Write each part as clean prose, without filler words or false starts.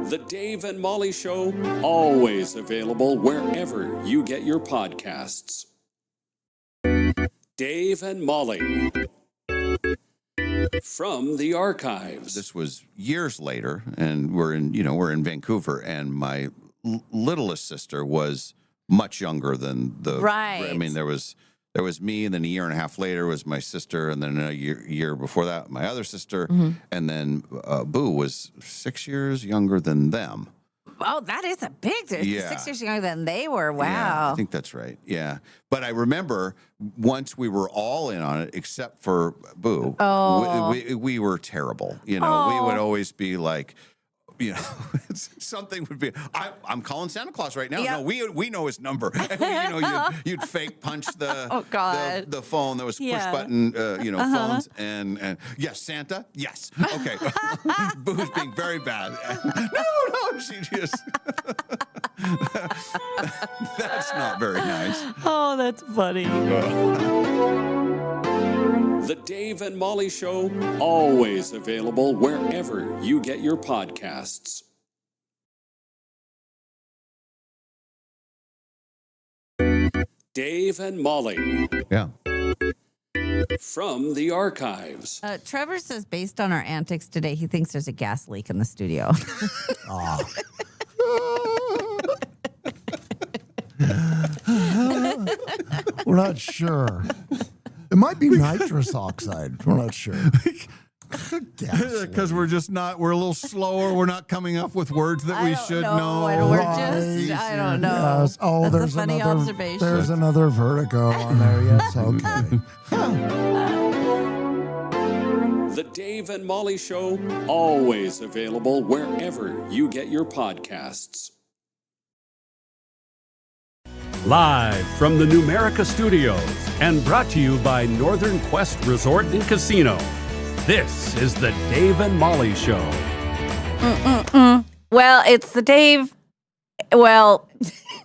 The Dave and Molly Show, always available wherever you get your podcasts. Dave and Molly from the archives. This was years later, and we're in Vancouver, and my littlest sister was much younger than the. Right. I mean, there was me, and then a year and a half later was my sister, and then a year before that, my other sister, and then Boo was 6 years younger than them. Oh, that is a big difference. Yeah. 6 years younger than they were. Wow. Yeah, I think that's right. Yeah. But I remember once we were all in on it, except for Boo, we were terrible. We would always be like, something would be, I'm calling Santa Claus right now. Yep. No, we know his number. And you'd fake punch the phone that was push button, phones. And yes, Santa, yes. Okay. Boo's being very bad. No, she just, that's not very nice. Oh, that's funny. The Dave and Molly Show, always available wherever you get your podcasts. Dave and Molly. Yeah. From the archives. Trevor says, based on our antics today, he thinks there's a gas leak in the studio. We're not sure. It might be nitrous oxide. We're not sure. Because we're a little slower. We're not coming up with words that we should know. We're just, I don't know. Yes. Oh, That's there's a funny another, observation. There's another vertigo on there. Yes, okay. The Dave and Molly Show, always available wherever you get your podcasts. Live from the Numerica Studios and brought to you by Northern Quest Resort and Casino. This is the Dave and Molly Show. Well, it's the Dave. Well,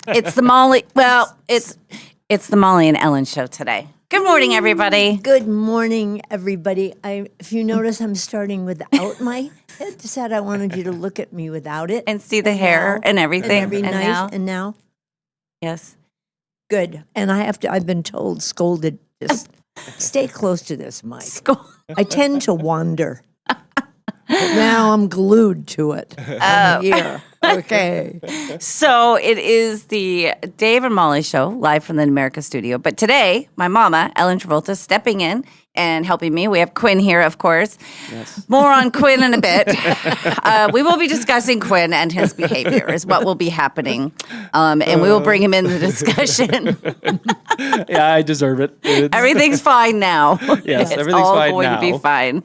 it's the Molly. Well, it's the Molly and Ellen show today. Good morning, everybody. Good morning, everybody. If you notice, I'm starting without my headset. I wanted you to look at me without it. And see the hair and everything. And now? Yes. Good. And I've been scolded, just stay close to this mic. I tend to wander. But now I'm glued to it. Here. Okay. So it is the Dave and Molly show live from the Numerica studio. But today, my mama, Ellen Travolta, stepping in and helping me. We have Quinn here, of course. Yes. More on Quinn in a bit. We will be discussing Quinn and his behavior is what will be happening. And we will bring him in the discussion. Yeah, I deserve it. Everything's fine now. Yes, it's everything's all fine going now. to be fine.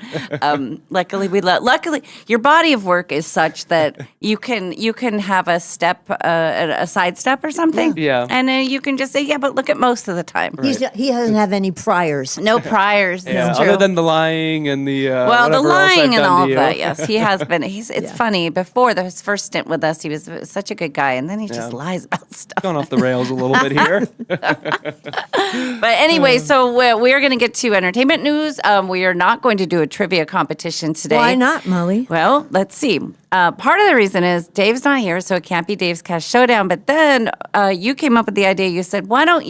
Luckily, your body of work is such that you can have a step, a side step or something. Yeah. And then you can just say, yeah, but look at most of the time. Right. He doesn't have any priors. No priors. Yeah, It's true. other than the lying and the the lying and all of that. Yeah. Yes, he has been. It's funny. Before his first stint with us, he was such a good guy, and then he just lies about stuff. Going off the rails a little bit here. But anyway, so we're going to get to entertainment news. We are not going to do a trivia competition today. Why not, Molly? Well, let's see. Part of the reason is Dave's not here, so it can't be Dave's Cash Showdown. But then you came up with the idea. You said, why don't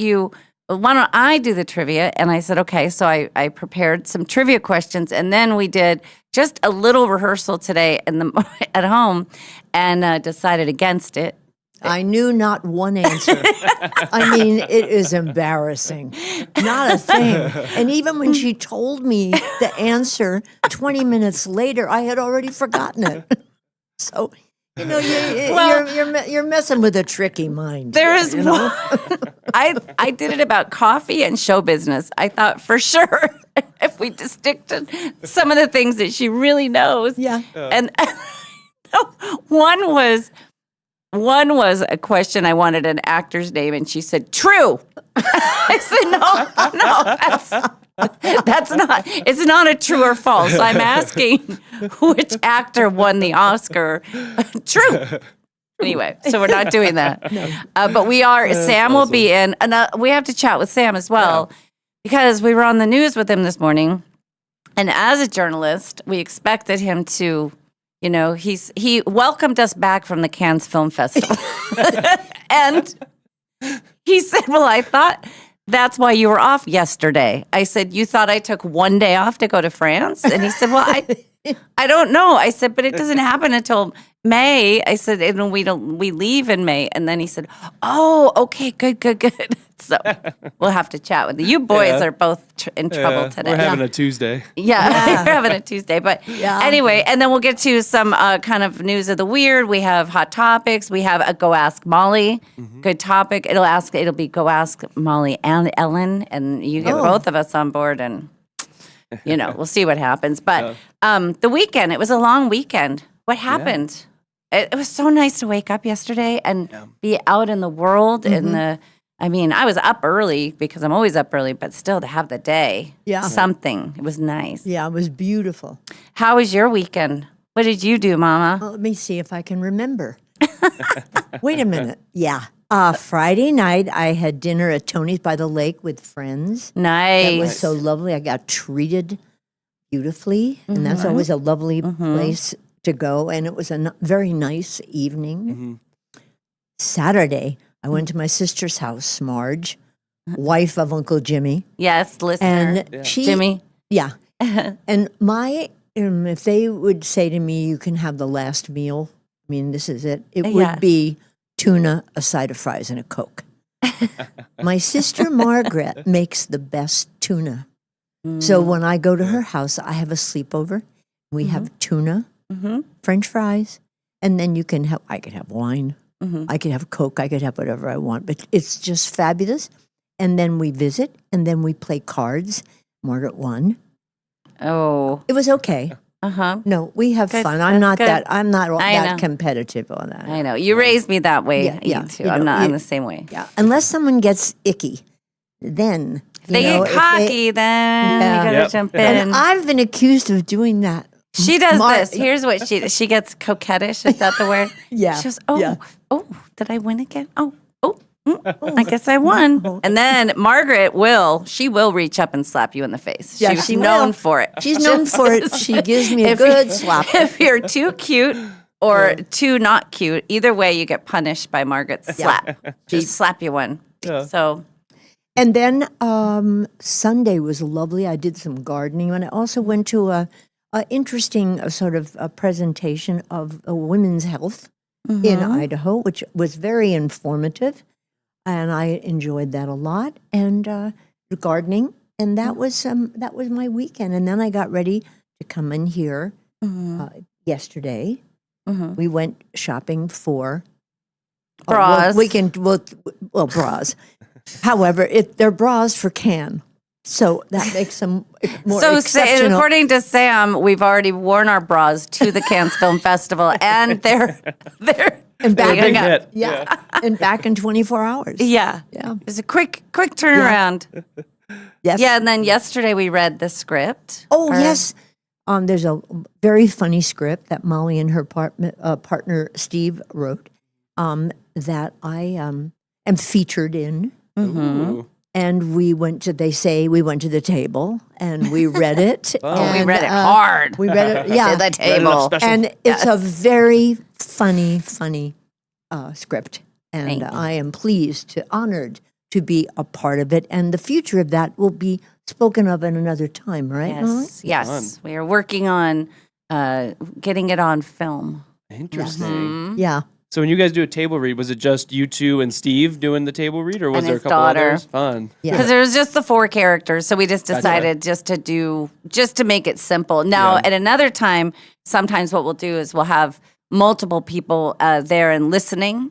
I do the trivia? And I said, okay. So I prepared some trivia questions, and then we did just a little rehearsal today at home and decided against it. I knew not one answer. I mean, it is embarrassing. Not a thing. And even when she told me the answer 20 minutes later, I had already forgotten it. So, you're messing with a tricky mind. There is one. I did it about coffee and show business. I thought for sure if we just stick to some of the things that she really knows. Yeah. And one was a question. I wanted an actor's name, and she said, "True." I said, "No, that's not. It's not a true or false. I'm asking which actor won the Oscar." True. Anyway, so we're not doing that. No. But we are. Sam will be in, and we have to chat with Sam as well because we were on the news with him this morning, and as a journalist, we expected him to he welcomed us back from the Cannes Film Festival. And he said, well, I thought that's why you were off yesterday. I said, you thought I took one day off to go to France? And he said, well, I don't know. I said, but it doesn't happen until May. I said, and we leave in May. And then he said, oh, okay, good. So we'll have to chat with you. You boys are both in trouble today. We're having a Tuesday. Yeah, we're having a Tuesday. But anyway, and then we'll get to some kind of news of the weird. We have hot topics. We have a Go Ask Molly. Good topic. It'll be Go Ask Molly and Ellen, and you get both of us on board, and we'll see what happens. But the weekend, it was a long weekend. What happened? It was so nice to wake up yesterday and be out in the world I was up early because I'm always up early, but still to have the day, something. It was nice. Yeah, it was beautiful. How was your weekend? What did you do, Mama? Well, let me see if I can remember. Wait a minute. Yeah. Friday night, I had dinner at Tony's by the Lake with friends. Nice. It was so lovely. I got treated beautifully, and that's always a lovely place to go. And it was a very nice evening. Saturday, I went to my sister's house, Marge, wife of Uncle Jimmy. Yes, listener. And Jimmy. Yeah. And if they would say to me, you can have the last meal, I mean, this is it. It would be tuna, a side of fries, and a Coke. My sister Margaret makes the best tuna. So when I go to her house, I have a sleepover. We have tuna, French fries, and then I could have wine. I could have Coke. I could have whatever I want. But it's just fabulous. And then we visit, and then we play cards. Margaret won. Oh. It was okay. No, we have fun. I'm not that competitive on that. I know. You raised me that way, too. I'm the same way. Yeah. Unless someone gets icky, then if they get cocky, then you gotta jump in. And I've been accused of doing that. She does this. Here's what she does. She gets coquettish. Is that the word? Yeah. She goes, did I win again? I guess I won. And then Margaret will reach up and slap you in the face. Yeah, she's known for it. She's known for it. She gives me a good slap. If you're too cute or too not cute, either way you get punished by Margaret's slap. Just slap you one. Yeah. So. And then Sunday was lovely. I did some gardening, and I also went to a interesting sort of a presentation of women's health in Idaho, which was very informative, and I enjoyed that a lot. And gardening, and that was my weekend. And then I got ready to come in here yesterday. We went shopping for bras. Bras. However, they're bras for Cannes. So that makes them more exceptional. According to Sam, we've already worn our bras to the Cannes Film Festival, and they're and back big hit. And back in 24 hours. Yeah. It was a quick turnaround. Yes. Yeah, and then yesterday we read the script. Oh, yes. There's a very funny script that Molly and her partner Steve wrote that I am featured in. And we went to the table and we read it. We read it hard. We read it, to the table. And it's a very funny script. And I am honored to be a part of it. And the future of that will be spoken of in another time, right? Yes. We are working on getting it on film. Interesting. Yeah. So when you guys do a table read, was it just you two and Steve doing the table read, or was there a couple others? Fun. Because there was just the 4 characters, so we just decided just to make it simple. Now, at another time, sometimes what we'll do is we'll have multiple people there and listening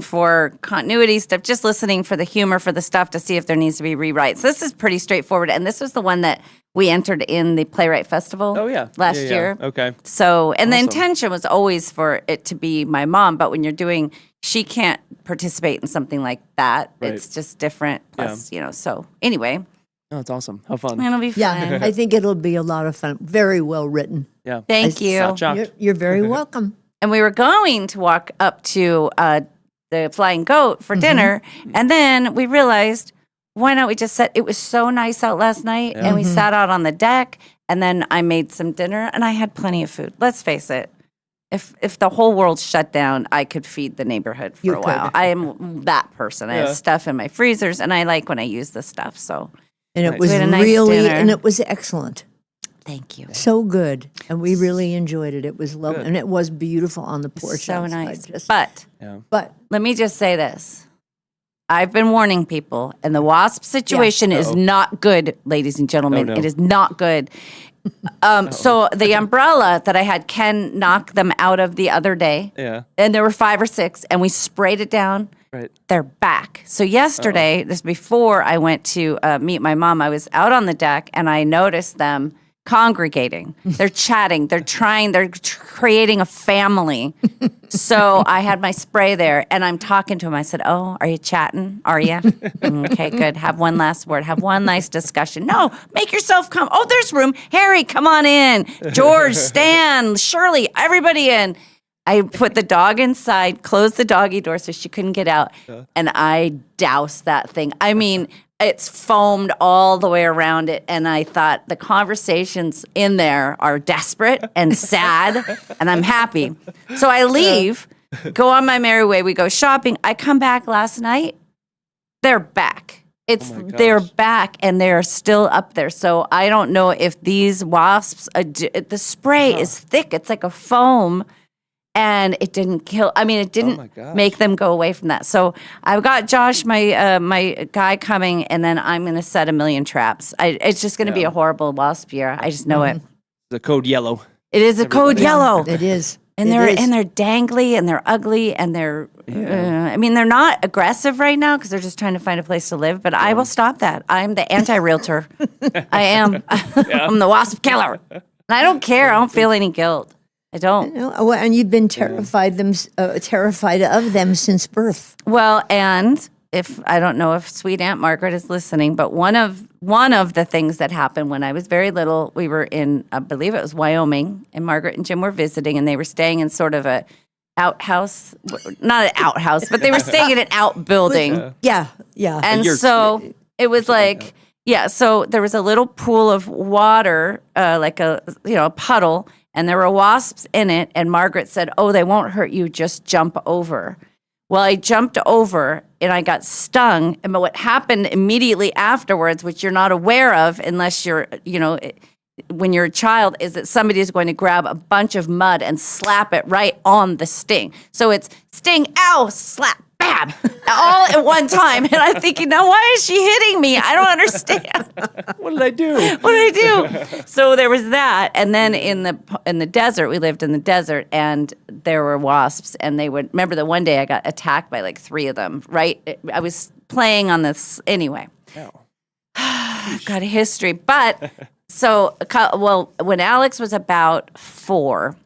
for continuity stuff, just listening for the humor, for the stuff to see if there needs to be rewrites. This is pretty straightforward, and this was the one that we entered in the Playwright Festival last year. Okay. So, and the intention was always for it to be my mom, but when she can't participate in something like that. Right. It's just different. Plus, so anyway. Oh, it's awesome. How fun. It'll be fun. Yeah, I think it'll be a lot of fun. Very well written. Yeah. Thank you. You're very welcome. And we were going to walk up to the Flying Goat for dinner, and then we realized, why not we just it was so nice out last night, and we sat out on the deck, And then I made some dinner, and I had plenty of food. Let's face it. If the whole world shut down, I could feed the neighborhood for a while. I am that person. I have stuff in my freezers, and I like when I use the stuff. So, and it was we had a nice really, dinner. and it was excellent. Thank you. So good, and we really enjoyed it. It was lovely, and it was beautiful on the porch. So outside. nice. But Let me just say this. I've been warning people, and the wasp situation is not good, ladies and gentlemen. No. It is not good. So the umbrella that I had Ken knock them out of the other day, and there were 5 or 6, and we sprayed it down. Right. They're back. So yesterday, this before I went to meet my mom, I was out on the deck, and I noticed them congregating. They're chatting. They're creating a family. So I had my spray there, and I'm talking to him. I said, "Oh, are you chatting? Are you? Okay, good. Have one last word. Have one nice discussion. No, make yourself come. Oh, there's room. Harry, come on in. George, Stan, Shirley, everybody in." I put the dog inside, closed the doggy door so she couldn't get out, and I doused that thing. I mean, it's foamed all the way around it, and I thought the conversations in there are desperate and sad, and I'm happy. So I leave, go on my merry way. We go shopping. I come back last night. They're back. They're back, and they're still up there. So I don't know if these wasps. The spray is thick. It's like a foam. And it didn't kill. I mean, it didn't make them go away from that. So I've got Josh, my guy, coming, and then I'm going to set 1,000,000 traps. It's just going to be a horrible wasp year. I just know it. The code yellow. It is a code yellow. It is. And they're dangly, and they're ugly, and they're. I mean, they're not aggressive right now because they're just trying to find a place to live. But I will stop that. I'm the anti-realtor. I am. I'm the wasp killer. And I don't care. I don't feel any guilt. I don't. Well, and you've been terrified of them since birth. Well, and I don't know if sweet Aunt Margaret is listening, but one of the things that happened when I was very little, we were in, I believe it was Wyoming, and Margaret and Jim were visiting, and they were staying in sort of a outhouse, not an outhouse, but they were staying in an outbuilding. Yeah. And so it was like, so there was a little pool of water, like a puddle. And there were wasps in it, and Margaret said, "Oh, they won't hurt you, just jump over." Well, I jumped over, and I got stung. And what happened immediately afterwards, which you're not aware of unless you're, when you're a child, is that somebody is going to grab a bunch of mud and slap it right on the sting. So it's sting, ow, slap, bam, all at one time. And I'm thinking, now why is she hitting me? I don't understand. What did I do? So there was that. And then in the desert, we lived in the desert, and there were wasps. And they would, remember the one day I got attacked by like 3 of them, right? I was playing on this, anyway. I've got a history. But, when Alex was about 4,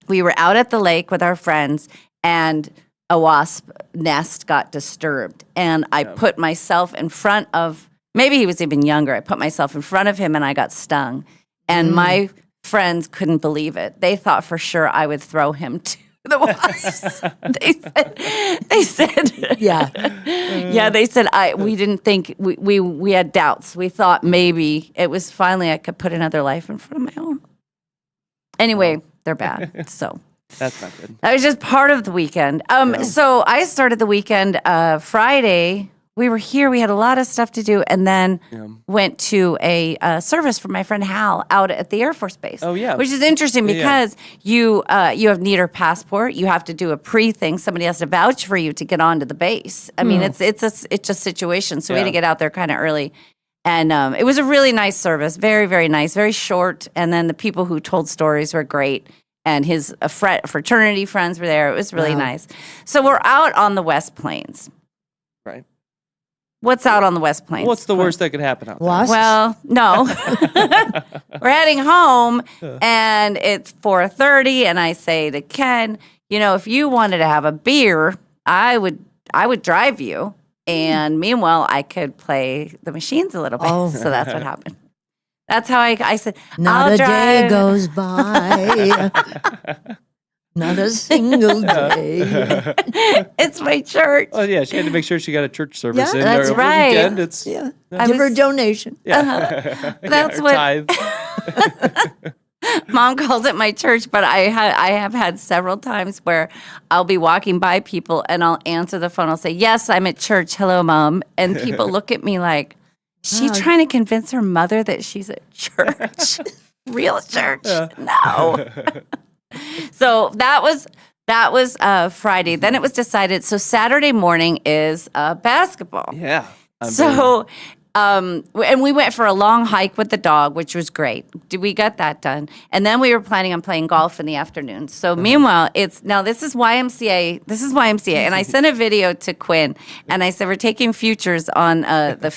we were out at the lake with our friends, and a wasp nest got disturbed. And I put myself in front of, maybe he was even younger, I put myself in front of him, and I got stung. And my friends couldn't believe it. They thought for sure I would throw him to the wasps. They said, they said, we didn't think, we had doubts. We thought maybe it was finally I could put another life in front of my own. Anyway, they're bad, so. That's not good. That was just part of the weekend. So I started the weekend Friday. We were here. We had a lot of stuff to do, and then went to a service for my friend Hal out at the Air Force Base. Oh, yeah. Which is interesting because you need her passport. You have to do a pre-thing. Somebody has to vouch for you to get onto the base. I mean, it's a situation. So we had to get out there kind of early. And it was a really nice service. Very, very nice. Very short. And then the people who told stories were great. And his fraternity friends were there. It was really nice. So we're out on the West Plains. Right. What's out on the West Plains? What's the worst that could happen out there? Wasps? Well, no. We're heading home, and it's 4:30, and I say to Ken, if you wanted to have a beer, I would drive you. And meanwhile, I could play the machines a little bit. Oh. So that's what happened. That's how I said, Not I'll a drive. day goes by. Not a single day. It's my church. Oh, yeah, she had to make sure she got a church service in that's there over right. the weekend. It's Give her a donation. That's what. tithe. Mom calls it my church, but I have had several times where I'll be walking by people and I'll answer the phone. I'll say, "Yes, I'm at church. Hello, Mom." And people look at me like, "Is she trying to convince her mother that she's at church? Real church? No." So that was Friday. Then it was decided. So Saturday morning is basketball. Yeah. And we went for a long hike with the dog, which was great. We got that done. And then we were planning on playing golf in the afternoon. So meanwhile, this is YMCA. This is YMCA. And I sent a video to Quinn, and I said, we're taking futures on the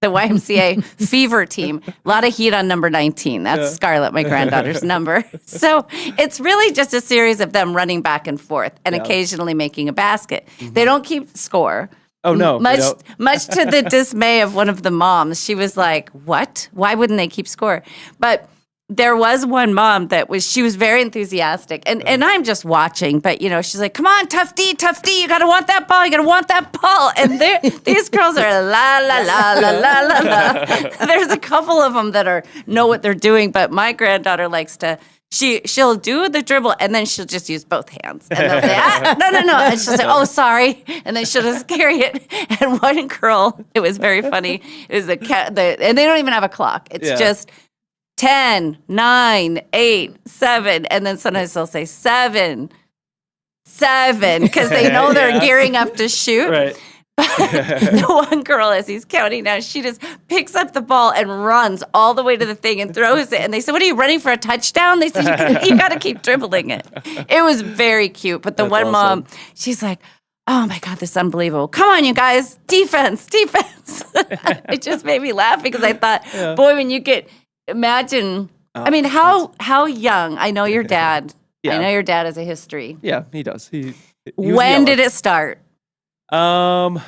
YMCA fever team. A lot of heat on number 19. That's Scarlett, my granddaughter's number. So it's really just a series of them running back and forth and occasionally making a basket. They don't keep score. Oh, no. Much to the dismay of one of the moms. She was like, "What? Why wouldn't they keep score?" But there was one mom she was very enthusiastic. And I'm just watching, but she's like, "Come on, tough D, you gotta want that ball, And these girls are la la la la la la la. There's a couple of them that know what they're doing, but my granddaughter likes to. She'll do the dribble and then she'll just use both hands. And they'll say, no. And she'll say, "Oh, sorry." And then she'll just carry it. And one girl, it was very funny, is and they don't even have a clock. It's just 10, 9, 8, 7. And then sometimes they'll say 7, because they know they're gearing up to shoot. Right. The one girl, as he's counting down, she just picks up the ball and runs all the way to the thing and throws it. And they said, "What are you running for a touchdown?" They said, "You got to keep dribbling it." It was very cute. But That's awesome. mom, she's like, "Oh my God, this is unbelievable. Come on, you guys. Defense." It just made me laugh because I thought, boy, when you imagine, how young. I know your dad. Yeah. I know your dad has a history. Yeah, he does. He When did it start? For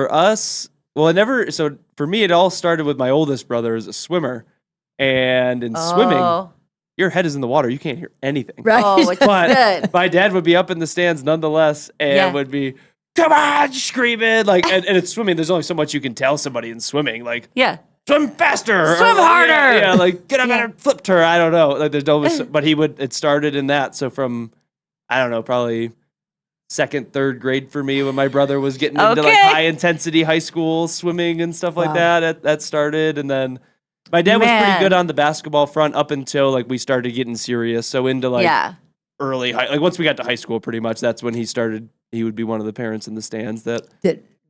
us, so for me, it all started with my oldest brother as a swimmer. And in swimming, your head is in the water. You can't hear anything. Right. Oh, which is good. My dad would be up in the stands nonetheless and would be, "Come on," screaming. And it's swimming. There's only so much you can tell somebody in swimming. Like, swim faster. Swim harder. Yeah, like, get a better flip her. I don't know. Like, there's no, but it started in that. So from, I don't know, probably 2nd, 3rd grade for me when my brother was getting into like high intensity high school swimming and stuff like that. That started. And then my dad was pretty good on the basketball front up until like we started getting serious. So into like early high, like once we got to high school, pretty much that's when he would be one of the parents in the stands that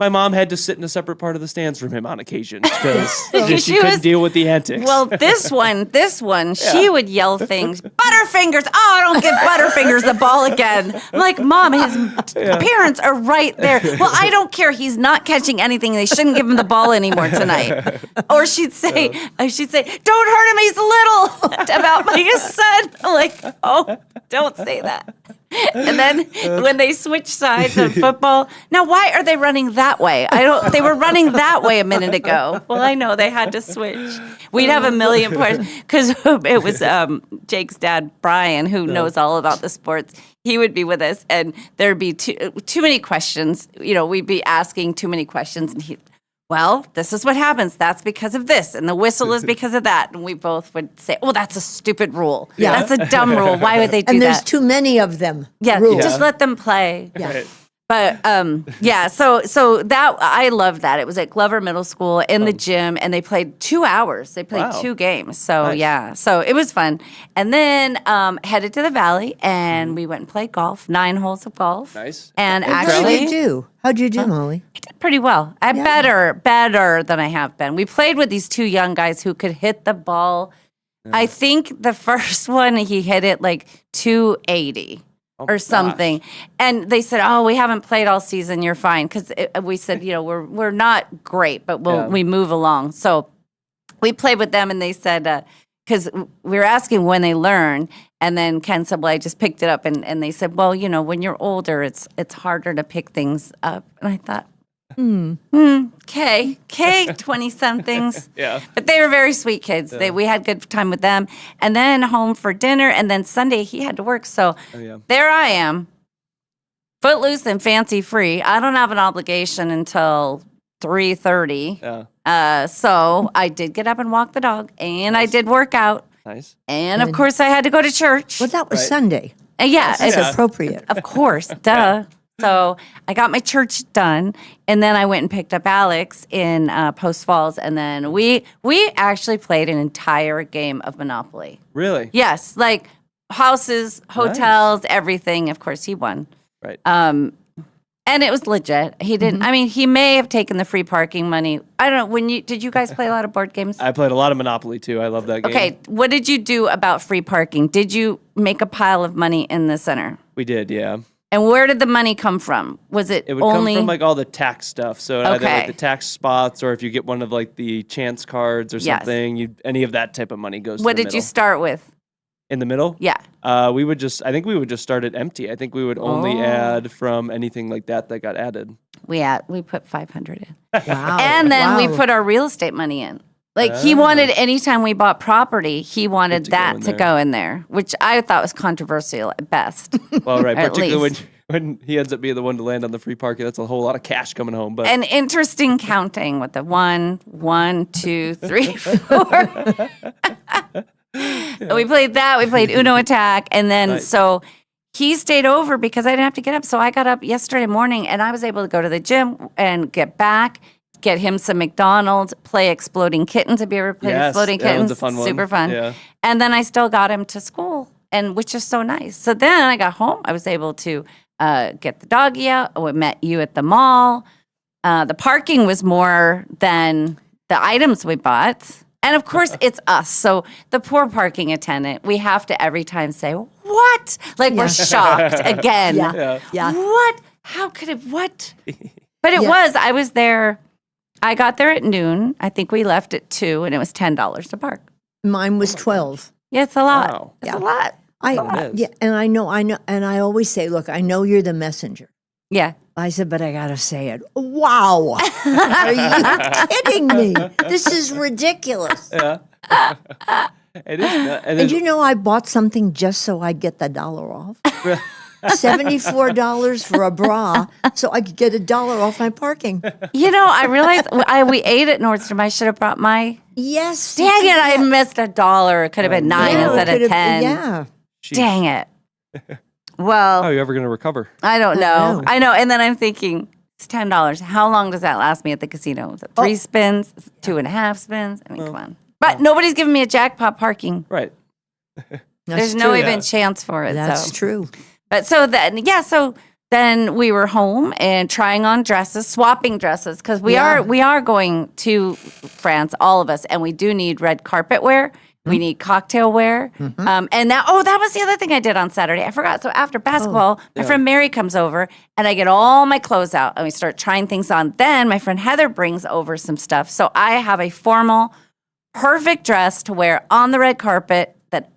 my mom had to sit in a separate part of the stands from him on occasion because she couldn't deal with the antics. Well, this one, she would yell things. "Butterfingers! Oh, don't give Butterfingers the ball again." I'm like, "Mom, his parents are right there." "Well, I don't care. He's not catching anything. They shouldn't give him the ball anymore tonight." Or she'd say, "Don't hurt him. He's little." About my son. I'm like, "Oh, don't say that." And then when they switch sides in football, now why are they running that way? They were running that way a minute ago. Well, I know they had to switch. We'd have a million questions because it was Jake's dad, Brian, who knows all about the sports. He would be with us, and there'd be too many questions. We'd be asking too many questions, and "Well, this is what happens. That's because of this. And the whistle is because of that." And we both would say, "Oh, that's a stupid rule. Yeah. That's a dumb rule. Why would they do that?" And there's too many of them. Yeah, rules. just let them play. Yeah. Right. But so that I loved that. It was at Glover Middle School in the gym, and they played 2 hours. They played 2 games. So so it was fun. And then headed to the valley, and we went and played golf. 9 holes of golf. Nice. And How'd actually, you do? How'd you do, Molly? I did pretty well. Better than I have been. We played with these 2 young guys who could hit the ball. I think the first one he hit it like 280. Or something. Gosh. And they said, "Oh, we haven't played all season. You're fine." Because we said, we're not great, but we move along. So we played with them, and they said, because we were asking when they learn, and then Ken said, "Well, I just picked it up," and they said, "Well, when you're older, it's harder to pick things up." And I thought, okay, 20-somethings. Yeah. But they were very sweet kids. We had good time with them. And then home for dinner. And then Sunday he had to work. So there I am, footloose and fancy free. I don't have an obligation until 3:30. Yeah. So I did get up and walk the dog, and I did work out. Nice. And of course, I had to go to church. Well, that was Sunday. Yeah, That's it's appropriate. of course, duh. So I got my church done, and then I went and picked up Alex in Post Falls, and then we actually played an entire game of Monopoly. Really? Yes, like houses, hotels, everything. Of course, he won. Right. And it was legit. He didn't. I mean, he may have taken the free parking money. I don't know. Did you guys play a lot of board games? I played a lot of Monopoly too. I love that game. Okay, what did you do about free parking? Did you make a pile of money in the center? We did, yeah. And where did the money come from? Was it It would only come from like all the tax stuff. So either Okay. like the tax spots, or if you get one of like the chance cards or Yes. something, any of that type of money goes. what to the did you middle. start with? In the middle? Yeah. I think we would just start it empty. I think we would only Oh. add from anything like that got added. We put 500 in. Wow. And then we Wow. put our real estate money in. Like he wanted anytime we bought property, he wanted to go that in to there. go in there, which I thought was controversial at best. Well, right, At particularly least. when he ends up being the one to land on the free parking. That's a whole lot of cash coming home. But And interesting counting with the 1, 2, 3, 4. We played that. We played Uno Attack. And then Nice. so he stayed over because I didn't have to get up. So I got up yesterday morning and I was able to go to the gym and get back, get him some McDonald's, play Exploding Kittens. Have you ever played Yes, Exploding that one's Kittens? a fun one. Super fun. Yeah. And then I still got him to school, and which is so nice. So then I got home. I was able to get the doggy out. I met you at the mall. The parking was more than the items we bought. And of course, it's us. So the poor parking attendant, we have to every time say, what? Like we're shocked again. Yeah. Yeah. What? How could it? What? But it Yeah. I was there. I got there at noon. I think we left at 2, and it was $10 to park. Mine was 12. Yeah, it's a lot. Wow. It's a lot. it is. Yeah, and I know, and I always say, look, I know you're the messenger. Yeah. I said, but I gotta say it. Wow, are you kidding me? This is ridiculous. Yeah. It is. And And then, you know, I bought something just so I'd get the $1 off. $74 for a bra, so I could get $1 off my parking. You know, I realized we ate at Nordstrom. I should have brought my. Yes. Dang it! I missed $1. It could have been 9 Yeah, instead of could've- 10. Yeah. Dang it. how Well, are you ever going to recover? I don't know. know. I know. And then I'm thinking, it's $10. How long does that last me at the casino? Is it 3 spins? Is it 2.5 spins? I mean, come on. But nobody's giving me a jackpot parking. Right. There's That's no true. even chance for it. That's so. true. But so then we were home and trying on dresses, swapping dresses because we are going to France, all of us, and we do need red carpet wear. We need cocktail wear. And that was the other thing I did on Saturday. I forgot. So after basketball, my friend Mary comes over and I get all my clothes out and we start trying things on. Then my friend Heather brings over some stuff. So I have a formal, perfect dress to wear on the red carpet that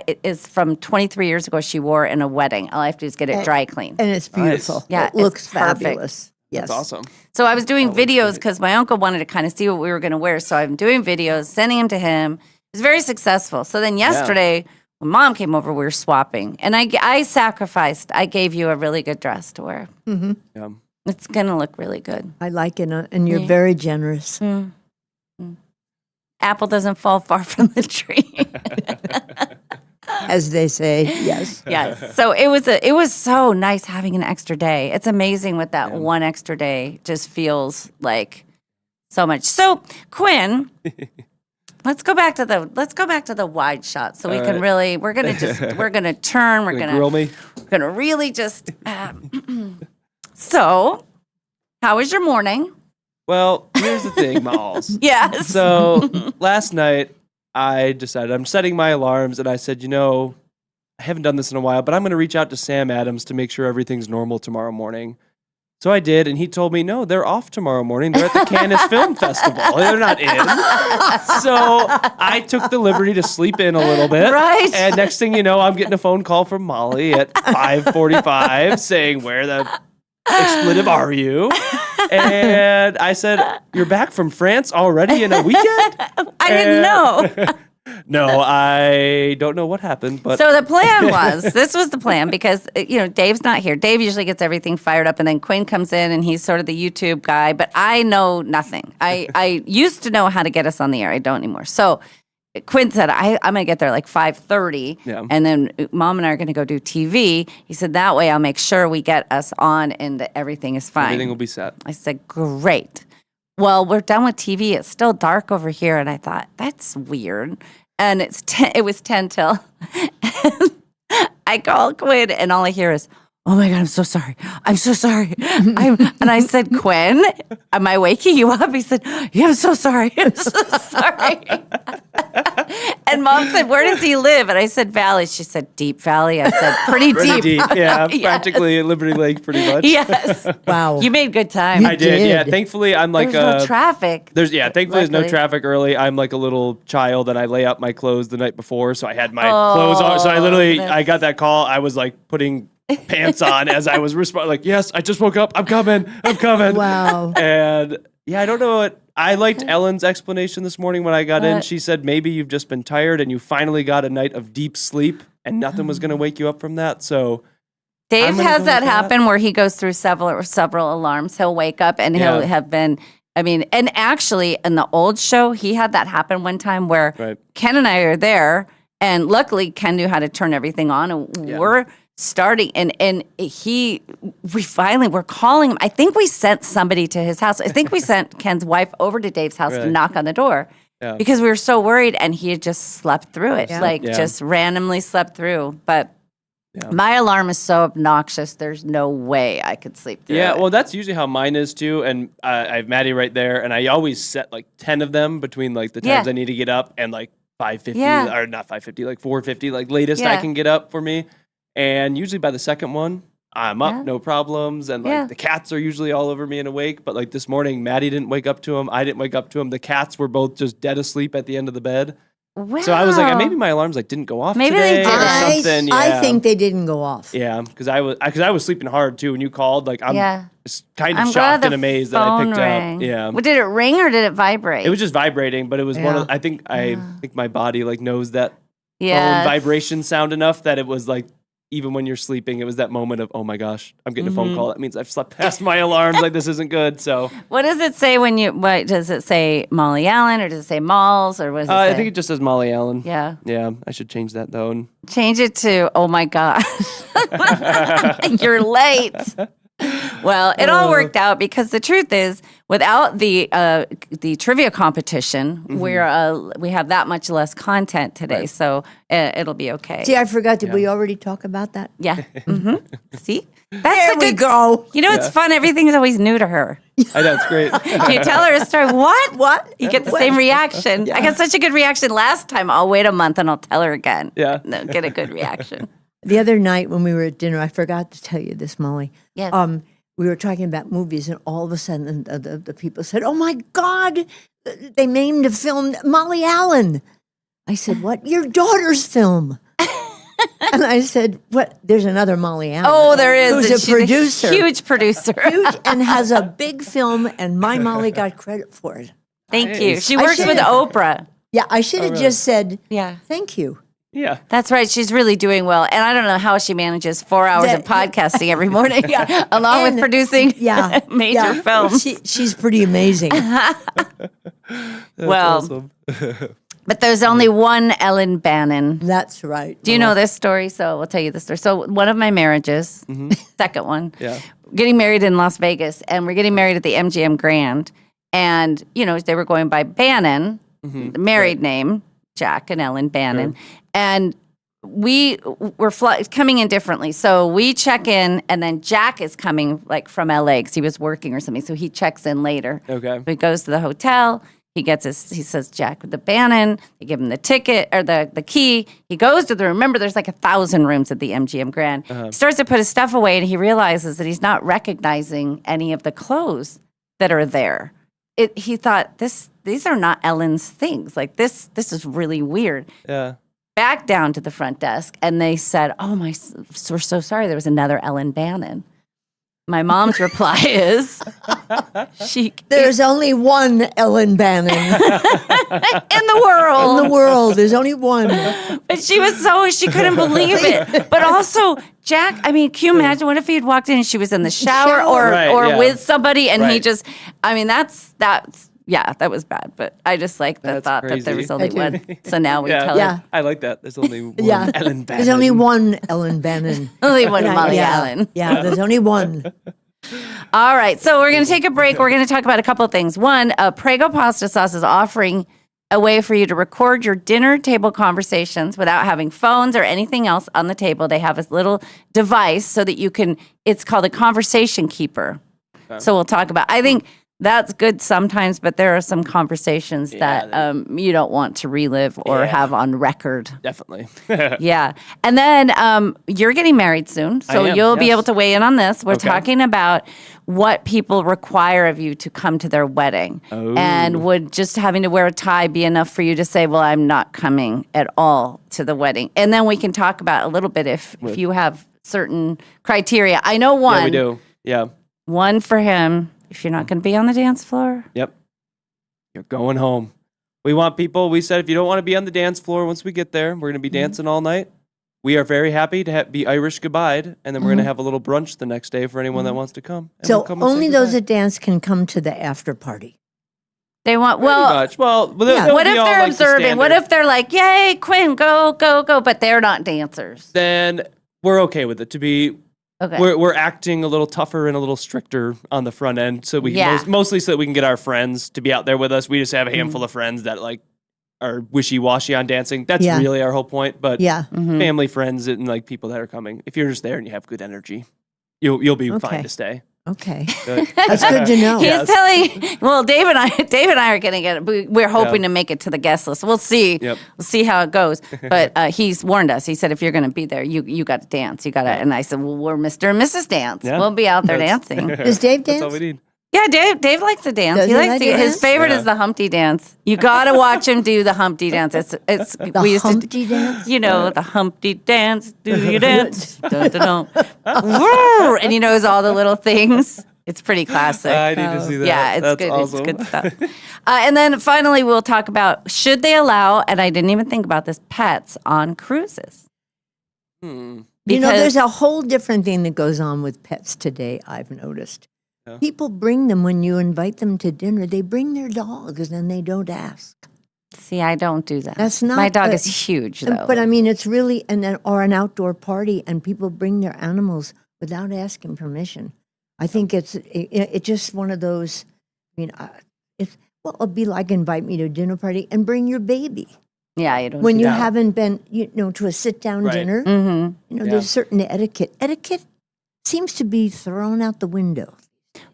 it is from 23 years ago. She wore in a wedding. All I have to do is get it dry cleaned. And it's beautiful. Yeah, It it's looks perfect. fabulous. Yes. That's awesome. So I was doing videos because my uncle wanted to kind of see what we were going to wear. So I'm doing videos, sending them to him. It was very successful. So then yesterday, when Mom came over, we were swapping. And I sacrificed. I gave you a really good dress to wear. Yeah. It's going to look really good. I like it, and you're very generous. Apple doesn't fall far from the tree. As they say, yes. Yes. So it was so nice having an extra day. It's amazing what that one extra day just feels like so much. So Quinn, let's go back to the wide shot so we can really we're gonna turn, we're Grill me. gonna really just so how was your morning? Well, here's the thing, Malls. Yes. So last night, I decided I'm setting my alarms, and I said, I haven't done this in a while, but I'm going to reach out to Sam Adams to make sure everything's normal tomorrow morning. So I did, and he told me, no, they're off tomorrow morning. They're at the Cannes Film Festival. They're not in. So I took the liberty to sleep in a little bit. Right. And next thing you know, I'm getting a phone call from Molly at 5:45 saying, where the expletive are you? And I said, you're back from France already in a weekend? I didn't know. No, I don't know what happened, but So the plan was, this was the plan because, Dave's not here. Dave usually gets everything fired up and then Quinn comes in and he's sort of the YouTube guy, but I know nothing. I used to know how to get us on the air. I don't anymore. So Quinn said, I'm going to get there like 5:30 and then Mom and I are going to go do TV. He said, that way I'll make sure we get us on and that everything is fine. everything will be set. I said, great. Well, we're done with TV. It's still dark over here. And I thought, that's weird. And it was 10 till. I called Quinn and all I hear is, oh my God, I'm so sorry. I'm so sorry. And I said, Quinn, am I waking you up? He said, yeah, I'm so sorry. I'm so sorry. And Mom said, where does he live? And I said, Valley. She said, Deep Valley. I said, pretty deep. Yeah, Yes. practically at Liberty Lake, pretty much. Yes. Wow. You made good time. I did. Yeah, did. thankfully I'm like There's no traffic. Thankfully there's no Luckily. traffic early. I'm like a little child and I lay out my clothes the night before, so I had my clothes on. So I got that call. I was like putting pants on as I was responding, like, yes, I just woke up. I'm coming. Wow. And yeah, I don't know what. I liked Ellen's explanation this morning when I got in. She said maybe you've just been tired and you finally got a night of deep sleep and nothing was going to wake you up from that. So Dave I'm gonna has go that with that. happen where he goes through several alarms. He'll wake up and he'll Yeah. have been. And actually, in the old show, he had that happen one time where Right. Ken and I are there, and luckily Ken knew how to turn everything on, and we're starting. And we finally were calling him. I think we sent somebody to his house. I think we sent Ken's wife over to Dave's house to Right. knock on the door. Yeah. Because we were so worried, and he had just slept through it, Yeah. just randomly slept through. But my alarm is so obnoxious, there's no way I could sleep through it. Yeah, well, that's usually how mine is too. And I have Maddie right there, and I always set like 10 of them between like the times Yeah. I need to get up and like 5:50 Yeah. or not 5:50, like 4:50, like latest I Yeah. can get up for me. And usually by the second one, I'm up, Yeah. no problems. And like Yeah. the cats are usually all over me and awake. But like this morning, Maddie didn't wake up to him. I didn't wake up to him. The cats were both just dead asleep at the end of the bed. Wow. So I was like, maybe my alarms like didn't go off Maybe they today didn't. or something. I think they didn't go off. Yeah, because I was sleeping hard too when you called. Like I'm kind of I'm glad shocked the and amazed that I phone picked rang. up. Yeah, Well, did it ring or did it vibrate? it was just vibrating, but it was one Yeah. of. I think my body like knows that Yes. phone vibration sound enough that it was like even when you're sleeping, it was that moment of oh my gosh, I'm getting a phone call. That means I've slept past my alarms. Like this isn't good. So What does it say when you? What does it say? Molly Allen or does it say Malls or what does it say? I think it just says Molly Allen. Yeah. Yeah, I should change that though. And Change it to oh my gosh, you're late. Well, it all worked out because the truth is, without the trivia competition, we have that much less content today, so it'll be okay. See, I forgot. Did we already talk about that? Yeah. See, that's There the we good- go. You know, it's fun. Everything's always new to her. I know it's great. You tell her a story. What? What? You get the same reaction. I got such a good reaction last time. I'll wait a month and I'll tell her again. Yeah. No, get a good reaction. The other night when we were at dinner, I forgot to tell you this, Molly. Yes. We were talking about movies, and all of a sudden, the people said, "Oh my God, they named a film Molly Allen." I said, "What? Your daughter's film?" And I said, "What? There's another Molly Allen. Oh, there is. Who's and a she's producer, huge producer. huge, and has a big film, and my Molly got credit for it." Thank you. Nice. She I works with should've- Oprah. Yeah, I should have just said, Yeah. "Thank you." Yeah. That's right. She's really doing well. And I don't know how she manages 4 hours of podcasting every morning, along with And- producing Yeah, major yeah. films. She's pretty amazing. Well, Awesome. but there's only one Ellen Bannon. That's right. Do you know this story? So we'll tell you the story. So one of my marriages, second one, Yeah. getting married in Las Vegas, and we're getting married at the MGM Grand. And, they were going by Bannon, the married name, Jack and Ellen Bannon. And we were coming in differently. So we check in, and then Jack is coming like from LA because he was working or something. So he checks in later. Okay. So he goes to the hotel. He says, Jack with the Bannon. They give him the ticket or the key. He goes to the room. Remember, there's like 1,000 rooms at the MGM Grand. He starts to put his stuff away, and he realizes that he's not recognizing any of the clothes that are there. He thought, these are not Ellen's things. Like, this is really weird. Yeah. Back down to the front desk, and they said, oh, we're so sorry. There was another Ellen Bannon. My mom's reply is, There's only one Ellen Bannon in the world. in the world. There's only one. But she couldn't believe it. But also, Jack, I mean, can you imagine what if he had walked in and she was in the shower or with somebody and he just, I mean, that's that was bad. But I just like the thought that there was only one. So now we tell her. I like that. There's only one Ellen Bannon. There's only one Ellen Bannon. Only one Molly Allen. Yeah, there's only one. All right. So we're going to take a break. We're going to talk about a couple of things. One, Prego Pasta Sauce is offering a way for you to record your dinner table conversations without having phones or anything else on the table. They have a little device so that you can, it's called a conversation keeper. Okay. So we'll talk about, I think that's good sometimes, but there are some conversations that you don't want to relive or have on record. Definitely. Yeah. And then you're getting married soon, so you'll be able to weigh in on this. We're talking about what people require of you to come to their wedding. Oh. And would just having to wear a tie be enough for you to say, well, I'm not coming at all to the wedding? And then we can talk about a little bit if you have certain criteria. I know one. Yeah, we do. Yeah. One for him. If you're not going to be on the dance floor. Yep. You're going home. We want people, we said if you don't want to be on the dance floor once we get there, we're going to be dancing all night. We are very happy to be Irish goodbye, and then we're going to have a little brunch the next day for anyone that wants to come. And So we'll come only those that dance can come to the after party. They want, what if they're observing? What if they're like, yay, Quinn, go, go, go, but they're not dancers? Then we're okay with it to be. Okay. We're acting a little tougher and a little stricter on the front end, so we mostly so that we can get our friends to be out there with us. We just have a handful of friends that like are wishy-washy on dancing. That's really our whole point. But family, friends, and like people that are coming. If you're just there and you have good energy, you'll be fine to stay. Okay, that's good to know. He's telling. Well, Dave and I are going to get it. We're hoping to make it to the guest list. We'll see. Yep. We'll see how it goes. But he's warned us. He said, if you're going to be there, you got to dance. You got to. And I said, well, we're Mr. and Mrs. Dance. Yeah. We'll be out there dancing. Does Dave dance? That's all we need. Yeah, Dave likes to dance. Does he likes to. dance? His favorite is the Humpty dance. You got to watch him do the Humpty dance. It's the Humpty dance. You know the Humpty dance. Do you dance? Dun, dun, dun. And he knows all the little things. It's pretty classic. I need to see that. Yeah, it's That's good. Awesome. It's good stuff. And then finally, we'll talk about should they allow, and I didn't even think about this, pets on cruises. You know, there's a whole different thing that goes on with pets today, I've noticed. Yeah. People bring them when you invite them to dinner. They bring their dogs and they don't ask. See, I don't do that. That's not. My dog is huge, though. But I mean, it's really, or an outdoor party, and people bring their animals without asking permission. I think it's just one of those. I mean, it'll be like invite me to a dinner party and bring your baby. Yeah, you don't. When do you that. haven't been, to a sit down dinner. Mm-hmm. There's certain etiquette. Etiquette seems to be thrown out the window.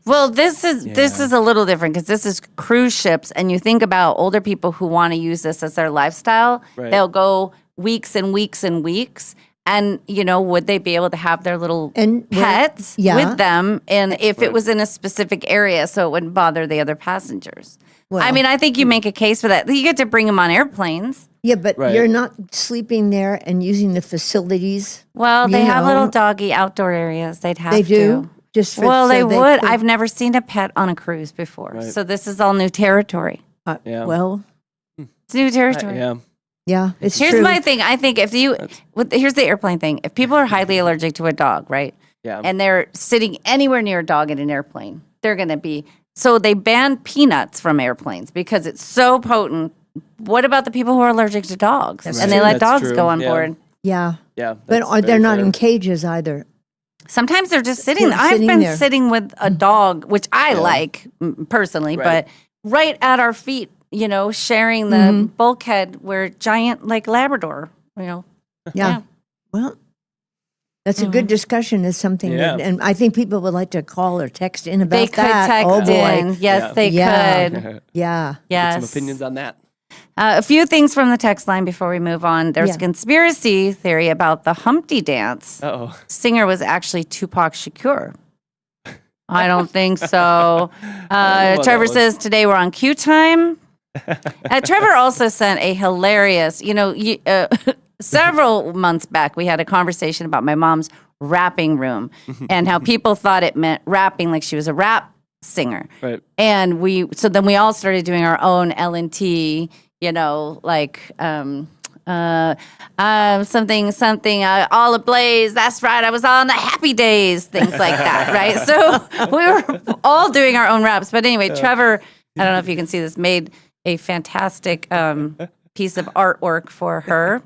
Well, this is a little different because this is cruise ships, and you think about older people who want to use this as their lifestyle. Right. They'll go weeks and weeks and weeks. And, would they be able to have their little pets with them? And if it was in a specific area, so it wouldn't bother the other passengers. Well, I mean, I think you make a case for that. You get to bring them on airplanes. Yeah, but you're not sleeping there and using the facilities. Well, they have little doggy outdoor areas. They'd have to. They do? They would. I've never seen a pet on a cruise before. Right. So this is all new territory. Well, it's new territory. Yeah, it's Here's true. my thing. I think here's the airplane thing. If people are highly allergic to a dog, right? Yeah. And they're sitting anywhere near a dog in an airplane, they're going to be. So they banned peanuts from airplanes because it's so potent. What about the people who are allergic to dogs? And they let dogs go on board? Yeah. Yeah. But they're not in cages either. Sometimes they're just sitting. I've been sitting with a dog, which I like personally, but right at our feet. Sharing the bulkhead where giant like Labrador, Yeah. Well, that's a good discussion. It's something that, and I think people would like to call or text in about that. They could text in. Yes, they could. Yeah. Yes. Get some opinions on that. A few things from the text line before we move on. There's a conspiracy theory about the Humpty dance. Uh-oh. Singer was actually Tupac Shakur. I don't think so. Trevor says, today we're on Q time. Trevor also sent a hilarious, several months back, we had a conversation about my mom's rapping room, and how people thought it meant rapping, like she was a rap singer. Right. And then we all started doing our own L&T, like something, all ablaze. That's right. I was on the happy days, things like that. Right. So we were all doing our own raps. But anyway, Trevor, I don't know if you can see this, made a fantastic piece of artwork for her.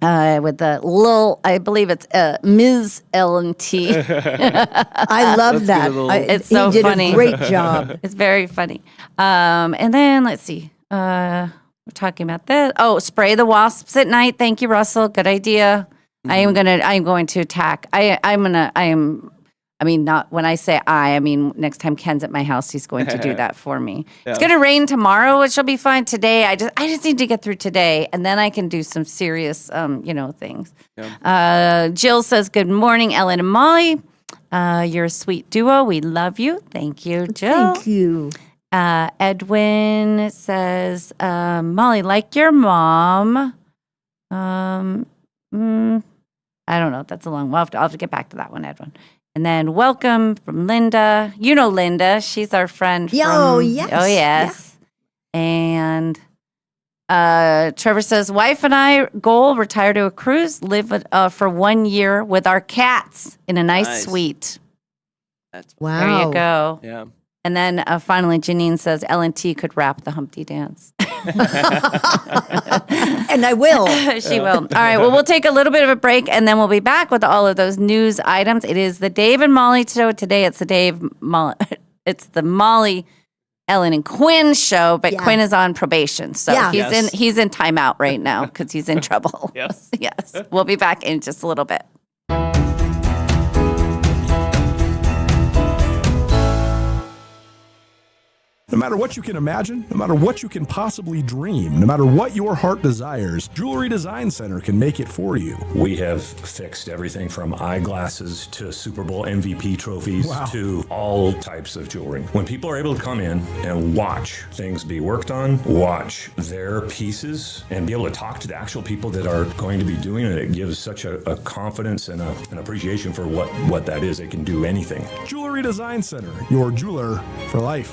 With the little, I believe it's Ms. L&T. I love that. It's so he did funny. a great job. It's very funny. And then let's see. We're talking about this. Oh, spray the wasps at night. Thank you, Russell. Good idea. I am going to attack. Not when I say I mean next time Ken's at my house, he's going to do that for me. Yeah. It's going to rain tomorrow, which will be fine. Today, I just need to get through today, and then I can do some serious, things. Yeah. Jill says, "Good morning, Ellen and Molly. You're a sweet duo. We love you. Thank you, Jill. Thank you." Edwin says, "Molly, like your mom." I don't know. That's a long. I'll have to get back to that one, Edwin. And then welcome from Linda. You know Linda. She's our friend. Oh, yes. Oh, yes. Yeah. And Trevor says, wife and I goal, retire to a cruise, live for 1 year with our cats in a nice suite. Wow. There you go. Yeah. And then finally, Janine says L&T could rap the Humpty Dance. And I will. She will. All right. Well, we'll take a little bit of a break, and then we'll be back with all of those news items. It is the Dave and Molly show today. It's the Molly, Ellen, and Quinn show, but Quinn is on probation, so he's in timeout right now because he's in trouble. Yes. Yes. We'll be back in just a little bit. No matter what you can imagine, no matter what you can possibly dream, no matter what your heart desires, Jewelry Design Center can make it for you. We have fixed everything from eyeglasses to Super Bowl MVP trophies to all types of jewelry. When people are able to come in and watch things be worked on, watch their pieces, and be able to talk to the actual people that are going to be doing it, it gives such a confidence and an appreciation for what that is. It can do anything. Jewelry Design Center, your jeweler for life.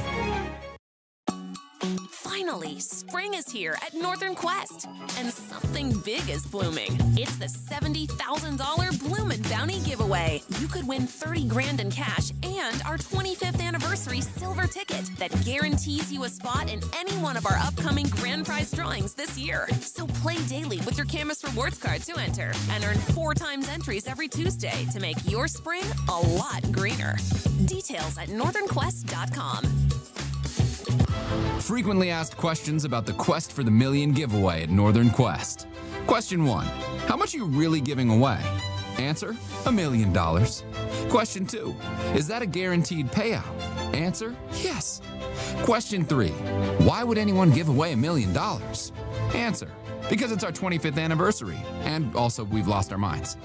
Finally, spring is here at Northern Quest, and something big is blooming. It's the $70,000 Bloomin' Bounty giveaway. You could win $30,000 in cash and our 25th anniversary silver ticket that guarantees you a spot in any one of our upcoming grand prize drawings this year. So play daily with your Camus Rewards card to enter and earn 4 times entries every Tuesday to make your spring a lot greener. Details at northernquest.com. Frequently asked questions about the Quest for the Million giveaway at Northern Quest. Question 1. How much are you really giving away? Answer, $1 million. Question 2. Is that a guaranteed payout? Answer, yes. Question 3. Why would anyone give away $1 million? Answer, because it's our 25th anniversary, and also we've lost our minds.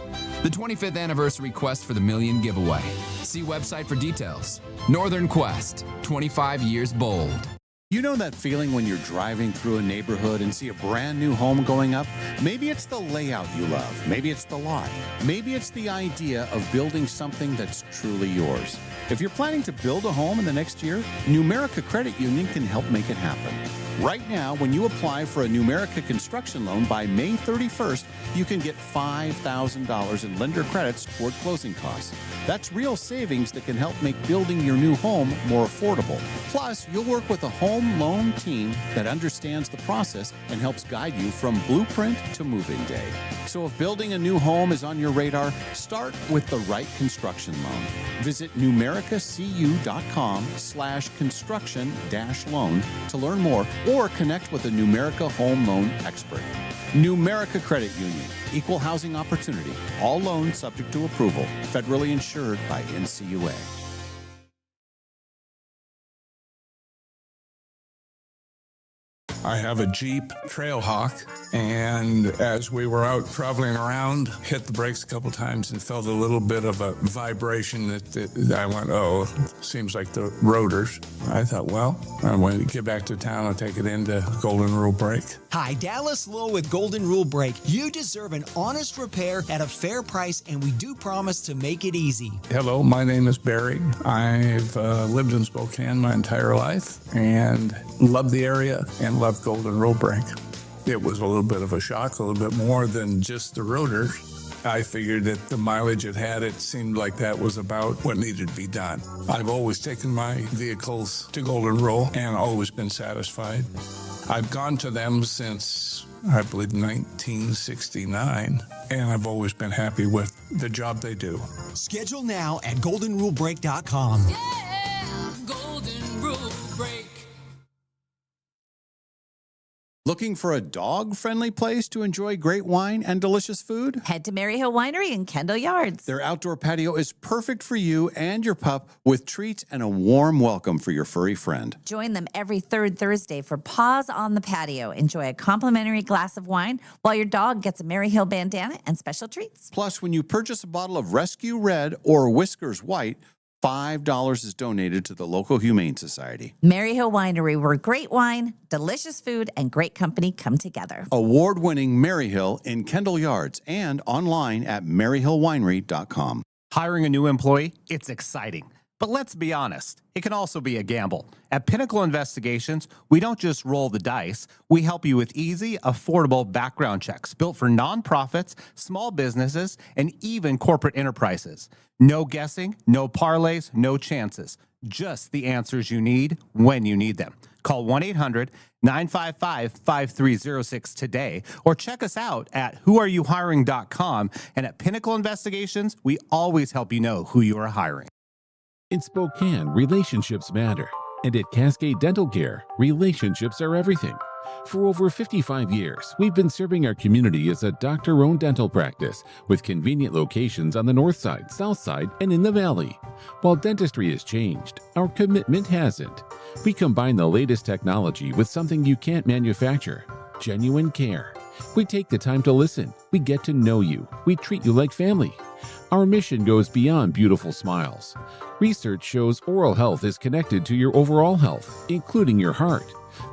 The 25th anniversary Quest for the Million giveaway. See website for details. Northern Quest, 25 years bold. You know that feeling when you're driving through a neighborhood and see a brand new home going up? Maybe it's the layout you love. Maybe it's the lot. Maybe it's the idea of building something that's truly yours. If you're planning to build a home in the next year, Numerica Credit Union can help make it happen. Right now, when you apply for a Numerica construction loan by May 31st, you can get $5,000 in lender credits toward closing costs. That's real savings that can help make building your new home more affordable. Plus, you'll work with a home loan team that understands the process and helps guide you from blueprint to move-in day. So if building a new home is on your radar, start with the right construction loan. Visit numericacu.com/construction-loan to learn more or connect with a Numerica home loan expert. Numerica Credit Union, equal housing opportunity, all loans subject to approval, federally insured by NCUA. I have a Jeep Trailhawk, and as we were out traveling around, hit the brakes a couple times and felt a little bit of a vibration that I went, oh, seems like the rotors. I thought, well, when we get back to town, I'll take it into Golden Rule Brake. Hi, Dallas Lowe with Golden Rule Brake. You deserve an honest repair at a fair price, and we do promise to make it easy. Hello, my name is Barry. I've lived in Spokane my entire life and love the area and love Golden Rule Brake. It was a little bit of a shock, a little bit more than just the rotors. I figured that the mileage it had, it seemed like that was about what needed to be done. I've always taken my vehicles to Golden Rule and always been satisfied. I've gone to them since, I believe, 1969, and I've always been happy with the job they do. Schedule now at goldenrulebrake.com. Yeah, Golden Rule Brake. Looking for a dog-friendly place to enjoy great wine and delicious food? Head to Maryhill Winery in Kendall Yards. Their outdoor patio is perfect for you and your pup, with treats and a warm welcome for your furry friend. Join them every third Thursday for Paws on the Patio. Enjoy a complimentary glass of wine while your dog gets a Maryhill bandana and special treats. Plus, when you purchase a bottle of Rescue Red or Whiskers White, $5 is donated to the local Humane Society. Maryhill Winery, where great wine, delicious food, and great company come together. Award-winning Maryhill in Kendall Yards and online at maryhillwinery.com. Hiring a new employee, it's exciting. But let's be honest, it can also be a gamble. At Pinnacle Investigations, we don't just roll the dice. We help you with easy, affordable background checks built for nonprofits, small businesses, and even corporate enterprises. No guessing, no parlays, no chances. Just the answers you need when you need them. Call 1-800-955-5306 today or check us out at whoareyouhiring.com. And at Pinnacle Investigations, we always help you know who you are hiring. In Spokane, relationships matter. And at Cascade Dental Care, relationships are everything. For over 55 years, we've been serving our community as a doctor-owned dental practice with convenient locations on the north side, south side, and in the valley. While dentistry has changed, our commitment hasn't. We combine the latest technology with something you can't manufacture: genuine care. We take the time to listen. We get to know you. We treat you like family. Our mission goes beyond beautiful smiles. Research shows oral health is connected to your overall health, including your heart.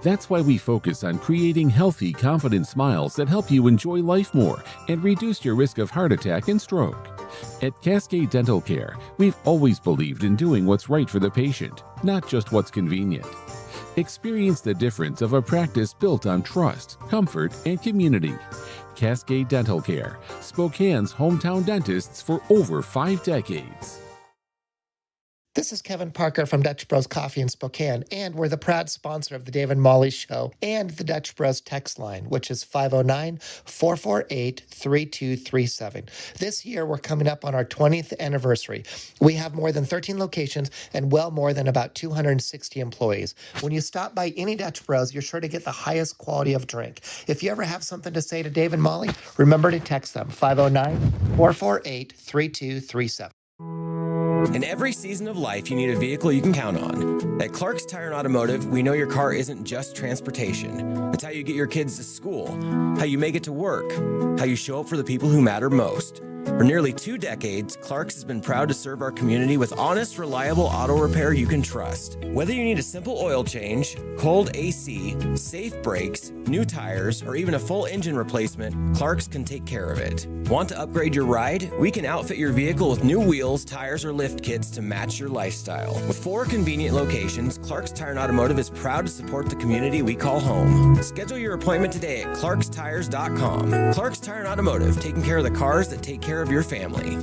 That's why we focus on creating healthy, confident smiles that help you enjoy life more and reduce your risk of heart attack and stroke. At Cascade Dental Care, we've always believed in doing what's right for the patient, not just what's convenient. Experience the difference of a practice built on trust, comfort, and community. Cascade Dental Care, Spokane's hometown dentists for over 5 decades. This is Kevin Parker from Dutch Bros Coffee in Spokane, and we're the proud sponsor of the Dave and Molly Show and the Dutch Bros text line, which is 509-448-3237. This year, we're coming up on our 20th anniversary. We have more than 13 locations and well more than about 260 employees. When you stop by any Dutch Bros, you're sure to get the highest quality of drink. If you ever have something to say to Dave and Molly, remember to text them, 509-448-3237. In every season of life, you need a vehicle you can count on. At Clark's Tire and Automotive, we know your car isn't just transportation. It's how you get your kids to school, how you make it to work, how you show up for the people who matter most. For nearly 2 decades, Clark's has been proud to serve our community with honest, reliable auto repair you can trust. Whether you need a simple oil change, cold AC, safe brakes, new tires, or even a full engine replacement, Clark's can take care of it. Want to upgrade your ride? We can outfit your vehicle with new wheels, tires, or lift kits to match your lifestyle. With 4 convenient locations, Clark's Tire and Automotive is proud to support the community we call home. Schedule your appointment today at clarkstires.com. Clark's Tire and Automotive, taking care of the cars that take care of your family.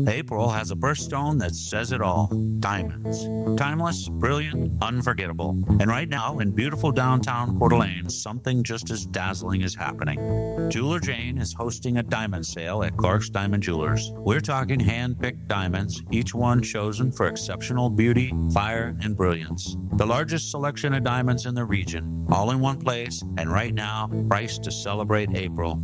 April has a birthstone that says it all. Diamonds. Timeless, brilliant, unforgettable. And right now, in beautiful downtown Coeur d'Alene, something just as dazzling is happening. Jeweler Jane is hosting a diamond sale at Clark's Diamond Jewelers. We're talking hand-picked diamonds, each one chosen for exceptional beauty, fire, and brilliance. The largest selection of diamonds in the region, all in one place, and right now, priced to celebrate April.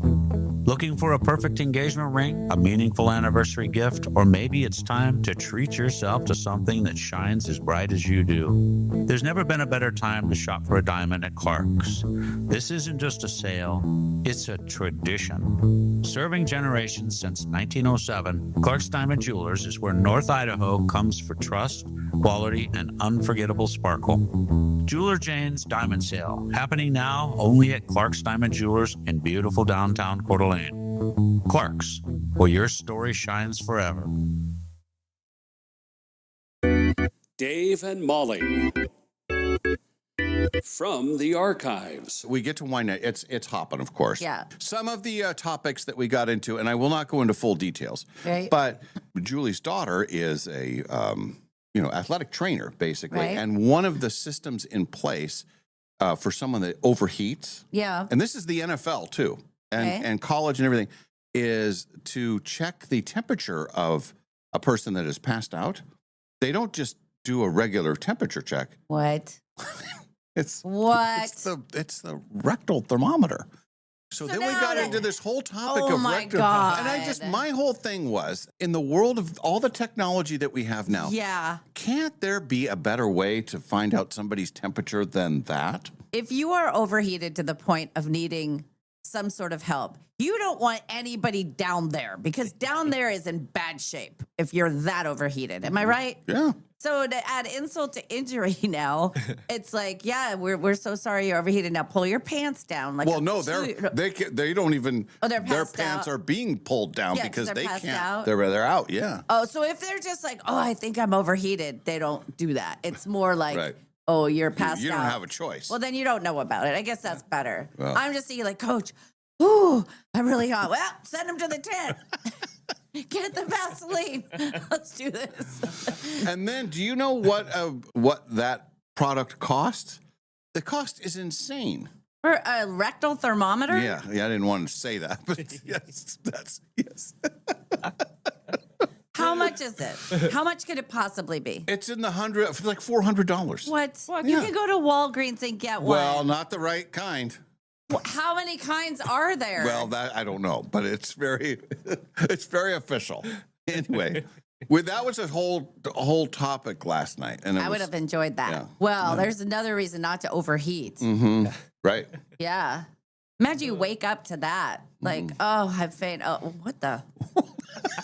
Looking for a perfect engagement ring, a meaningful anniversary gift, or maybe it's time to treat yourself to something that shines as bright as you do? There's never been a better time to shop for a diamond at Clark's. This isn't just a sale, it's a tradition. Serving generations since 1907, Clark's Diamond Jewelers is where North Idaho comes for trust, quality, and unforgettable sparkle. Jeweler Jane's Diamond Sale, happening now only at Clark's Diamond Jewelers in beautiful downtown Coeur d'Alene. Clark's, where your story shines forever. Dave and Molly from the archives. We get to wine night. It's hopping, of course. Yeah. Some of the topics that we got into, and I will not go into full details, Right. but Julie's daughter is a athletic trainer, basically. Right. And one of the systems in place for someone that overheats, Yeah. and this is the NFL too, and college and everything, is to check the temperature of a person that has passed out. They don't just do a regular temperature check. What? It's the rectal thermometer. So then we got into this whole topic of rectal. God. And my whole thing was, in the world of all the technology that we have now, can't there be a better way to find out somebody's temperature than that? If you are overheated to the point of needing some sort of help, you don't want anybody down there, because down there is in bad shape if you're that overheated. Am I right? Yeah. So to add insult to injury now, it's like, yeah, we're so sorry you're overheated. Now pull your pants down. Like, well, no, they don't even. Oh, they're their passed pants out. are being pulled down Yeah, 'cause because they're they passed can't. out. They're out. Yeah. Oh, so if they're just like, oh, I think I'm overheated, they don't do that. It's more like, Right. oh, you're passed out. You don't have a choice. Well, then you don't know about it. I guess that's better. Well. I'm just thinking like, Coach, ooh, I'm really hot. Well, send him to the tent. Get the Vaseline. Let's do this. And then, do you know what that product costs? The cost is insane. For a rectal thermometer? Yeah, I didn't want to say that, but yes. How much is it? How much could it possibly be? It's in the like $400. What? Yeah. You can go to Walgreens and get one. Well, not the right kind. How many kinds are there? Well, that I don't know, but it's very official. Anyway, that was a whole topic last night, and I would have enjoyed that. Yeah. Well, there's another reason not to overheat. Mm-hmm. Right. Yeah. Imagine you wake up to that. Like, oh, I'm faint. Oh, what the?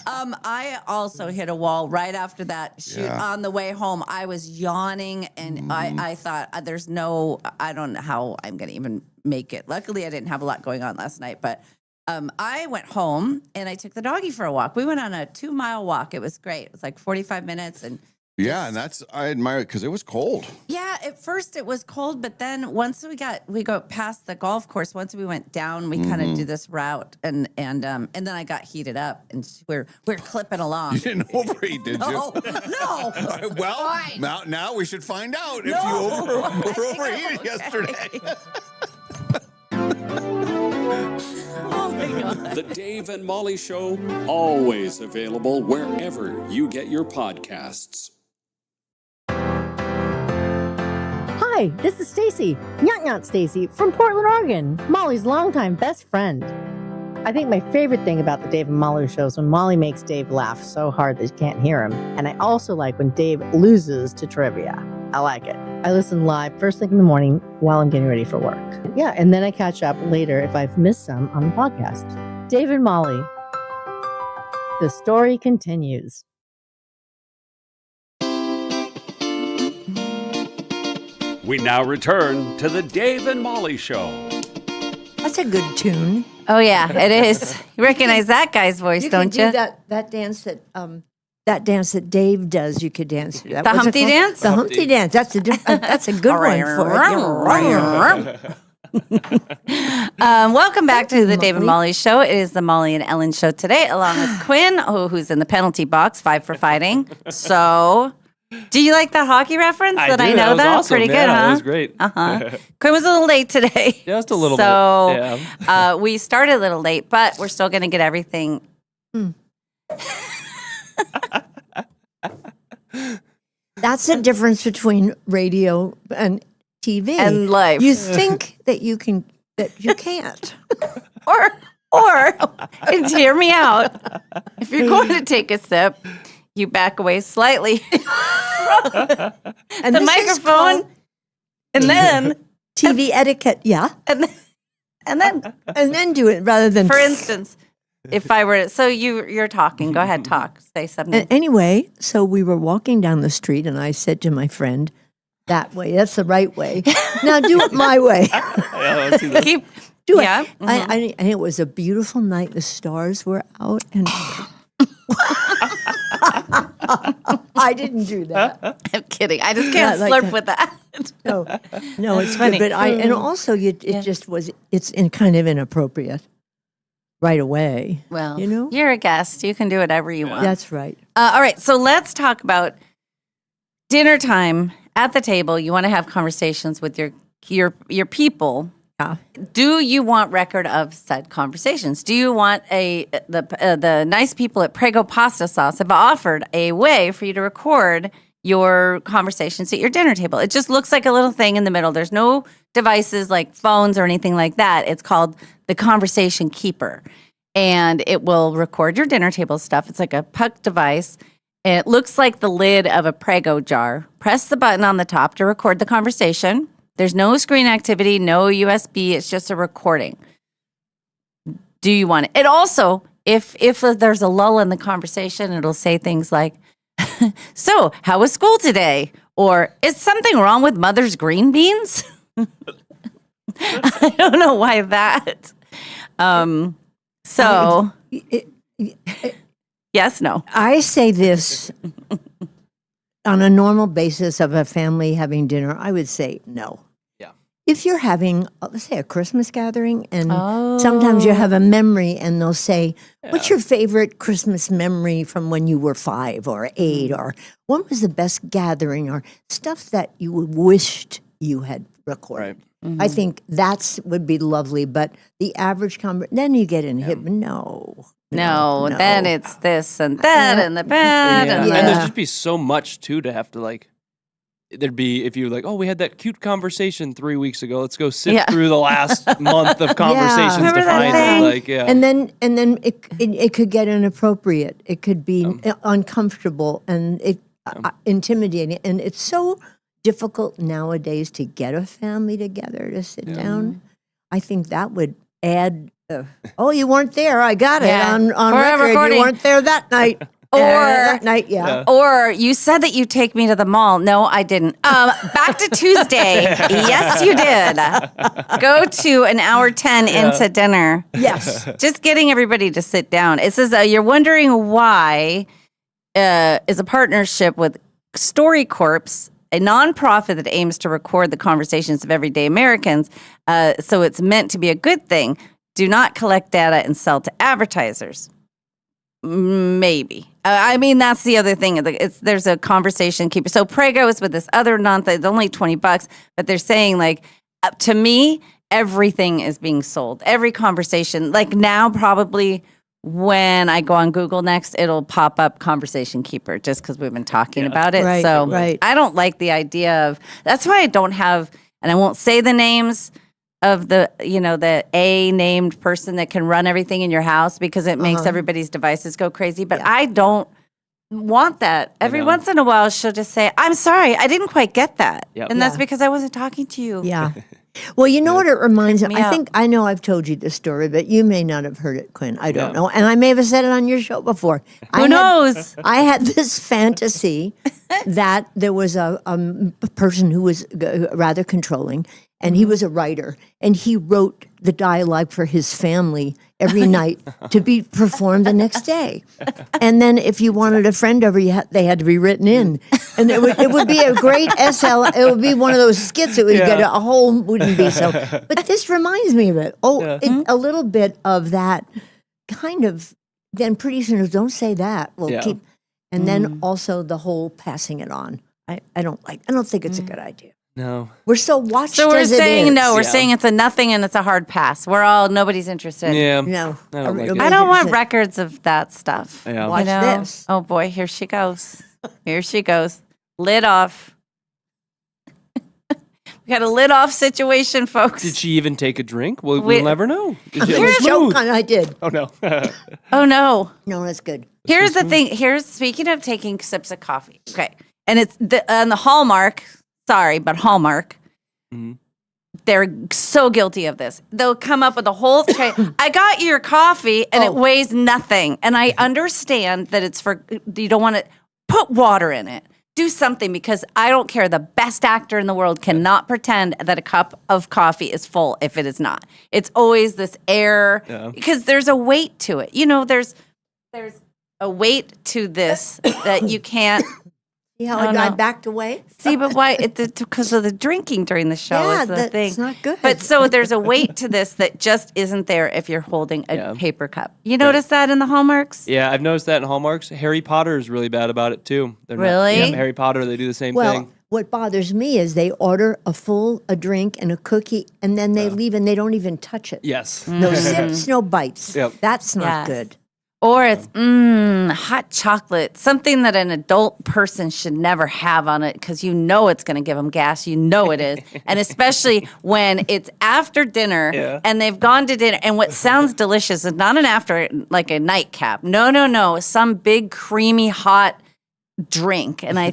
I also hit a wall right after that shoot. On the way home. I was yawning, and I thought, I don't know how I'm going to even make it. Luckily, I didn't have a lot going on last night, but I went home and I took the doggy for a walk. We went on a 2-mile walk. It was great. It was like 45 minutes, and and I admire it because it was cold. yeah, at first it was cold, but then once we go past the golf course, once we went down, we kind of do this route, and then I got heated up, and we're clipping along. You didn't overheat, did you? No. Well, Fine. now we should find out if you were overheated yesterday. Oh my God. The Dave and Molly Show, always available wherever you get your podcasts. Hi, this is Stacy, Nyat Stacy from Portland, Oregon, Molly's longtime best friend. I think my favorite thing about the Dave and Molly show is when Molly makes Dave laugh so hard that you can't hear him. And I also like when Dave loses to trivia. I like it. I listen live first thing in the morning while I'm getting ready for work. Yeah, and then I catch up later if I've missed some on the podcast. Dave and Molly. The story continues. We now return to the Dave and Molly Show. That's a good tune. Oh yeah, it is. You recognize that guy's voice, don't you? You can do that dance that Dave does. You could dance to that. The What's it Humpty called? dance? The Humpty dance. That's a good one for it. Welcome back to the Dave and Molly Show. It is the Molly and Ellen Show today, along with Quinn, who's in the penalty box, 5 for fighting. So, do you like that hockey reference? I know that? Awesome. Pretty good, yeah, huh? That was great. Quinn was a little late today. Just a little bit. So, we started a little late, but we're still going to get everything. That's the difference between radio and TV and life. You think that you can, that you can't. Or Or, and hear me out, if you're going to take a sip, you back away slightly from the microphone, and then TV etiquette, yeah. And then do it rather than. For instance, if I were so you're talking, go ahead, talk, say something. Anyway, so we were walking down the street, and I said to my friend, "That way, that's the right way. Now do it my way." Keep do it. Yeah. And it was a beautiful night. The stars were out, and I didn't do that. I'm kidding. I just can't slurp with that. No, it's funny. Good, but and also it's kind of inappropriate right away. Well, you know, you're a guest. You can do whatever you want. That's right. All right. So let's talk about dinner time at the table. You want to have conversations with your people. Yeah. Do you want record of said conversations? Do you want the nice people at Prego Pasta Sauce have offered a way for you to record your conversations at your dinner table? It just looks like a little thing in the middle. There's no devices like phones or anything like that. It's called the Conversation Keeper, and it will record your dinner table stuff. It's like a puck device. And it looks like the lid of a Prego jar. Press the button on the top to record the conversation. There's no screen activity, no USB. It's just a recording. Do you want it? It also, if there's a lull in the conversation, it'll say things like, "So, how was school today?" Or, "Is something wrong with Mother's green beans?" I don't know why that. Yes, no. I say this on a normal basis of a family having dinner. I would say no. If you're having, let's say, a Christmas gathering, and sometimes you have a memory, and they'll say, "What's your favorite Christmas memory from when you were 5 or 8, or when was the best gathering, or stuff that you wished you had recorded?" Right. I think would be lovely, but the average then you get in hip. No, then it's this and that and the bad. And there'd just be so much too to have to like. There'd be if you're like, "Oh, we had that cute conversation 3 weeks ago. Let's go sift through the last month of conversations to find it." Like, and then it could get inappropriate. It could be uncomfortable and intimidating. And it's so difficult nowadays to get a family together to sit down. I think that would add. Oh, you weren't there. I got it on record. Recording. You weren't there that night. Or that night, Or you said that you'd take me to the mall. No, I didn't. Back to Tuesday. Yes, you did. Go to an hour 10 into dinner. Yes. Just getting everybody to sit down. It says you're wondering why is a partnership with StoryCorps, a nonprofit that aims to record the conversations of everyday Americans. So it's meant to be a good thing. Do not collect data and sell to advertisers. Maybe. I mean, that's the other thing. There's a conversation keeper. So Prego is with this other nonsense. It's only $20, but they're saying like, to me, everything is being sold. Every conversation, like now, probably when I go on Google next, it'll pop up Conversation Keeper just because we've been talking about it. Right, so right. I don't like the idea of. That's why I don't have, and I won't say the names of the A named person that can run everything in your house because it makes everybody's devices go crazy. But I don't want that. Every once in a while, she'll just say, "I'm sorry, I didn't quite get that." And that's because I wasn't talking to you. Yeah. Well, you know what it reminds me? I know I've told you this story, but you may not have heard it, Quinn. I don't know. And I may have said it on your show before. Who knows? I had this fantasy that there was a person who was rather controlling, and he was a writer, and he wrote the dialogue for his family every night to be performed the next day. And then if you wanted a friend over, they had to be written in. And it would be a great SL. It would be one of those skits. It would get a whole, wouldn't be so. But this reminds me of it. A little bit of that kind of, then pretty soon, don't say that. We'll keep. And then also the whole passing it on. I don't think it's a good idea. No. We're so watched. So we're as it saying is. no. We're saying it's a nothing and it's a hard pass. Nobody's interested. Yeah. No. I don't like it. I don't want records of that stuff. Yeah. Watch this. Oh boy, here she goes. Here she goes. Lid off. We got a lid off situation, folks. Did she even take a drink? We'll never know. Did she Here's choke on. I did. Oh no. Oh no. No, that's good. Here's the thing. Speaking of taking sips of coffee. Okay. And it's the Hallmark. Sorry, but Hallmark. Mm-hmm. They're so guilty of this. They'll come up with a whole tray. I got your coffee and it weighs nothing. And I understand that it's you don't want to put water in it. Do something, because I don't care. The best actor in the world cannot pretend that a cup of coffee is full if it is not. It's always this air, because there's a weight to it. You know, there's a weight to this that you can't. See how I backed away? See, but why? It's because of the drinking during the show. Yeah, is the thing. that's not good. But so there's a weight to this that just isn't there if you're holding a paper cup. You notice that in the Hallmarks? Yeah, I've noticed that in Hallmarks. Harry Potter is really bad about it too. Really? Harry Potter, they do the same Well, thing. what bothers me is they order a drink and a cookie, and then they leave and they don't even touch it. Yes. No sips, no bites. Yep. That's not Yes. good. Or it's hot chocolate, something that an adult person should never have on it, because you know it's going to give them gas. You know it is. And especially when it's after dinner and they've gone to dinner. And what sounds delicious is not an after, like a nightcap. No. Some big, creamy, hot drink. And I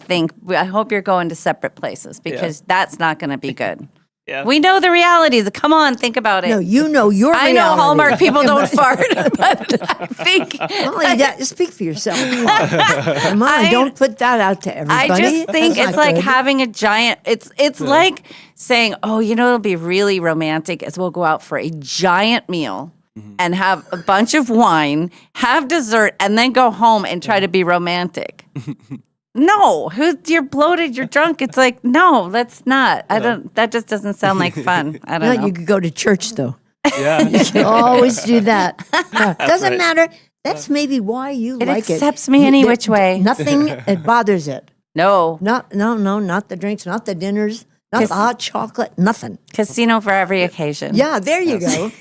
hope you're going to separate places, because that's not going to be good. Yeah. We know the realities. Come on, think about it. No, you know your I reality. know Hallmark people don't fart, but I think speak for yourself. Come on, don't put that out to everybody. I just think That's it's not like good. having a giant. It's like saying, oh, it'll be really romantic as we'll go out for a giant meal and have a bunch of wine, have dessert, and then go home and try to be romantic. No, you're bloated, you're drunk. It's like, no, that's not. That just doesn't sound like fun. I don't know. You could go to church though. Yeah. You can always do that. Doesn't Right. matter. That's maybe why you It like it. accepts me any which way. Nothing it bothers it. No. Not the drinks, not the dinners, not the hot chocolate, nothing. Casino for every occasion. Yeah, there you go.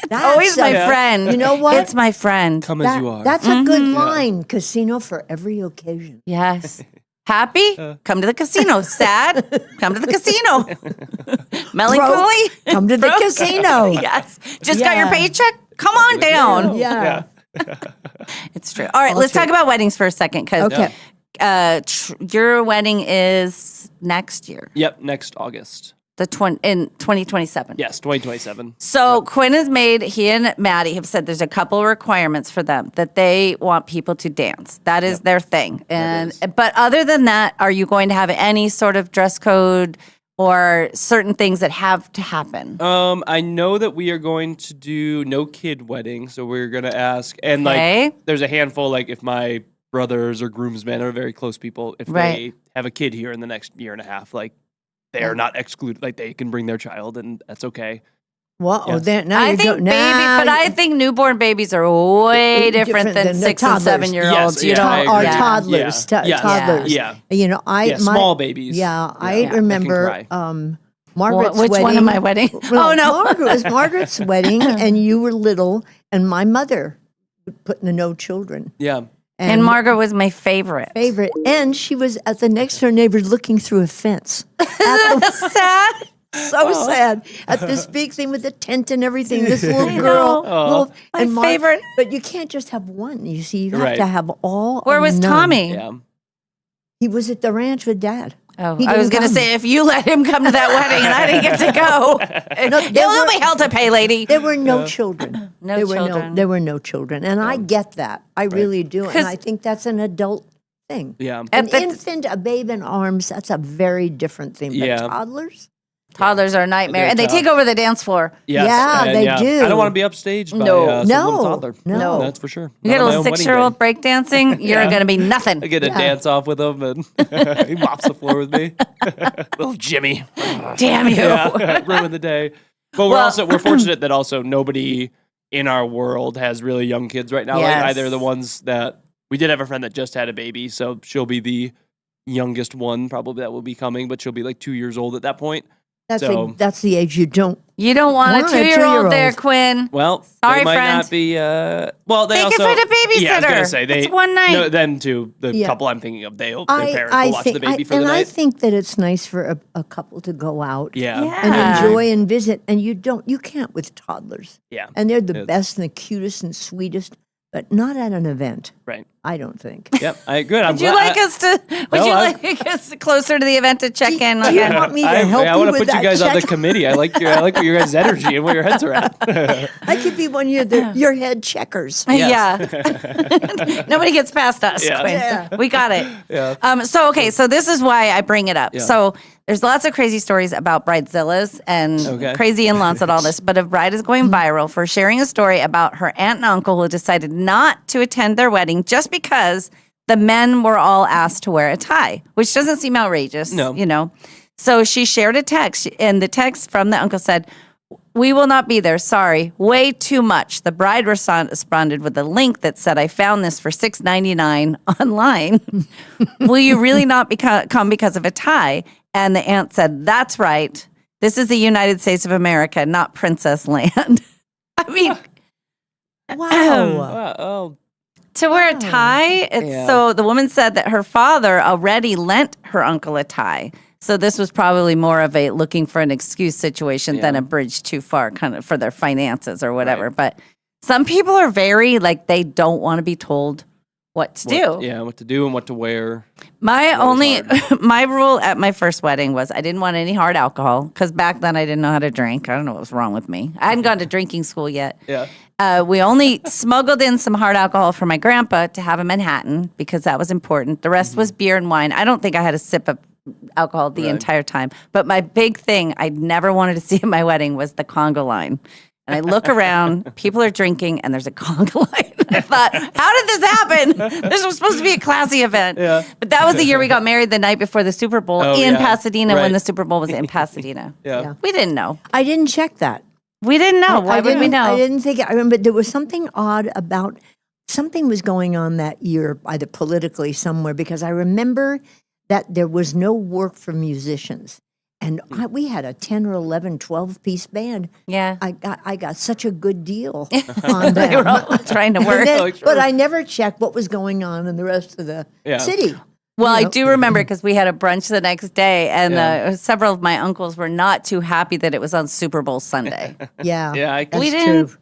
That's Always my a- friend. You know what? It's my friend. Come as you are. That's a good line. Casino for every occasion. Yes. Happy? Come to the casino. Sad? Come to the casino. Melancholy? Broke? Come to the Broke? casino. Yes. Just got your paycheck? Come on down. Yeah. It's true. All right, let's talk about weddings for a second, because your wedding is next year, Yep, next August. in 2027. Yes, 2027. So Quinn he and Maddie have said there's a couple of requirements for them, that they want people to dance. That is their thing. But other than that, are you going to have any sort of dress code or certain things that have to happen? I know that we are going to do no kid wedding, so we're going to ask, and there's a handful, like if my brothers or groomsmen are very close people, if they have a kid here in the next year and a half, like they are not excluded, like they can bring their child, and that's okay. Well, Yes. then now I you think go now. but I think newborn babies are way different than the 6 and toddlers. 7 year olds. Yes, I Or agree. toddlers, Yeah. toddlers. Yeah. You know, small babies. Yeah, I Yeah. remember That can Margaret's Which wedding. one am I wedding? Well, Oh, no. it was Margaret's wedding, and you were little, and my mother would put in the no children. Yeah. And Margaret was my favorite. And she was at the next door neighbor looking through a fence. Sad. So sad at this big thing with the tent and everything. This little I girl, know. My favorite. But you can't just have one. You see, you have Right. to have all. Where or was none. Tommy? Yeah. He was at the ranch with Dad. Oh, He I was didn't going to come. say, if you let him come to that wedding and I didn't get to go, you'll be held to pay, lady. There were no children. No there were children. there were no children, and I get that. I really do, and I think that's an adult thing. Yeah. An infant, a babe in arms—that's a very different thing. But Yeah. Toddlers are a nightmare, They're and they tough. take over the dance floor. Yes, Yeah, and they do. I don't want to be upstaged by No. some No. little toddler. No. That's for sure. You Not get a on my little own wedding 6-year-old day. break dancing, you're Yeah. going to be nothing. I get to dance off with him, and he mops the floor with me. Little Jimmy. Damn you. Yeah, ruin the day. But we're fortunate that also nobody in our world has really young kids right now. Yes. Like either the ones that we did have a friend that just had a baby, so she'll be the youngest one probably that will be coming, but she'll be like 2 years old at that point. That's the age you don't. You don't want a 2-year-old there, Quinn. Well, sorry, they might friend. not be. Well, they can also find a babysitter. Yeah, I was gonna say It's one night. No, them too. The Yeah. couple I'm thinking of, their parents will watch the baby for the and night. I think that it's nice for a couple to go out Yeah. and enjoy and visit. And you can't with toddlers. Yeah. And they're the best and the cutest and sweetest, but not at an event. Right. I don't think. Yep. I'm glad. Would you like us closer to the event to check in? Do you want me to help I you want to with put you that guys on the check? committee. I like your guys' energy and where your heads are at. I could be one of your head checkers. Yeah. Nobody gets past us, Yeah. Quinn. Yeah. We got it. Yeah. So this is why I bring it up. Yeah. So there's lots of crazy stories about bridezillas and crazy in-laws and all this, but a bride is going viral for sharing a story about her aunt and uncle who decided not to attend their wedding just because the men were all asked to wear a tie, which doesn't seem outrageous. No. You know. So she shared a text, and the text from the uncle said, "We will not be there. Sorry. Way too much." The bride responded with a link that said, "I found this for $6.99 online. Will you really not come because of a tie?" And the aunt said, "That's right. This is the United States of America, not Princess Land." I mean, wow. To wear a tie, so the woman said that her father already lent her uncle a tie. So this was probably more of a looking for an excuse situation than a bridge too far kind of for their finances or whatever. Right. But some people are very they don't want to be told what to do. Yeah, what to do and what to wear. My rule at my first wedding was I didn't want any hard alcohol because back then I didn't know how to drink. I don't know what was wrong with me. I hadn't gone to drinking school yet. Yeah. We only smuggled in some hard alcohol for my grandpa to have a Manhattan because that was important. The rest was beer and wine. I don't think I had a sip of alcohol the entire time. But my big thing I never wanted to see at my wedding was the conga line. And I look around, people are drinking, and there's a conga line. I thought, how did this happen? This was supposed to be a classy event. Yeah. But that was the year we got married the night before the Super Bowl in Pasadena when Right. the Super Bowl was in Pasadena. Yeah. We didn't know. I didn't check that. We didn't know. Why would we know? I didn't think. I remember there was something odd about something was going on that year, either politically somewhere, because I remember that there was no work for musicians. And we had a 10 or 11, 12-piece band. Yeah. I got such a good deal on They were all that. trying to work. But I never checked what was going on in the rest of the city. Well, You I know? do remember because we had a brunch the next day, and several of my uncles were not too happy that it was on Super Bowl Sunday. Yeah. Yeah, I can, We didn't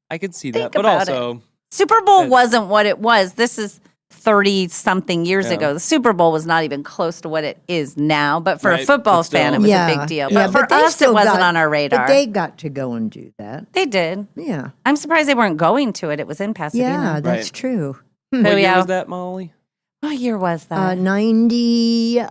I can see think that. But about also, Super Bowl wasn't what it was. This is 30-something years Yeah. ago. The Super Bowl was not even close to what it is now. But for a Right, football but still. fan, it was a big deal. Yeah, But for they us, it still wasn't got- on our radar. But they got to go and do that. They did. Yeah. I'm surprised they weren't going to it. It was in Pasadena. Yeah, that's Right. true. what year yeah. was that, Molly? What year was that? 92.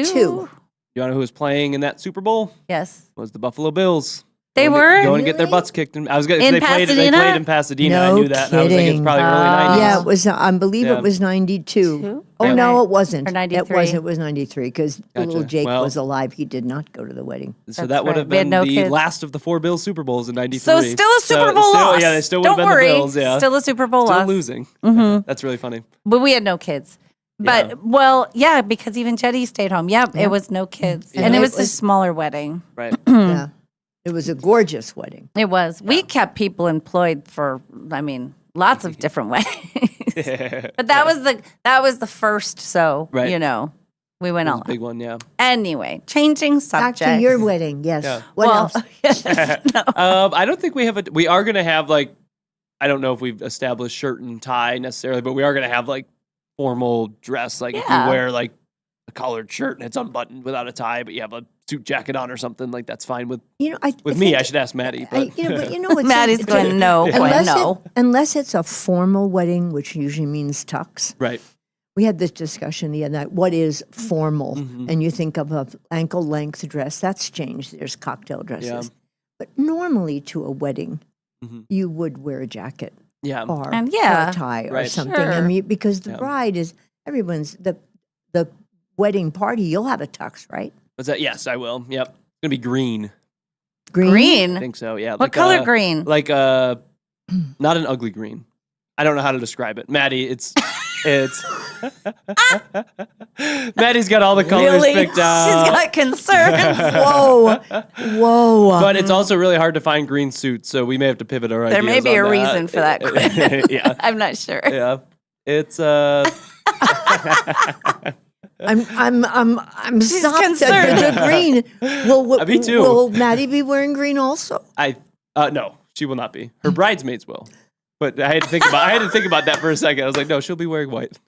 Two? You know who was playing in that Super Bowl? Yes. Was the Buffalo Bills. They Going to- were? going to get their butts kicked. I was going. In They played Pasadena? in Pasadena. I No knew that. And I was thinking it's kidding. probably early 90s. Yeah, it was. I believe Yeah. it was 92. Oh Yeah. no, it wasn't. Or 93. It was 93 because little Gotcha. Jake Well- was alive. He did not go to the wedding. So That's that would right. have We had been no the kids. last of the 4 Bills Super Bowls in '93. So still a Super Bowl loss. Yeah, they still would have Don't been worry. the Bills. Yeah, Still a Super Bowl still loss. losing. Mhm. That's really funny. But we had no kids. But, Yeah. well, yeah, because even Jetty stayed home. Yep, Yeah. it was no kids. Yeah. And it It was a was- smaller wedding. Right. Yeah, it was a gorgeous wedding. It was. We kept people employed for, lots of different weddings. But that was the first, so, Right. we went That was all a big one. Yeah. Anyway, changing Back subjects. to your wedding, yes. Yeah. What Well, else? I don't think we have we are going to have I don't know if we've established shirt and tie necessarily, but we are going to have formal dress. If Yeah. you wear a collared shirt and it's unbuttoned without a tie, but you have a suit jacket on or something, that's fine with I me. think- I should ask Maddie. But It's Maddie's going, no, Quinn, no. Unless it's a formal wedding, which usually means tux. right. We had this discussion the other night. What is formal? Mhm. And you think of an ankle length dress. That's changed. There's cocktail dresses. Yeah. But normally to a wedding, Mhm. you would wear a jacket Yeah. or, And or yeah. a tie or Right. something. Sure. Because the Yeah. bride is everyone's the wedding party. You'll have a tux, right? Was that? Yes, I will. Yep. It's gonna be green. Green. I think so. Yeah. What color green? Not an ugly green. I don't know how to describe it. Maddie, it's It's Maddie's got all the colors Really? picked out. She's got concerns. Whoa. But it's also really hard to find green suits, so we may have to pivot our There ideas may be on a that. reason for that. Yeah. I'm not sure. Yeah. It's I'm She's stopped concerned. at the green. Will, Me too. Will Maddie be wearing green also? No, she will not be. Her bridesmaids will. But I had to think about that for a second. I was like, no, she'll be wearing white.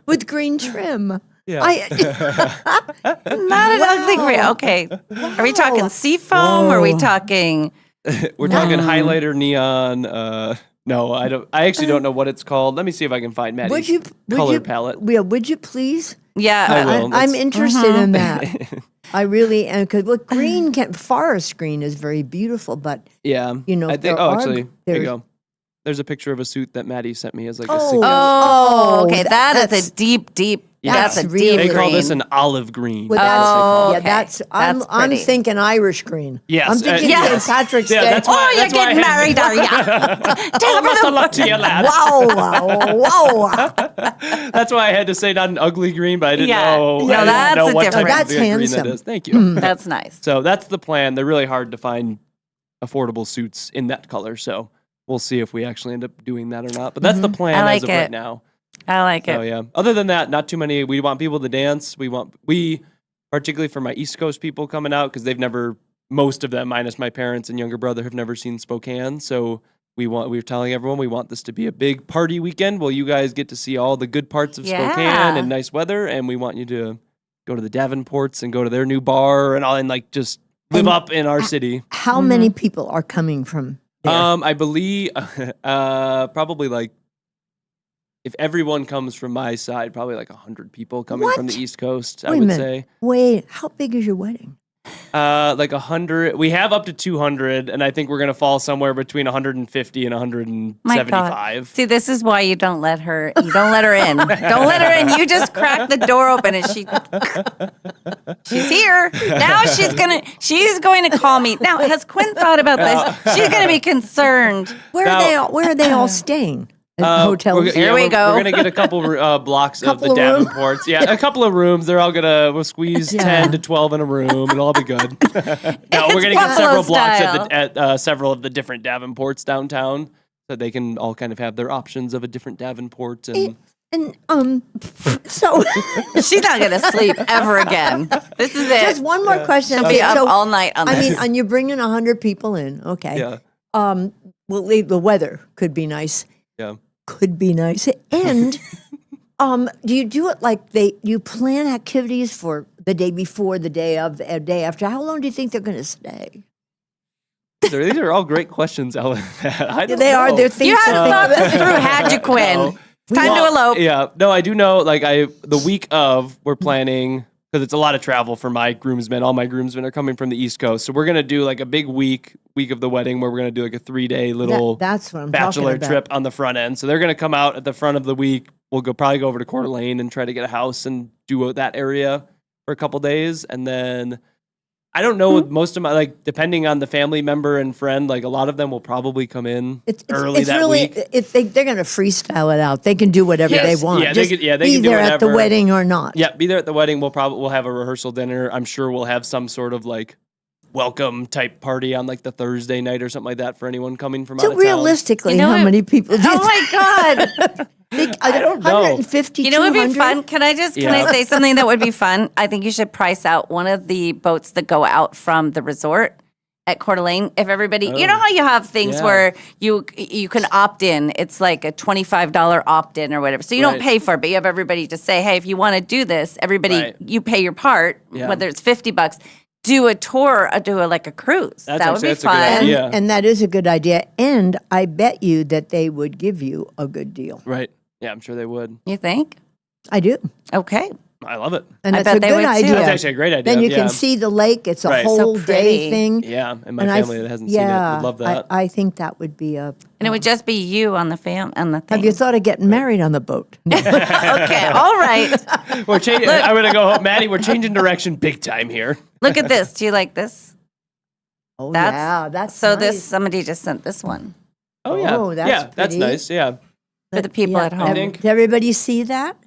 With green trim. Yeah. Not an ugly green. Okay. Are we talking seafoam? Or are we talking? We're talking highlighter neon. No, I don't. I actually don't know what it's called. Let me see if I can find Maddie's color palette. Yeah, would you please? Yeah, I will. I'm interested in that. I really am, because green forest green is very beautiful, but Yeah. you know, I think. Actually, here you there's- go. There's a picture of a suit that Maddie sent me as like a Oh. signature. Oh, okay. That's- That's a deep. Yeah. That's a really- deep They call this green. an olive green. Well, okay. I'm pretty. thinking Irish green. Yes, I'm thinking yes. St. Patrick's Yeah, Day. that's why- Oh, you're that's why I getting had- married, are you? Oh, best of luck to you, lad. Wow. That's why I had to say not an ugly green, but I didn't Yeah. know. No, I didn't that's know a what type difference. of That's green handsome. that is. Thank you. That's nice. So that's the plan. They're really hard to find affordable suits in that color. So we'll see if we actually end up doing that or not. But that's the plan I like as of it. right now. I like So it. yeah. Other than that, not too many. We want people to dance. We particularly for my East Coast people coming out because they've never. Most of them, minus my parents and younger brother, have never seen Spokane. So we're telling everyone we want this to be a big party weekend. Well, you guys get to see all the good parts of Spokane and nice weather, and we want you to go to the Davenports and go to their new bar and all, and like just live up in our city. How many people are coming from there? I believe probably like if everyone comes from my side, probably like 100 people coming from the East Coast. I Wait a would minute. say Wait, how big is your wedding? like 100. We have up to 200, and I think we're gonna fall somewhere between 150 and My God. 175. See, this is why you don't let her. You don't let her in. Don't let her in. You just crack the door open, and she's here now. She's going to call me now. Has Quinn thought about this? She's going to be concerned. Where are they all staying? Hotels. Here we go. We're gonna get a couple blocks of the Couple of rooms? Davenports. Yeah, a couple of rooms. We'll squeeze 10 to 12 in a room, and it'll all be good. No, we're gonna get several blocks at several of the different Davenports downtown, so they can all kind of have their options of a different Davenport. And So she's not going to sleep ever again. This is it. just one more question. She'll be up all night on I this. mean, and you're bringing 100 people in. Okay. Yeah. Well, the weather could be nice. Yeah. Could be nice. And do you do it like you plan activities for the day before, the day of, the day after? How long do you think they're going to stay? These are all great questions, Ellen. I don't They know. are. They're things You had to to think thought about. this through, had you, Quinn? No. Time to elope. Yeah. No, I do know. Like the week of, we're planning because it's a lot of travel for my groomsmen. All my groomsmen are coming from the East Coast, so we're gonna do like a big week of the wedding where we're gonna do like a 3-day little That's what I'm bachelor talking about. trip on the front end. So they're gonna come out at the front of the week. We'll probably go over to Coeur d'Alene and try to get a house and do that area for a couple days, and then. I don't know. Most of my depending on the family member and friend, like a lot of them will probably come in early that week. They're going to freestyle it out. They can do whatever Yes. they want. Yeah, Just they can be do there at the whatever. wedding or not. Yeah, be there at the wedding. We'll have a rehearsal dinner. I'm sure we'll have some sort of welcome type party on the Thursday night or something like that for anyone coming from out So of town. realistically, how many people? Oh my God. I don't know. 150, You know what would be 200? fun? Can I say something that would be fun? I think you should price out one of the boats that go out from the resort at Coeur d'Alene. If everybody, you know how you have things where you can opt in. It's like a $25 opt in or whatever. So you don't pay for it, but you have everybody to say, hey, if you want to do this, everybody, you pay your part, whether it's $50. Do a tour, do a cruise. That would be fun. And that is a good idea. And I bet you that they would give you a good deal. Right. Yeah, I'm sure they would. You think? I do. Okay. I love it. And I that's bet a they good would, too. idea. That's actually a great idea. Then you yeah. can see the lake. It's a Right. whole So day pretty. thing. Yeah, and my And family that hasn't seen it would love that. I think that would be a. And it would just be you on the thing. Have you thought of getting married on the boat? Okay, all right. We're changing. I'm gonna go home, Maddie. We're changing direction big time here. Look at this. Do you like this? Oh, That's so this. Somebody just sent this one. Oh yeah, Oh, that's yeah, that's pretty. nice. Yeah, for the people at home. Did everybody see that?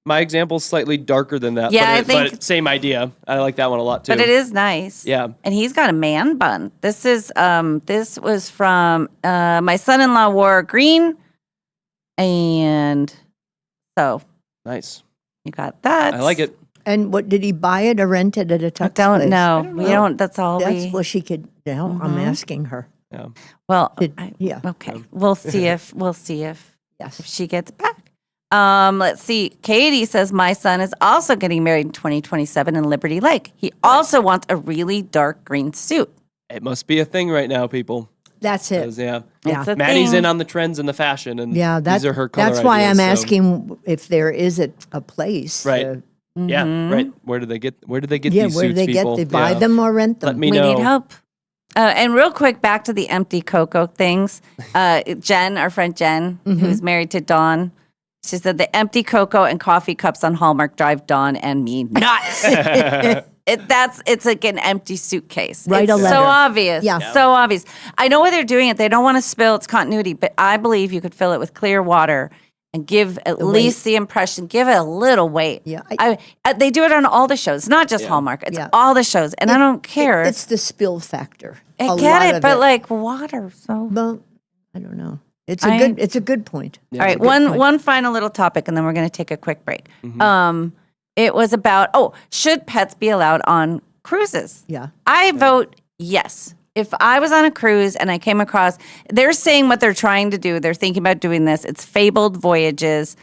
My example's slightly darker than that. Yeah, but same idea. I like that one a lot too. But it is nice. Yeah. And he's got a man bun. This was from my son-in-law wore green, and so nice. You got that. I like it. And what did he buy it or rent it at a tux don't place? know. We don't. That's all. That's what she could. I'm asking her. Yeah. Well, yeah. Okay. We'll see if yes. if she gets back. Let's see. Katie says my son is also getting married in 2027 in Liberty Lake. He also wants a really dark green suit. It must be a thing right now, people. That's it. 'Cause, yeah. It's a Maddie's thing. in on the trends and the fashion, and Yeah, these are her color that's why ideas, I'm so- asking if there is a place. Right. Yeah. Right. Where do they get? Where do they get these where do suits, they people? get? They buy Yeah. them or rent them. Let me We know. need help. And real quick, back to the empty cocoa things. Jen, our friend Jen, who's married to Dawn, she said the empty cocoa and coffee cups on Hallmark drive Dawn and me nuts. It's like an empty suitcase. Write a It's letter. so obvious. Yeah. So obvious. I know why they're doing it. They don't want to spill. It's continuity, but I believe you could fill it with clear water and give at least the impression, give it a little weight. Yeah. They do it on all the shows, not just Hallmark. It's all the shows, and I don't care. It's the spill factor. I A get lot it, of but like water. So well, I don't know. It's a good point. all right, one final little topic, and then we're going to take a quick break. It was about should pets be allowed on cruises? Yeah. I vote yes. If I was on a cruise and I came across, they're saying what they're trying to do. They're thinking about doing this. It's Fabled Voyages.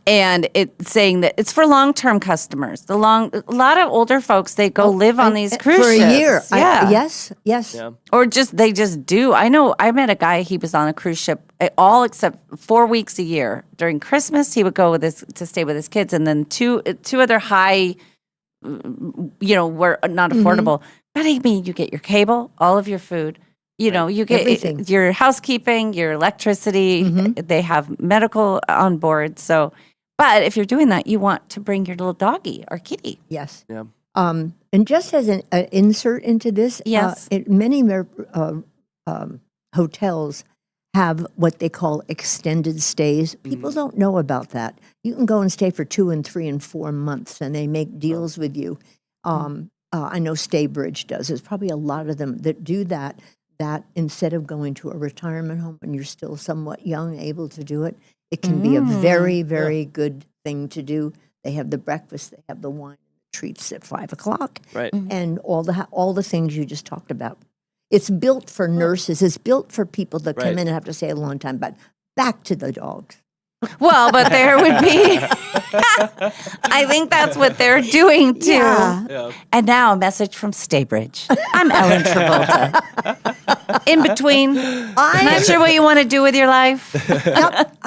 And it's saying that it's for long-term customers. A lot of older folks, they go live on these cruise for a ships. year. Yeah. Yes. Yeah. Or they just do. I know I met a guy, he was on a cruise ship all except 4 weeks a year. During Christmas, he would go to stay with his kids. And then two other high, were not affordable. But I mean, you get your cable, all of your food. You get Everything. your housekeeping, your electricity. They have medical on board. So, but if you're doing that, you want to bring your little doggy or kitty. Yes. Yeah. And just as an insert into this, Yes. Many hotels have what they call extended stays. People don't know about that. You can go and stay for 2 and 3 and 4 months, and they make deals with you. I know Staybridge does. There's probably a lot of them that do that. That instead of going to a retirement home when you're still somewhat young, able to do it, it can be a very, very good thing to do. They have the breakfast, they have the wine, treats at 5 o'clock, Right. and all the things you just talked about. It's built for nurses. It's built for people that come Right. in and have to stay a long time. But back to the dogs. Well, but there would be. I think that's what they're doing too. Yeah. Yeah. And now a message from Staybridge. I'm Ellen Travolta. In between, I'm not sure what you want to do with your life. Yep.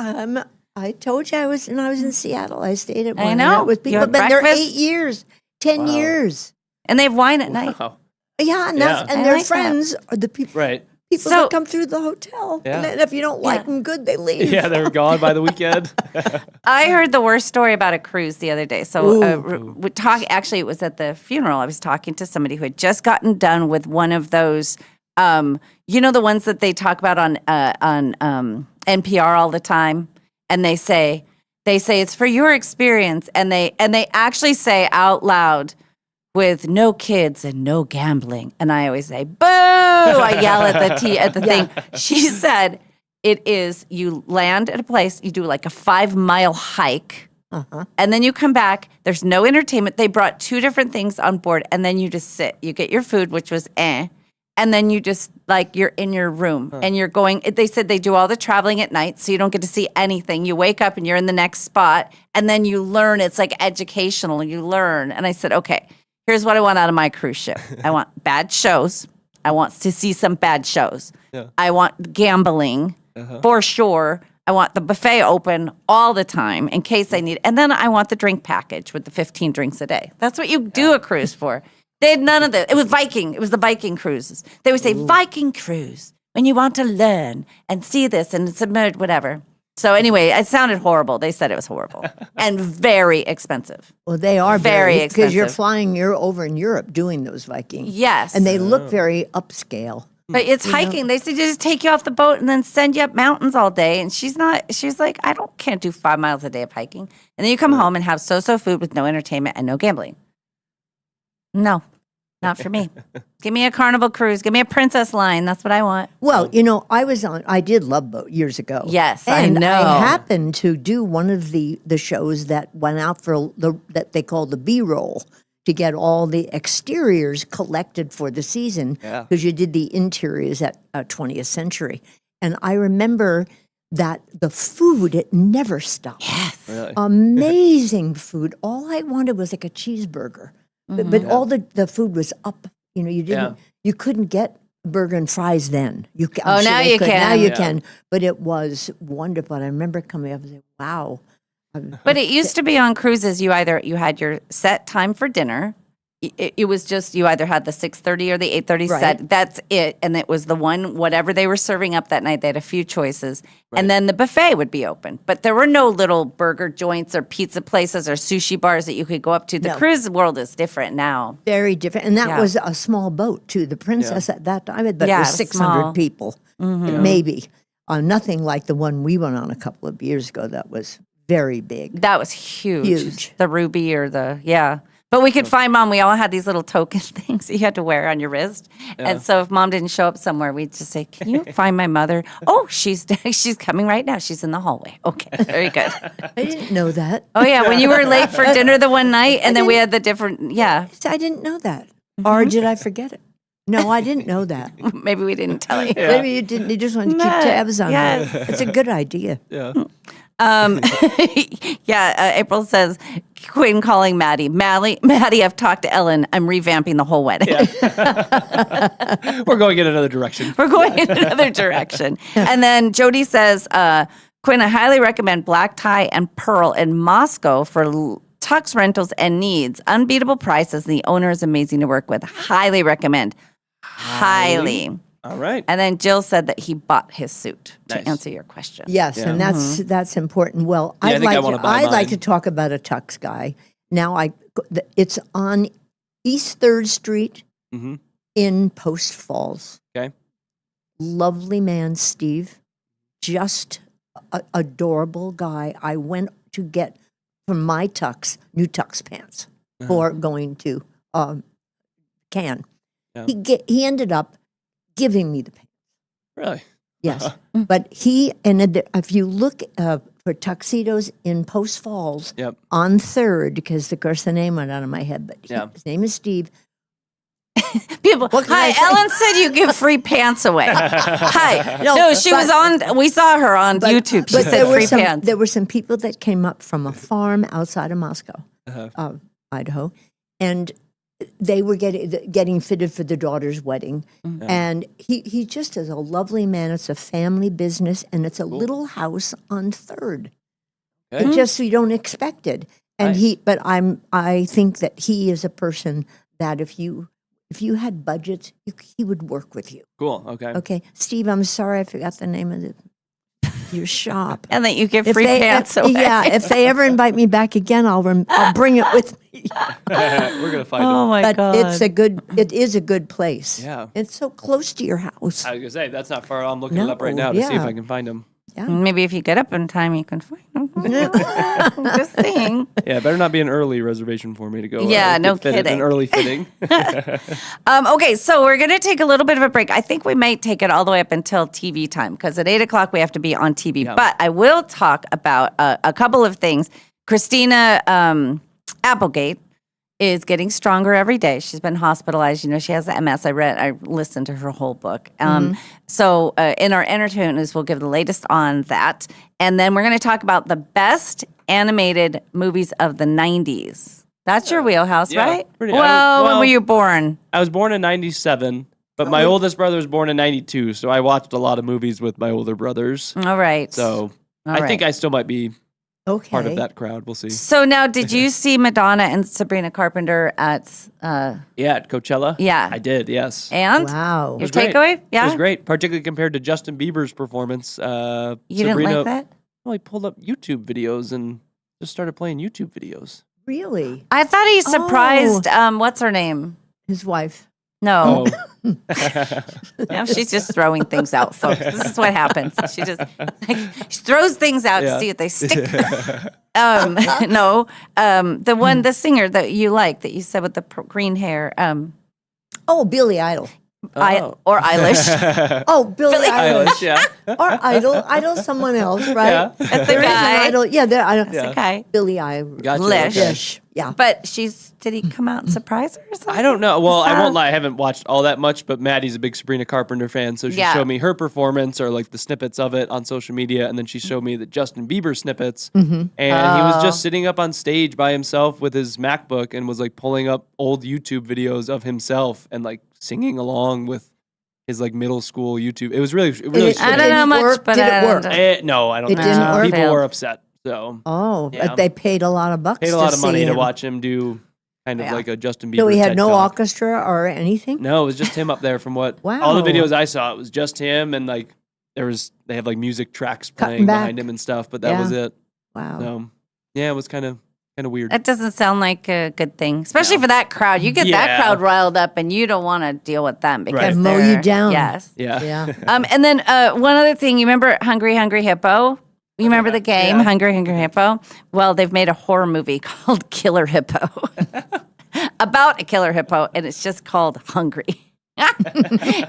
I told you I was in Seattle. I stayed at one. I and know. that was You people had have been there breakfast? 8 years, 10 years. And they have wine at night. Wow. Yeah, and, Yeah. and I their like that. friends are the people. Right. People So- that come through the hotel. Yeah. And then if you don't like them good, they leave. Yeah, they were gone by the weekend. I heard the worst story about a cruise the other day. So actually, it was at the funeral. I was talking to somebody who had just gotten done with one of those, the ones that they talk about on NPR all the time, and they say it's for your experience, and they actually say out loud, with no kids and no gambling. And I always say, boo! I yell at the thing. She said, it is, you land at a place, you do like a 5-mile hike, and then you come back. There's no entertainment. They brought 2 different things on board, and then you just sit. You get your food, which was and then you just, you're in your room, and you're going, they said they do all the traveling at night, so you don't get to see anything. You wake up, and you're in the next spot, and then you learn. It's like educational. You learn. And I said, okay, here's what I want out of my cruise ship. I want bad shows. I want to see some bad shows. Yeah. I want gambling for sure. I want the buffet open all the time in case I need. And then I want the drink package with the 15 drinks a day. That's what you do a cruise for. They had none of this. It was Viking. It was the Viking cruises. They would say Viking cruise when you want to learn and see this and submerge whatever. So anyway, it sounded horrible. They said it was horrible and very expensive. Well, they are Very because you're expensive. flying. You're over in Europe doing those Vikings. Yes. And they look very upscale. But it's hiking. They said just take you off the boat and then send you up mountains all day. And she's like, can't do 5 miles a day of hiking. And then you come home and have so-so food with no entertainment and no gambling. No, not for me. Give me a Carnival cruise. Give me a Princess line. That's what I want. Well, I did Love Boat years ago. Yes, and I know. I happened to do one of the shows that went out for that they call the B-roll, to get all the exteriors collected for the season, because you did the interiors at 20th Century. And I remember that the food, it never stopped. Yes. Really? Amazing food. All I wanted was like a cheeseburger. But all the food was up. You couldn't get burger and fries then. Now you can. Now you can. But it was wonderful. And I remember coming up and saying, wow. But it used to be on cruises, you had your set time for dinner. It was just you either had the 6:30 or the 8:30 set. That's it. And it was the one, whatever they were serving up that night. They had a few choices. Right. And then the buffet would be open. But there were no little burger joints or pizza places or sushi bars that you could go up to. The cruise world is different now. Very different. And that was a small boat, too. The Princess at that time, but it was 600 people, maybe. Nothing like the one we went on a couple of years ago that was very big. That was huge. The ruby or But we could find Mom. We all had these little token things that you had to wear on your wrist. Yeah. And so if Mom didn't show up somewhere, we'd just say, can you find my mother? Oh, she's coming right now. She's in the hallway. Okay, very good. I didn't know that. Oh, yeah, when you were late for dinner the one night, and then we had the different, I didn't know that. Or did I forget it? No, I didn't know that. Maybe we didn't tell you. Maybe you didn't. You just wanted to keep tabs on it. It's a good idea. Yeah. April says, Quinn calling Maddie, I've talked to Ellen. I'm revamping the whole wedding. Yeah. We're going in another direction. And then Jody says, Quinn, I highly recommend Black Tie and Pearl in Moscow for tux rentals and needs. Unbeatable prices. And the owner is amazing to work with. Highly recommend. Highly. All right. And then Jill said that he bought his suit to answer your question. Yes, and that's important. Well, I'd like to talk about a tux guy. Now it's on East 3rd Street in Post Falls. Okay. Lovely man, Steve. Just adorable guy. I went to get from my tux new tux pants for going to Cannes. Yeah. He ended up giving me the pants. Really? Yes. But if you look for tuxedos in Post Falls on 3rd, because of course the name went out of my head, but his name is Steve. People, hi, Ellen said you give free pants away. Hi. No, she was on, we saw her on YouTube. She said free pants. There were some people that came up from a farm outside of Moscow, Idaho, and they were getting fitted for the daughter's wedding. And he just is a lovely man. It's a family business, and it's a little house on 3rd. Okay. It's just so you don't expect it. And I think that he is a person that if you had budgets, he would work with you. Cool. Okay. Okay. Steve, I'm sorry I forgot the name of your shop. And that you give free pants away. Yeah. If they ever invite me back again, I'll bring it with me. We're going to find him. Oh, my God. It is a good place. Yeah. It's so close to your house. I was going to say, that's not far. I'm looking it up right now to see if I can find him. Yeah. Maybe if you get up in time, you can find them. Just saying. Yeah, better not be an early reservation for me to go. No kidding. An early fitting. Okay, so we're going to take a little bit of a break. I think we might take it all the way up until TV time because at 8 o'clock we have to be on TV. Yeah. But I will talk about a couple of things. Christina Applegate is getting stronger every day. She's been hospitalized. She has MS. I listened to her whole book. So in our entertainment news, we'll give the latest on that. And then we're going to talk about the best animated movies of the 90s. That's your wheelhouse, right? Pretty, well, when were you born? I was born in 97, but my oldest brother was born in 92. So I watched a lot of movies with my older brothers. All right. So I think I still might be part of that crowd. We'll see. So now, did you see Madonna and Sabrina Carpenter at at Coachella? Yeah. I did, yes. And? Wow. Your takeaway? Yeah? It was great, particularly compared to Justin Bieber's performance. You didn't like that? Well, he pulled up YouTube videos and just started playing YouTube videos. Really? I thought he surprised, what's her name? His wife. No. Now she's just throwing things out, folks. This is what happens. She just she throws things out to see if they stick. The singer that you like, that you said with the green hair. Billy Idol. Or Eilish. Billy Eilish, yeah. Or Idol, someone else, right? Yeah. That's There a is guy. an Idol. Yeah, there. That's a guy. Billy Eilish. Gotcha, Lish. Yeah. But did he come out and surprise her or something? I don't know. Well, I won't lie. I haven't watched all that much, but Maddie's a big Sabrina Carpenter fan, so she showed me her performance or like the snippets of it on social media, and then she showed me the Justin Bieber snippets, and he was just sitting up on stage by himself with his MacBook and was like pulling up old YouTube videos of himself and like singing along with his like middle school YouTube. It was really I don't know much, but did it work? No, I don't It think didn't so. work? People were upset. So but they paid a lot of bucks. paid a lot to of money see to him. watch him do kind of like a Justin Bieber. So he had TED no Talk. orchestra or anything. No, it was just him up there. From what Wow. all the videos I saw, it was just him, and like they have like music tracks playing back. behind him and stuff, but that Yeah. was it. Wow. So yeah, it was kind of weird. That doesn't sound like a good thing, especially for that crowd. You get that Yeah. crowd riled up, and you don't want to deal with them because Right. Mow they're- you down. Yes. Yeah. And then one other thing, you remember Hungry Hungry Hippo? You remember the game Hungry Hungry Hippo? Well, they've made a horror movie called Killer Hippo about a killer hippo, and it's just called Hungry.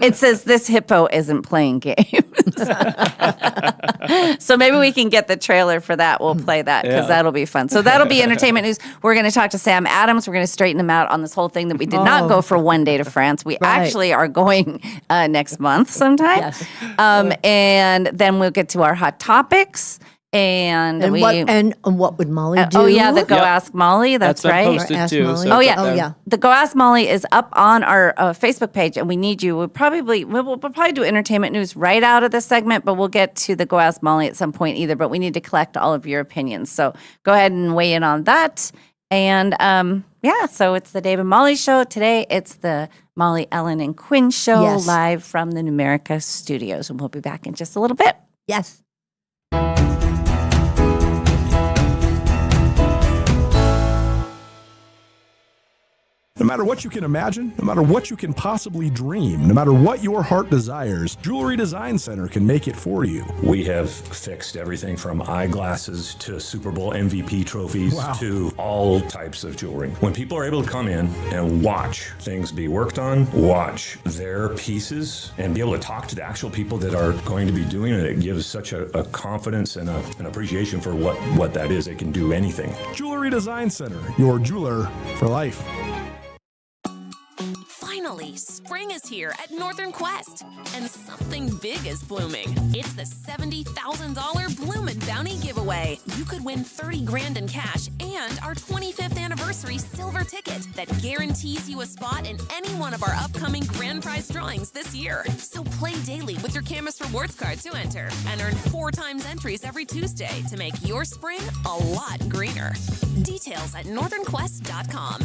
It says this hippo isn't playing games. So maybe we can get the trailer for that. We'll play that because that'll be fun. So that'll be entertainment news. We're going to talk to Sam Adams. We're going to straighten him out on this whole thing that we did not go for one day to France. We actually are going next month sometime. Yes. And then we'll get to our hot topics. And what would Molly do? Oh yeah, the Go Ask Molly. That's been right. posted Ask too. Molly. So Oh check yeah, that out. The Go Ask Molly is up on our Facebook page, and we need you. We'll probably do entertainment news right out of this segment, but we'll get to the Go Ask Molly at some point either. But we need to collect all of your opinions, so go ahead and weigh in on that. And so it's the Dave and Molly show today. It's the Molly, Ellen, and Quinn show live from the Numerica studios, and we'll be back in just a little bit. Yes. No matter what you can imagine, no matter what you can possibly dream, no matter what your heart desires, Jewelry Design Center can make it for you. We have fixed everything from eyeglasses to Super Bowl MVP trophies to all types of jewelry. When people are able to come in and watch things be worked on, watch their pieces, and be able to talk to the actual people that are going to be doing it, it gives such a confidence and an appreciation for what that is. They can do anything. Jewelry Design Center, your jeweler for life. Finally, spring is here at Northern Quest, and something big is blooming. It's the $70,000 Bloomin' Bounty giveaway. You could win $30,000 in cash and our 25th anniversary silver ticket that guarantees you a spot in any one of our upcoming grand prize drawings this year. So play daily with your Camus Rewards card to enter and earn 4 times entries every Tuesday to make your spring a lot greener. Details at northernquest.com.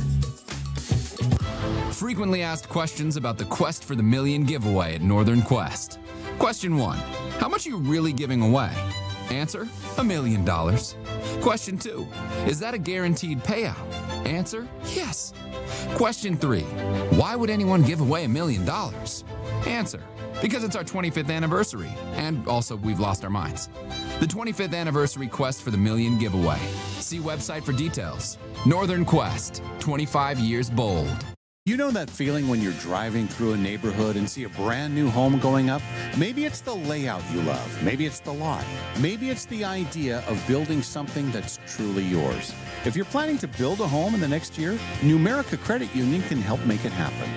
Frequently asked questions about the Quest for the Million giveaway at Northern Quest. Question 1. How much are you really giving away? Answer, $1 million. Question 2. Is that a guaranteed payout? Answer, yes. Question 3. Why would anyone give away $1 million? Answer, because it's our 25th anniversary, and also we've lost our minds. The 25th anniversary Quest for the Million giveaway. See website for details. Northern Quest, 25 years bold. You know that feeling when you're driving through a neighborhood and see a brand new home going up? Maybe it's the layout you love. Maybe it's the lot. Maybe it's the idea of building something that's truly yours. If you're planning to build a home in the next year, Numerica Credit Union can help make it happen.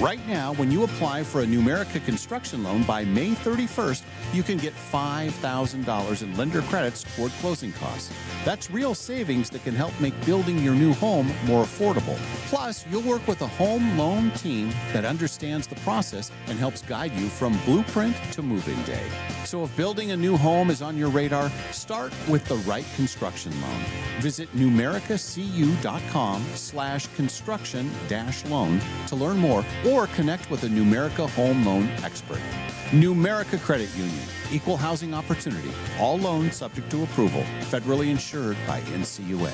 Right now, when you apply for a Numerica construction loan by May 31st, you can get $5,000 in lender credits toward closing costs. That's real savings that can help make building your new home more affordable. Plus, you'll work with a home loan team that understands the process and helps guide you from blueprint to moving day. So if building a new home is on your radar, start with the right construction loan. Visit numericacu.com/construction-loan to learn more or connect with a Numerica home loan expert. Numerica Credit Union, equal housing opportunity, all loans subject to approval, federally insured by NCUA.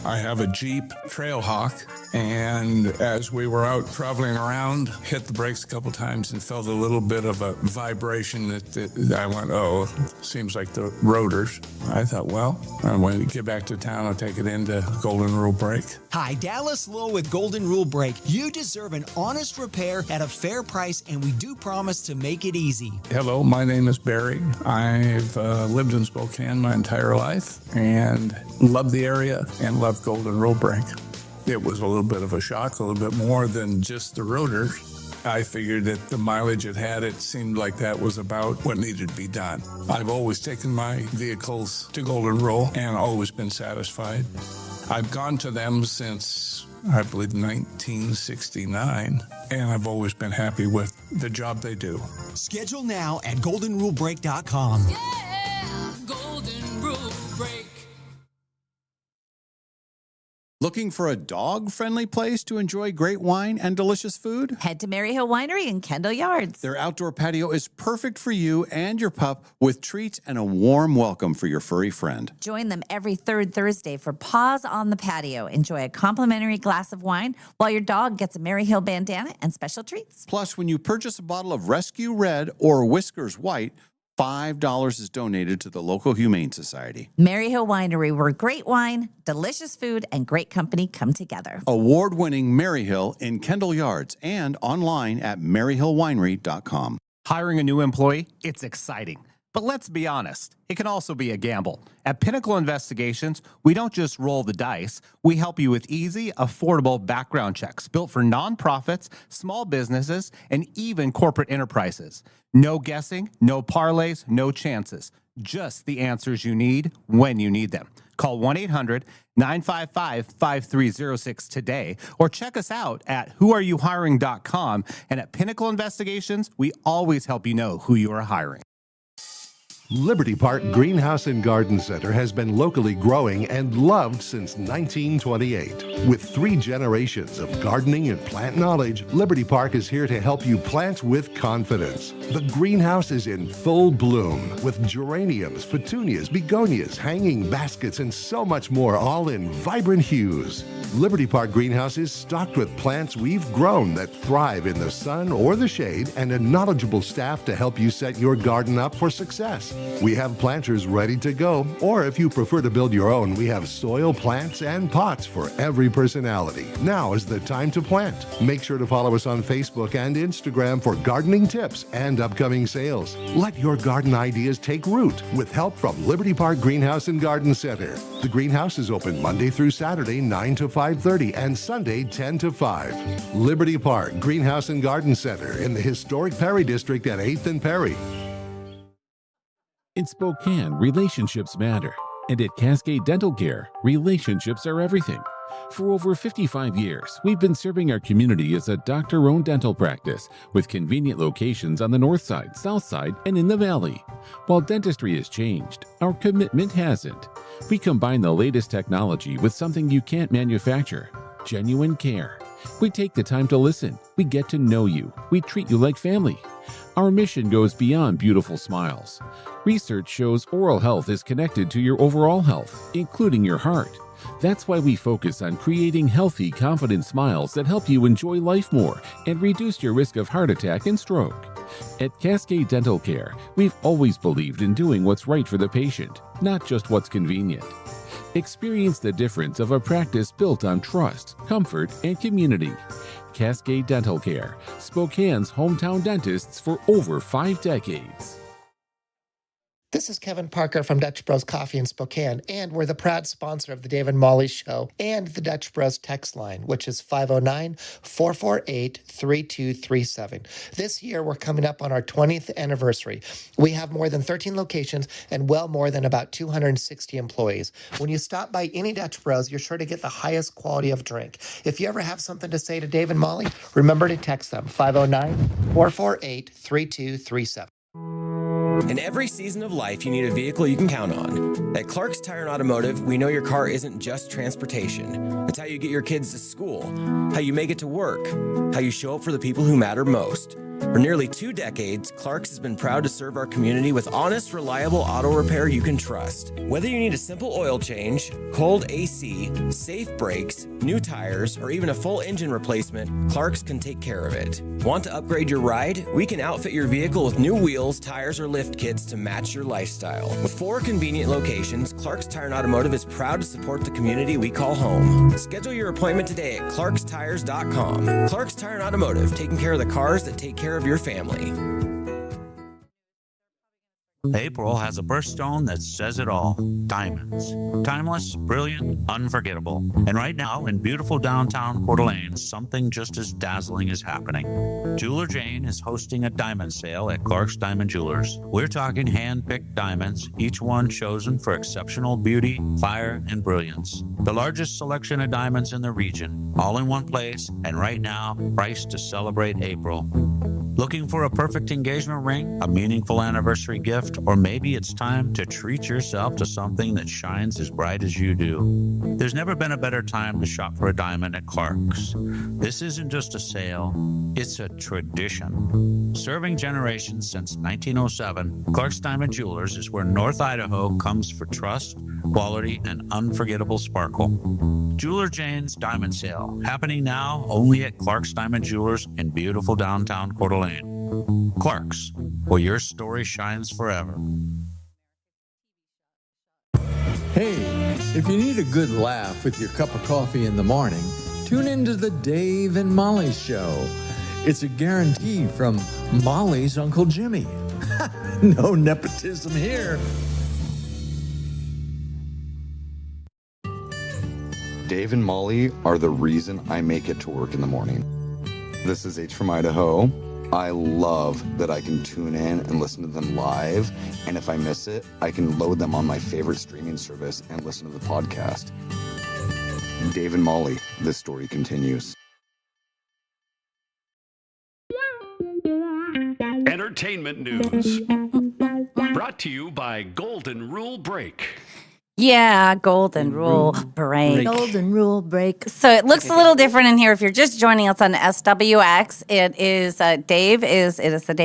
I have a Jeep Trailhawk, and as we were out traveling around, hit the brakes a couple times and felt a little bit of a vibration that I went, oh, seems like the rotors. I thought, well, when we get back to town, I'll take it into Golden Rule Brake. Hi, Dallas Lowe with Golden Rule Brake. You deserve an honest repair at a fair price, and we do promise to make it easy. Hello, my name is Barry. I've lived in Spokane my entire life and love the area and love Golden Rule Brake. It was a little bit of a shock, a little bit more than just the rotors. I figured that the mileage it had, it seemed like that was about what needed to be done. I've always taken my vehicles to Golden Rule and always been satisfied. I've gone to them since, I believe, 1969, and I've always been happy with the job they do. Schedule now at goldenrulebrake.com. Yeah, Golden Rule Break. Looking for a dog-friendly place to enjoy great wine and delicious food? Head to Maryhill Winery in Kendall Yards. Their outdoor patio is perfect for you and your pup with treats and a warm welcome for your furry friend. Join them every third Thursday for Paws on the Patio. Enjoy a complimentary glass of wine while your dog gets a Maryhill bandana and special treats. Plus, when you purchase a bottle of Rescue Red or Whiskers White, $5 is donated to the local Humane Society. Maryhill Winery, where great wine, delicious food, and great company come together. Award-winning Maryhill in Kendall Yards and online at maryhillwinery.com. Hiring a new employee? It's exciting. But let's be honest, it can also be a gamble. At Pinnacle Investigations, we don't just roll the dice. We help you with easy, affordable background checks built for nonprofits, small businesses, and even corporate enterprises. No guessing, no parlays, no chances. Just the answers you need when you need them. Call 1-800-955-5306 today or check us out at whoareyouhiring.com. And at Pinnacle Investigations, we always help you know who you are hiring. Liberty Park Greenhouse and Garden Center has been locally growing and loved since 1928. With 3 generations of gardening and plant knowledge, Liberty Park is here to help you plant with confidence. The greenhouse is in full bloom with geraniums, petunias, begonias, hanging baskets, and so much more, all in vibrant hues. Liberty Park Greenhouse is stocked with plants we've grown that thrive in the sun or the shade, and a knowledgeable staff to help you set your garden up for success. We have planters ready to go, or if you prefer to build your own, we have soil, plants, and pots for every personality. Now is the time to plant. Make sure to follow us on Facebook and Instagram for gardening tips and upcoming sales. Let your garden ideas take root with help from Liberty Park Greenhouse and Garden Center. The greenhouse is open Monday through Saturday, 9 to 5:30, and Sunday, 10 to 5. Liberty Park Greenhouse and Garden Center in the historic Perry District at 8th and Perry. In Spokane, relationships matter. And at Cascade Dental Care, relationships are everything. For over 55 years, we've been serving our community as a doctor-owned dental practice with convenient locations on the north side, south side, and in the valley. While dentistry has changed, our commitment hasn't. We combine the latest technology with something you can't manufacture: genuine care. We take the time to listen. We get to know you. We treat you like family. Our mission goes beyond beautiful smiles. Research shows oral health is connected to your overall health, including your heart. That's why we focus on creating healthy, confident smiles that help you enjoy life more and reduce your risk of heart attack and stroke. At Cascade Dental Care, we've always believed in doing what's right for the patient, not just what's convenient. Experience the difference of a practice built on trust, comfort, and community. Cascade Dental Care, Spokane's hometown dentists for over 5 decades. This is Kevin Parker from Dutch Bros Coffee in Spokane, and we're the proud sponsor of the Dave and Molly Show and the Dutch Bros text line, which is 509-448-3237. This year, we're coming up on our 20th anniversary. We have more than 13 locations and well more than about 260 employees. When you stop by any Dutch Bros, you're sure to get the highest quality of drink. If you ever have something to say to Dave and Molly, remember to text them, 509-448-3237. In every season of life, you need a vehicle you can count on. At Clark's Tire and Automotive, we know your car isn't just transportation. It's how you get your kids to school, how you make it to work, how you show up for the people who matter most. For nearly 2 decades, Clark's has been proud to serve our community with honest, reliable auto repair you can trust. Whether you need a simple oil change, cold AC, safe brakes, new tires, or even a full engine replacement, Clark's can take care of it. Want to upgrade your ride? We can outfit your vehicle with new wheels, tires, or lift kits to match your lifestyle. With 4 convenient locations, Clark's Tire and Automotive is proud to support the community we call home. Schedule your appointment today at clarkstires.com. Clark's Tire and Automotive, taking care of the cars that take care of your family. April has a birthstone that says it all. Diamonds. Timeless, brilliant, unforgettable. And right now, in beautiful downtown Coeur d'Alene, something just as dazzling is happening. Jeweler Jane is hosting a diamond sale at Clark's Diamond Jewelers. We're talking hand-picked diamonds, each one chosen for exceptional beauty, fire, and brilliance. The largest selection of diamonds in the region, all in one place, and right now, priced to celebrate April. Looking for a perfect engagement ring, a meaningful anniversary gift, or maybe it's time to treat yourself to something that shines as bright as you do? There's never been a better time to shop for a diamond at Clark's. This isn't just a sale, it's a tradition. Serving generations since 1907, Clark's Diamond Jewelers is where North Idaho comes for trust, quality, and unforgettable sparkle. Jeweler Jane's Diamond Sale, happening now only at Clark's Diamond Jewelers in beautiful downtown Coeur d'Alene. Clark's, where your story shines forever. Hey, if you need a good laugh with your cup of coffee in the morning, tune into the Dave and Molly Show. It's a guarantee from Molly's Uncle Jimmy. No nepotism here. Dave and Molly are the reason I make it to work in the morning. This is H from Idaho. I love that I can tune in and listen to them live, and if I miss it, I can load them on my favorite streaming service and listen to the podcast. Dave and Molly, this story continues. Entertainment news. Brought to you by Golden Rule Break. Yeah, Golden Rule Break. Golden Rule Break. So it looks a little different in here. If you're just joining us on SWX, it is the Dave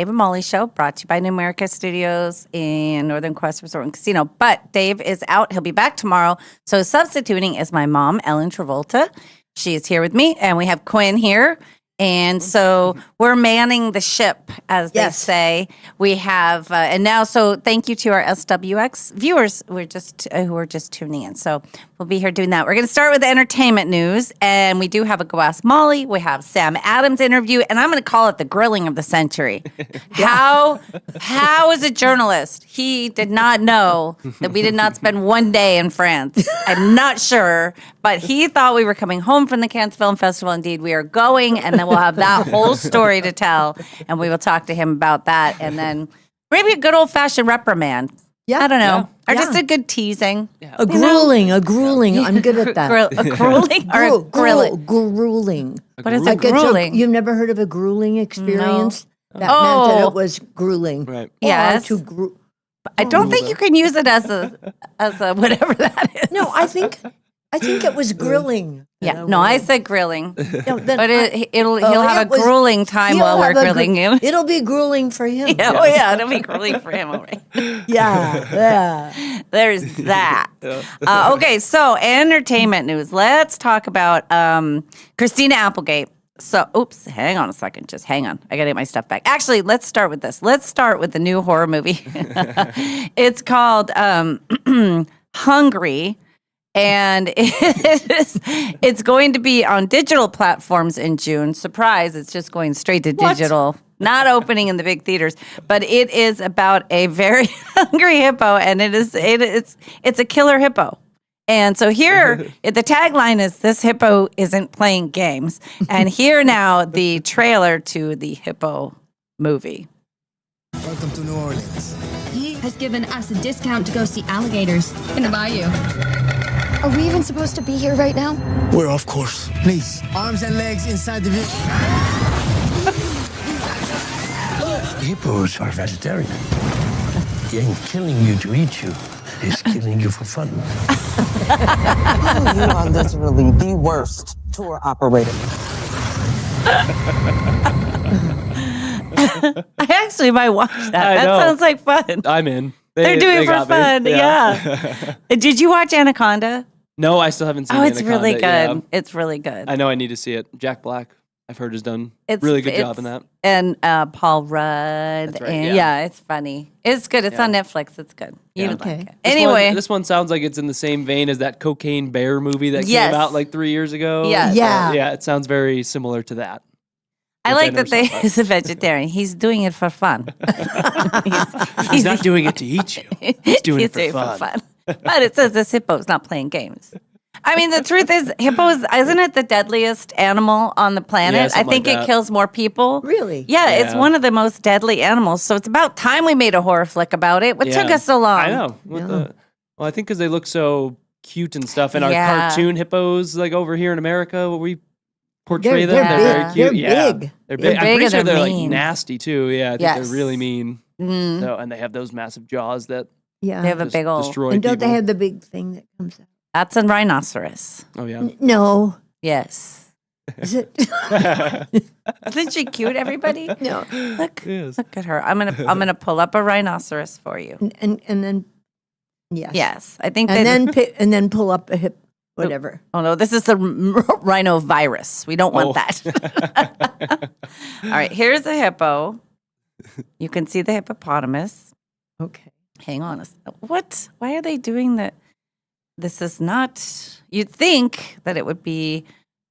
and Molly Show, brought to you by New America Studios in Northern Quest Resort and Casino. But Dave is out. He'll be back tomorrow. So substituting is my mom, Ellen Travolta. She is here with me, and we have Quinn here. And so we're manning the ship, as they say. We have, and now, so thank you to our SWX viewers who are just tuning in. So we'll be here doing that. We're going to start with the entertainment news, and we do have a Go Ask Molly. We have Sam Adams interview, and I'm going to call it the grilling of the century. How as a journalist, he did not know that we did not spend one day in France. I'm not sure, but he thought we were coming home from the Cannes Film Festival. Indeed, we are going, and then we'll have that whole story to tell, and we will talk to him about that, and then maybe a good old-fashioned reprimand. Yeah, I don't know, or just a good teasing. A grueling. I'm good at that. A grueling or a grilling? Grueling. What is a grueling? You've never heard of a grueling experience? No. That meant that it was grueling. Right. Yes. I don't think you can use it as a whatever that is. No, I think it was grilling. Yeah, no, I said grilling. No, but he'll have a grueling time while we're grilling him. It'll be grueling for him. Yeah, oh yeah, it'll be grueling for him. All right. Yeah. There's that. Okay, so entertainment news. Let's talk about Christina Applegate. So, hang on a second. Just hang on. I got to get my stuff back. Actually, let's start with this. Let's start with the new horror movie. It's called Hungry. And it's going to be on digital platforms in June. Surprise, it's just going straight to digital. What? Not opening in the big theaters. But it is about a very hungry hippo, and it's a killer hippo. And so here, the tagline is, "This hippo isn't playing games." And here now, the trailer to the hippo movie. Welcome to New Orleans. He has given us a discount to go see alligators. Gonna buy you. Are we even supposed to be here right now? We're off course. Please, arms and legs inside the vehicle. Hippos are vegetarian. He ain't killing you to eat you. He's killing you for fun. You are literally the worst tour operator. I actually might watch that. I That know. sounds like fun. I'm in. They're doing it for got me. fun. Yeah. Did you watch Anaconda? No, I still haven't seen. Oh, it's Anaconda, really good. yeah. It's really good. I know I need to see it. Jack Black, I've heard, has done It's really good job in that. And Paul Rudd. That's right, and yeah. It's funny. It's good. It's Yeah. on Netflix. It's good. You Yeah. would like it. This Anyway, this one sounds like it's in the same vein as that Cocaine Bear movie that Yes. came out like 3 years ago. Yes. Yeah. Yeah, it sounds very similar to that. I which like never that saw, he's a vegetarian. He's doing it for fun. He's not doing it to eat you. He's doing it for fun. But it says this hippo's not playing games. I mean, the truth is, hippos, isn't it the deadliest animal on the planet? Yeah, I something think like it that. kills more people. Really? Yeah, it's Yeah. one of the most deadly animals. So it's about time we made a horror flick about it. What took Yeah. us so long? I know. Well, I think because they look so cute and stuff, and our Yeah. cartoon hippos, like over here in America, what we portray They're them, they're big. very cute. They're yeah. big. They're They're big. I'm big pretty and sure they're they're like mean. nasty too. Yeah, I think Yes. they're really mean. Mm. So, and they have those massive jaws that Yeah. They have a just big old. destroy And don't people. they have the big thing that comes out? That's a rhinoceros. Oh yeah. No. Yes. Is it? Isn't she cute, everybody? No. Look, Yes. look at her. I'm gonna pull up a rhinoceros for you. And then, yes. Yes, I think. And that, then then pull up a hip, whatever. Oh no, this is the rhino virus. We don't want that. All right, here's the hippo. You can see the hippopotamus. Okay. Hang on. What? Why are they doing that? This is not. You'd think that it would be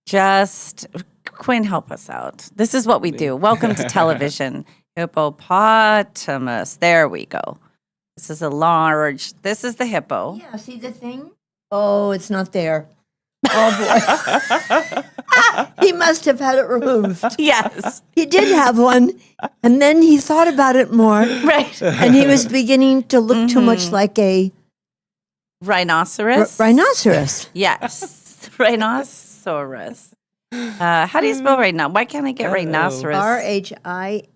just. Quinn, help us out. This is what we do. Welcome to television. Hippopotamus. There we go. This is a large. This is the hippo. Yeah, see the thing? Oh, it's not there. Oh, boy. He must have had it removed. Yes. He did have one, and then he thought about it more. Right. And he was beginning to look too much like a Rhinoceros. rhinoceros. Yes. Rhinoceros. How do you spell right now? Why can't I get rhinoceros? RHINASOR.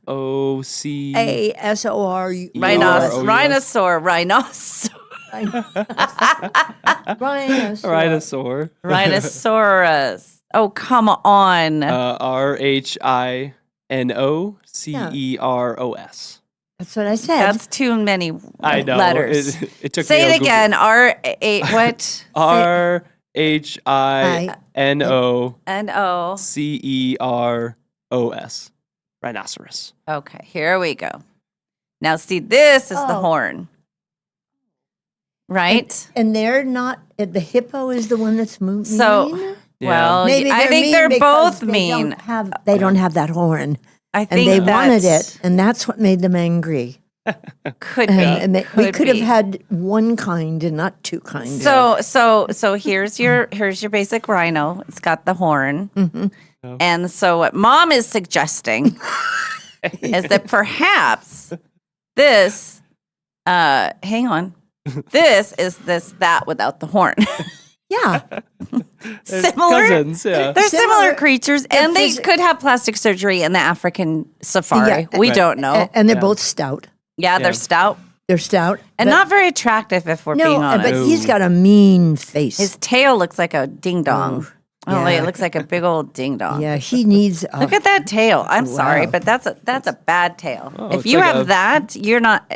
OC. Rhinoceros. Rhinosaur. Rhinoceros. Rhinosaur. Rhinoceros. Oh, come on. RHINOCEROS. That's what I said. That's too many I know. letters. It took Say me it again. What? RHINOCEROS. Rhinoceros. Okay, here we go. Now, see, this is the Oh. horn. Right? And they're not, the hippo is the one that's moving. So, well, Maybe I they're think mean they're because both they mean. They don't have that horn. I And think they wanted that's- it, and that's what made them angry. Could And be. we could have be. had one kind and not two kinds. So here's your basic rhino. It's got the horn. And so what Mom is suggesting is that perhaps this hang on. This is that without the horn. Yeah. Similar. Cousins, yeah. They're similar Similar. creatures, They're and they could have plastic surgery in the African safari. Yeah. We don't know. And they're both stout. Yeah, they're stout They're stout. and but- not very attractive if we're being honest. but he's got a mean face. His tail looks like a ding dong. Oh, yeah. it looks like a big old ding dong. Yeah, he needs. Look at that tail. I'm sorry, Wow. but that's a bad tail. Oh, if it's you like have a- that, you're not.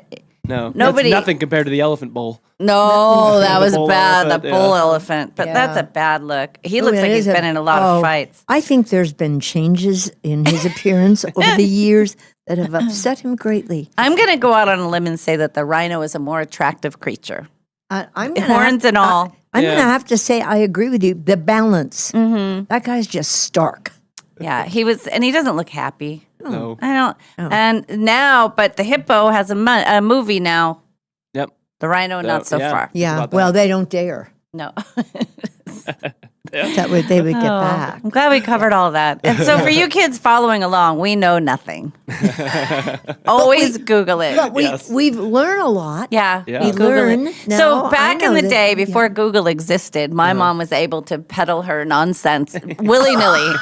No, Nobody- That's nothing compared to the elephant bowl. No, that The was bull bad. elephant, The bull yeah. elephant, but that's Yeah. a bad look. He Oh, looks it like is he's been in a lot of fights. I think there's been changes in his appearance over the years that have upset him greatly. I'm going to go out on a limb and say that the rhino is a more attractive creature. I'm The gonna horns and all. I'm Yeah. going to have to say I agree with you. The balance. That guy's just stark. Yeah, he was, and he doesn't look happy. No. I don't. And now, but the hippo has a movie now. Yep. The rhino, not so yeah. far. Yeah. about that. Well, they don't dare. No. That way they would get Oh, back. I'm glad we covered all that. And so for you kids following along, we know nothing. Always Google it. But Yes. we've learned a lot. Yeah, Yeah. we We Google learn. it. Now, So I back in know the that- day, before Google existed, my mom was able to peddle her nonsense willy nilly.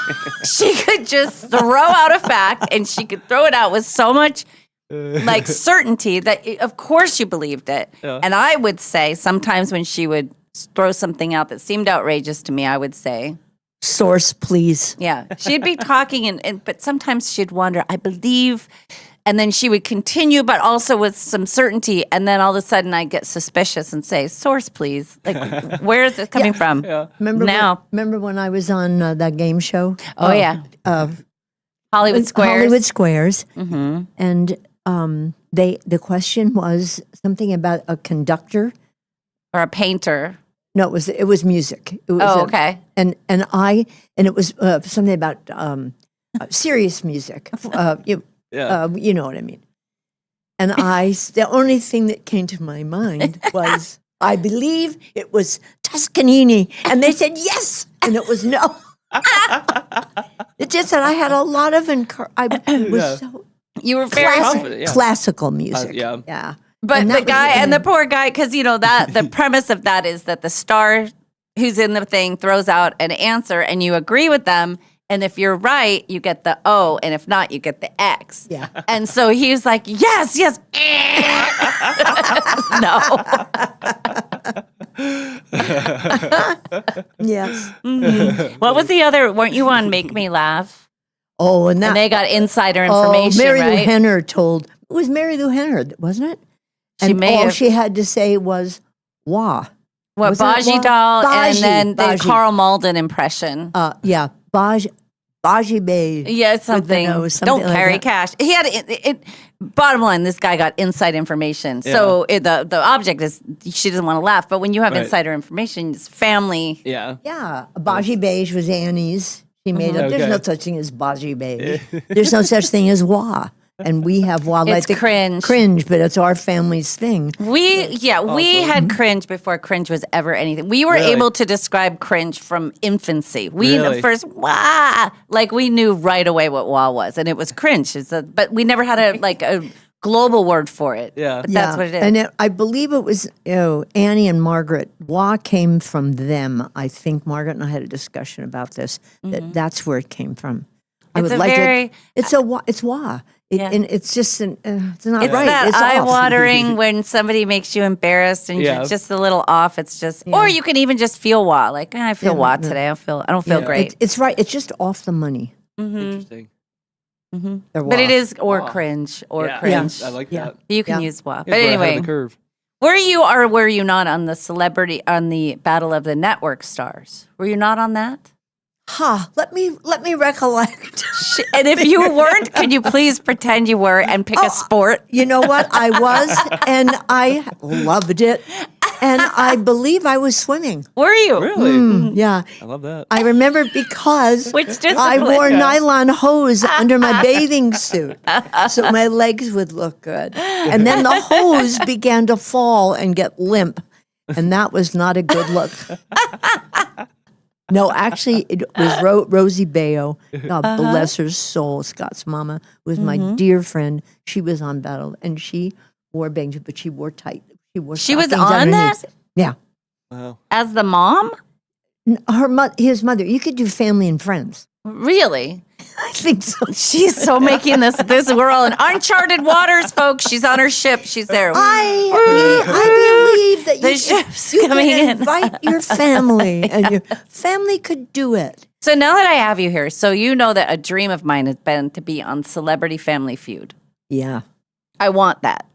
She could just throw out a fact, and she could throw it out with so much like certainty that of course you believed it. Yeah. And I would say sometimes when she would throw something out that seemed outrageous to me, I would say, Source, please. Yeah. She'd be talking, but sometimes she'd wonder, I believe, and then she would continue, but also with some certainty. And then all of a sudden I'd get suspicious and say, source, please. Like, where is it coming from? Yeah. Remember when I was on that game show? Oh, yeah. Hollywood Squares. Hollywood Squares. Mm-hmm. And the question was something about a conductor. Or a painter. No, it was music. It was okay. And it was something about serious music. You know what I mean. And the only thing that came to my mind was, I believe it was Toscanini, and they said yes, and it was no. It just said I had a lot of you were very confident, classical music. Yeah. But the guy and the poor guy, because that the premise of that is that the star who's in the thing throws out an answer, and you agree with them. And if you're right, you get the O, and if not, you get the X. Yeah. And so he was like, yes. No. Yes. Mm-hmm. What was the other? Weren't you on Make Me Laugh? Oh, and they got insider information, Mary Lou right? Henner told. It was Mary Lou Henner, wasn't it? She and all she had to say was "wah." What, Baji doll, and then the Baji. Carl Malden impression. Yeah, Baji Bay. Yeah, something. Don't like carry that. cash. He had it. Bottom line, this guy got inside information. So the object is she doesn't want to laugh, but when you have insider information, it's family. Yeah. Yeah, Baji Beige was Annie's. She made it. There's Okay. no such thing as Baji Beige. There's no such thing as wah. And we have wah. It's cringe. Cringe, but it's our family's thing. We had cringe before cringe was ever anything. We were Really? able to describe cringe from infancy. We Really? first wah, like we knew right away what wah was, and it was cringe. But we never had a global word for it. Yeah. But that's what it is. And I believe it was Annie and Margaret. Wah came from them. I think Margaret and I had a discussion about this. That's where it came from. It's a very- It's wah. And it's just it's not It's right. that It's eye off. watering when somebody makes you embarrassed and Yeah. you're just a little off. It's just, or you can even just feel wah. Like I feel wah today. I don't feel great. It's right. It's just off the money. Interesting. But it is cringe or Yeah. cringe. I like that. You can Yeah. use wah. Yeah, But we're ahead of anyway, the curve. were you or were you not on the Battle of the Network Stars? Were you not on that? Let me recollect. And if you weren't, could you please pretend you were and pick a sport? You know what? I was, and I loved it. And I believe I was swimming. Were you? Really? Yeah. I love that. I remember because Which discipline? I wore nylon hose under my bathing suit so my legs would look good. And then the hose began to fall and get limp. And that was not a good look. No, actually, it was Rosie Bayo. God bless her soul, Scott's mama, was my dear friend. She was on Battle, and she wore bangs, but she wore tight. She was stockings on underneath. that? Yeah. Wow. As the mom? His mother. You could do family and friends. Really? I think so. She's so making this. We're all in uncharted waters, folks. She's on her ship. She's there. I believe that The you ship's can coming in. invite your family, and your family could do it. So now that I have you here, so you know that a dream of mine has been to be on Celebrity Family Feud. Yeah. I want that.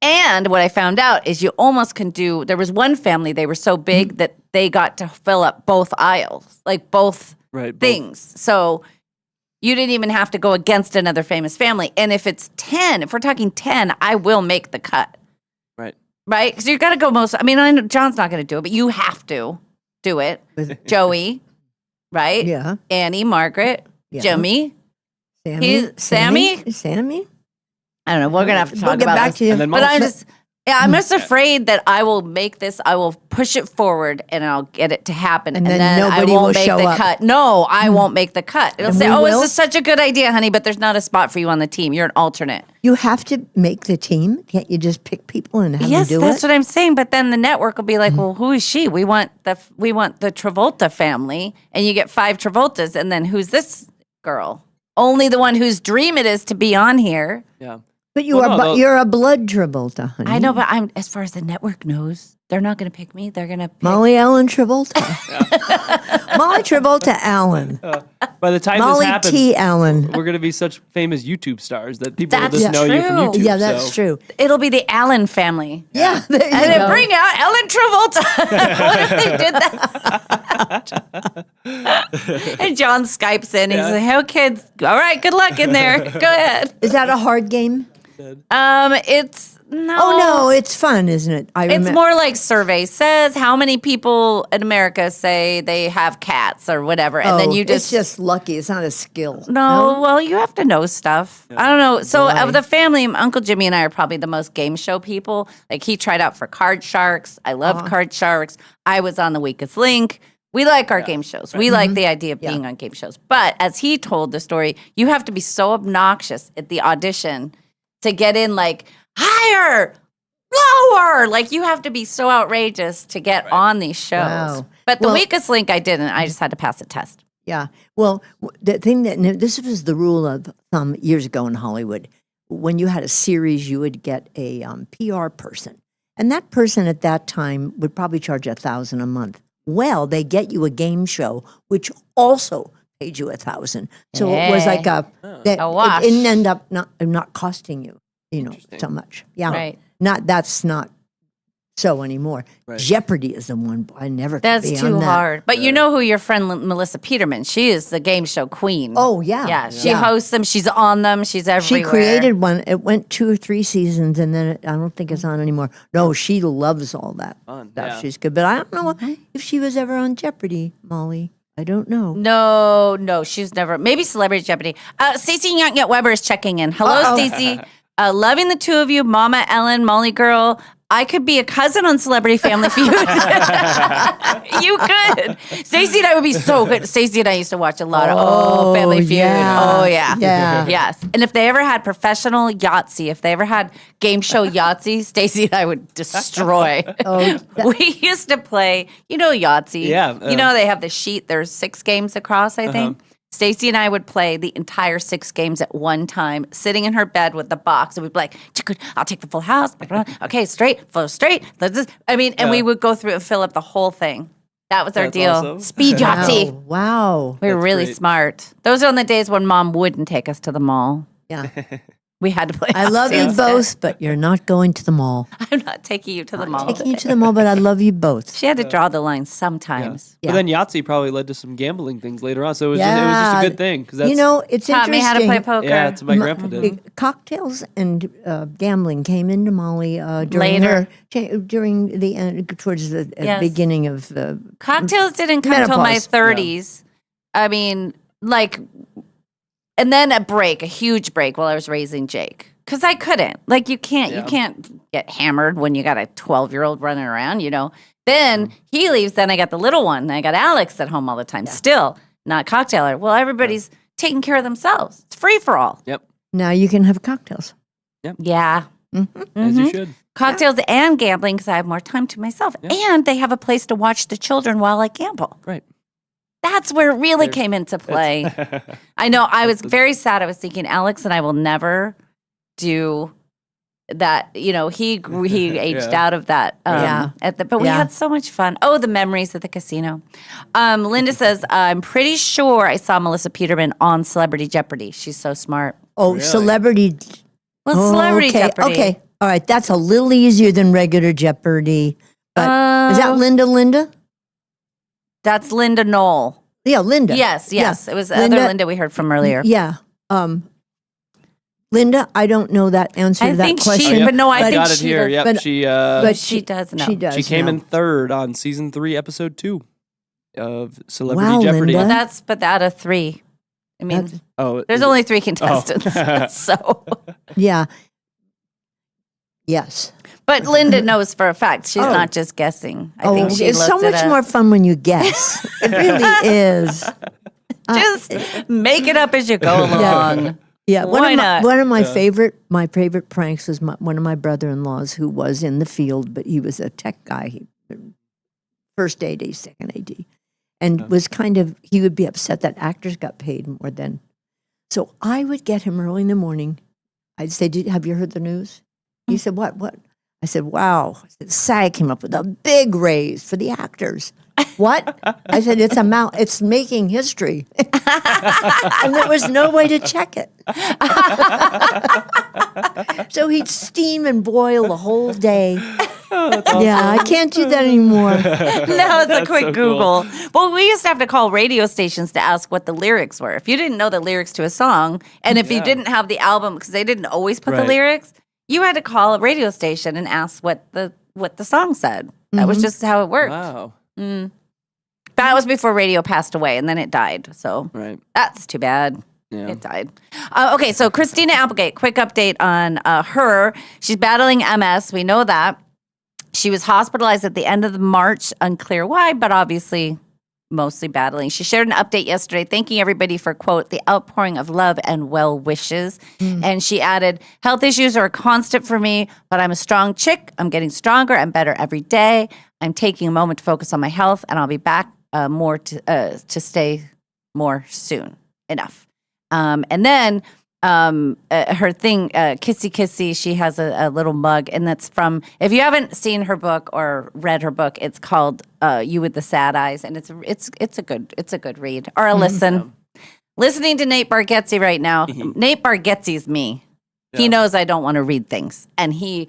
And what I found out is you almost can do, there was one family, they were so big that they got to fill up both aisles, like both things. So you didn't even have to go against another famous family. And if it's 10, if we're talking 10, I will make the cut. Right. Right? Because you got to go I know John's not going to do it, but you have to do it. Joey, right? Yeah. Annie, Margaret, Yeah. Jimmy. Sammy? I don't know. We're gonna have to talk We'll get about back this. to you. But I'm just afraid that I will make this. I will push it forward, and I'll get it to happen, And and then then I nobody won't will make show the up. cut. No, I won't make the cut. It'll And say, we "Oh, will? this is such a good idea, honey," but there's not a spot for you on the team. You're an alternate. You have to make the team. Can't you just pick people and have Yes, them do that's it? what I'm saying. But then the network will be like, "Well, who is she? We want the Travolta family, and you get 5 Travoltas, and then who's this girl? Only the one whose dream it is to be on here." Yeah. But you're a blood Travolta, honey. I know, but as far as the network knows, they're not going to pick me. They're going to pick Molly Allen Travolta. Molly Travolta Allen. By the time Molly this happens, T. Allen. we're going to be such famous YouTube stars that people will That's just know you from true. YouTube. Yeah, that's so. true. It'll be the Allen family. Yeah, there you And then go. bring out Ellen Travolta. What if they did that? And John Skypes in. He's like, "Hey, kids, all right, good luck in there. Go ahead." Is that a hard game? It's no. Oh no, it's fun, isn't it? It's more like survey says how many people in America say they have cats or whatever, and then you it's just lucky. It's not a skill. No, well, you have to know stuff. I don't know. So Boy. of the family, Uncle Jimmy and I are probably the most game show people. Like he tried out for Card Sharks. I love Card Sharks. I was on The Weakest Link. We like our game shows. We like the idea of being on game shows. But as he told the story, you have to be so obnoxious at the audition to get in, like, higher, lower. Like, you have to be so outrageous to get on these shows. Wow. But The Well- Weakest Link, I didn't. I just had to pass a test. Yeah. Well, the thing this was the rule of thumb years ago in Hollywood. When you had a series, you would get a PR person, and that person at that time would probably charge $1,000 a month. Well, they get you a game show, which also paid you $1,000. So it was like a wash. It didn't end up not costing you, so much. Yeah. Right. That's not so anymore. Right. Jeopardy is the one I never could That's be too on that. hard. But you know who your friend Melissa Peterman? She is the game show queen. Oh yeah, Yeah, she hosts them. She's on them. She's everywhere. She created one. It went 2 or 3 seasons, and then I don't think it's on anymore. No, she loves all that Fun, stuff. yeah. She's good, but I don't know if she was ever on Jeopardy, Molly. I don't know. No, she's never. Maybe Celebrity Jeopardy. Stacey Young Weber is checking in. Hello, Stacey. Loving the two of you, Mama Ellen, Molly Girl. I could be a cousin on Celebrity Family Feud. You could. Stacey and I would be so good. Stacey and I used to watch a lot of Family Feud. yeah. Oh, yeah. Yeah. Yes. And if they ever had professional Yahtzee, if they ever had game show Yahtzee, Stacey and I would destroy. We used to play, Yahtzee. Yeah. You know, they have the sheet. There's 6 games across, I think. Stacey and I would play the entire 6 games at one time, sitting in her bed with the box, and we'd be like, "I'll take the full house." Okay, straight, full straight. And we would go through and fill up the whole thing. That was our That's deal. awesome. Speed Yahtzee. Wow. We were That's really great. smart. Those are on the days when Mom wouldn't take us to the mall. Yeah. We had to play. I love Yahtzee you instead. both, but you're not going to the mall. I'm not taking you to the mall. Taking you to the mall, but I love you both. She had to draw the line sometimes. Yeah. But then Yahtzee probably led to some gambling things later on, so it was just a good thing. Because It's Taught me how to play interesting. poker. yeah, that's what my grandpa did. Cocktails and gambling came into Molly during Later. during the end, towards the Yes. beginning of the Cocktails didn't come until my Menopause. 30s. I mean, and then a huge break while I was raising Jake. Because I couldn't. You can't get hammered when you got a 12-year-old running around, Then he leaves, then I got the little one. I got Alex at home all the time. Still not cocktailer. Well, everybody's taking care of themselves. It's free for all. Yep. Now you can have cocktails. Yeah. As you should. Cocktails and gambling because I have more time to myself. And they have a place to watch the children while I gamble. Right. That's where it really came into play. I know. I was very sad. I was thinking, Alex and I will never do that. He aged out of that. But we had so much fun. Oh, the memories at the casino. Linda says, I'm pretty sure I saw Melissa Peterman on Celebrity Jeopardy. She's so smart. Oh, Celebrity. Well, Celebrity Jeopardy. Okay. All right. That's a little easier than regular Jeopardy. But is that Linda? That's Linda Knoll. Yeah, Linda. Yes. Yeah. It was the other Linda we heard from earlier. Yeah. Linda, I don't know that answer I to that think question. she, but no, I I think got it she here. does. Yep. but she does know. She does. She came know. in 3rd on season 3, episode 2 of Celebrity Wow, Jeopardy. Linda. But out of 3. I mean, Oh, there's only 3 contestants. So, Yeah. Yes. but Linda knows for a fact she's not just guessing. I think she it's so looked it much up. more fun when you guess. It really is. Just make it up as you go along. Yeah, Why not? One of my favorite pranks was one of my brother-in-laws who was in the field, but he was a tech guy, first AD, second AD, and was he would be upset that actors got paid more than. So I would get him early in the morning. I'd say, have you heard the news? He said, what? I said, wow. I said, SAG came up with a big raise for the actors. What? I said, it's making history. And there was no way to check it. So he'd steam and boil the whole day. Yeah, I can't do that anymore. No, it's a quick so Google. Well, we used to have to call radio stations to ask what the lyrics were. If you didn't know the lyrics to a song, and if you didn't have the album, because they didn't always put the lyrics, you had to call a radio station and ask what the song said. That was just how it worked. Wow. That was before radio passed away, and then it died. So that's too bad. Yeah. It died. Okay, so Christina Applegate, quick update on her. She's battling MS. We know that. She was hospitalized at the end of March, unclear why, but obviously mostly battling. She shared an update yesterday thanking everybody for, quote, the outpouring of love and well wishes. And she added, health issues are a constant for me, but I'm a strong chick. I'm getting stronger and better every day. I'm taking a moment to focus on my health, and I'll be back more to stay more soon. Enough. And then her thing, Kissy Kissy, she has a little mug, and that's from, if you haven't seen her book or read her book, it's called You with the Sad Eyes, and it's a good read or a listen. Listening to Nate Bargatze right now. Nate Bargatze's me. Yeah. He knows I don't want to read things, and he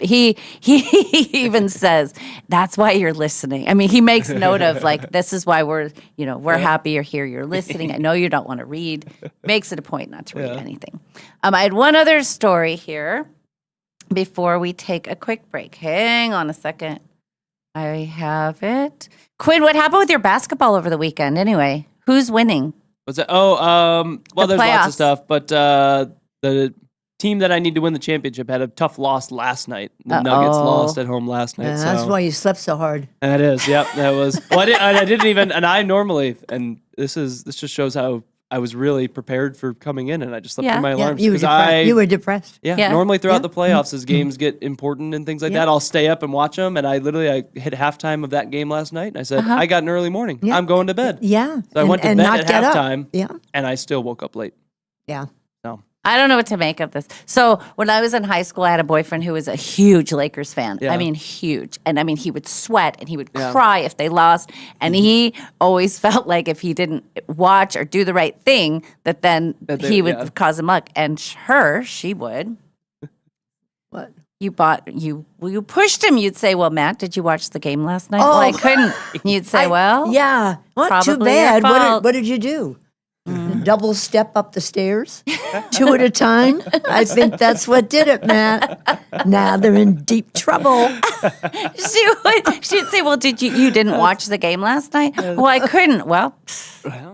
even says that's why you're listening. I mean, he makes note of like, this is why we're happy you're here. You're listening. I know you don't want to read. Makes it a point not to read anything. I had one other story here before we take a quick break. Hang on a second. I have it. Quinn, what happened with your basketball over the weekend? Anyway, who's winning? What's that? Well, there's playoffs. lots of stuff, but the team that I need to win the championship had a tough loss last night. The Nuggets lost at home last night. Yeah, that's why you slept so hard. That is, yep, that was. Well, I didn't even, and I normally, and this just shows how I was really prepared for coming in, and I just slept through my alarms. You were depressed. Yeah, normally throughout the playoffs, as games get important and things like that, I'll stay up and watch them. And I hit halftime of that game last night, and I said, I got an early morning. I'm going to bed. Yeah. So I went to bed at halftime. Yeah. And I still woke up late. Yeah. So I don't know what to make of this. So when I was in high school, I had a boyfriend who was a huge Lakers fan. Yeah. I mean, huge. And I mean, he would sweat and he would cry if they lost. And he always felt like if he didn't watch or do the right thing, that then he would cause a muck. And she would. What? You pushed him. You'd say, well, Matt, did you watch the game last night? Well, I couldn't. And you'd say, yeah. Well, too probably your bad. fault. What did you do? Double step up the stairs, 2 at a time. I think that's what did it, Matt. Now they're in deep trouble. She'd say, well, you didn't watch the game last night? Well, I couldn't. Well,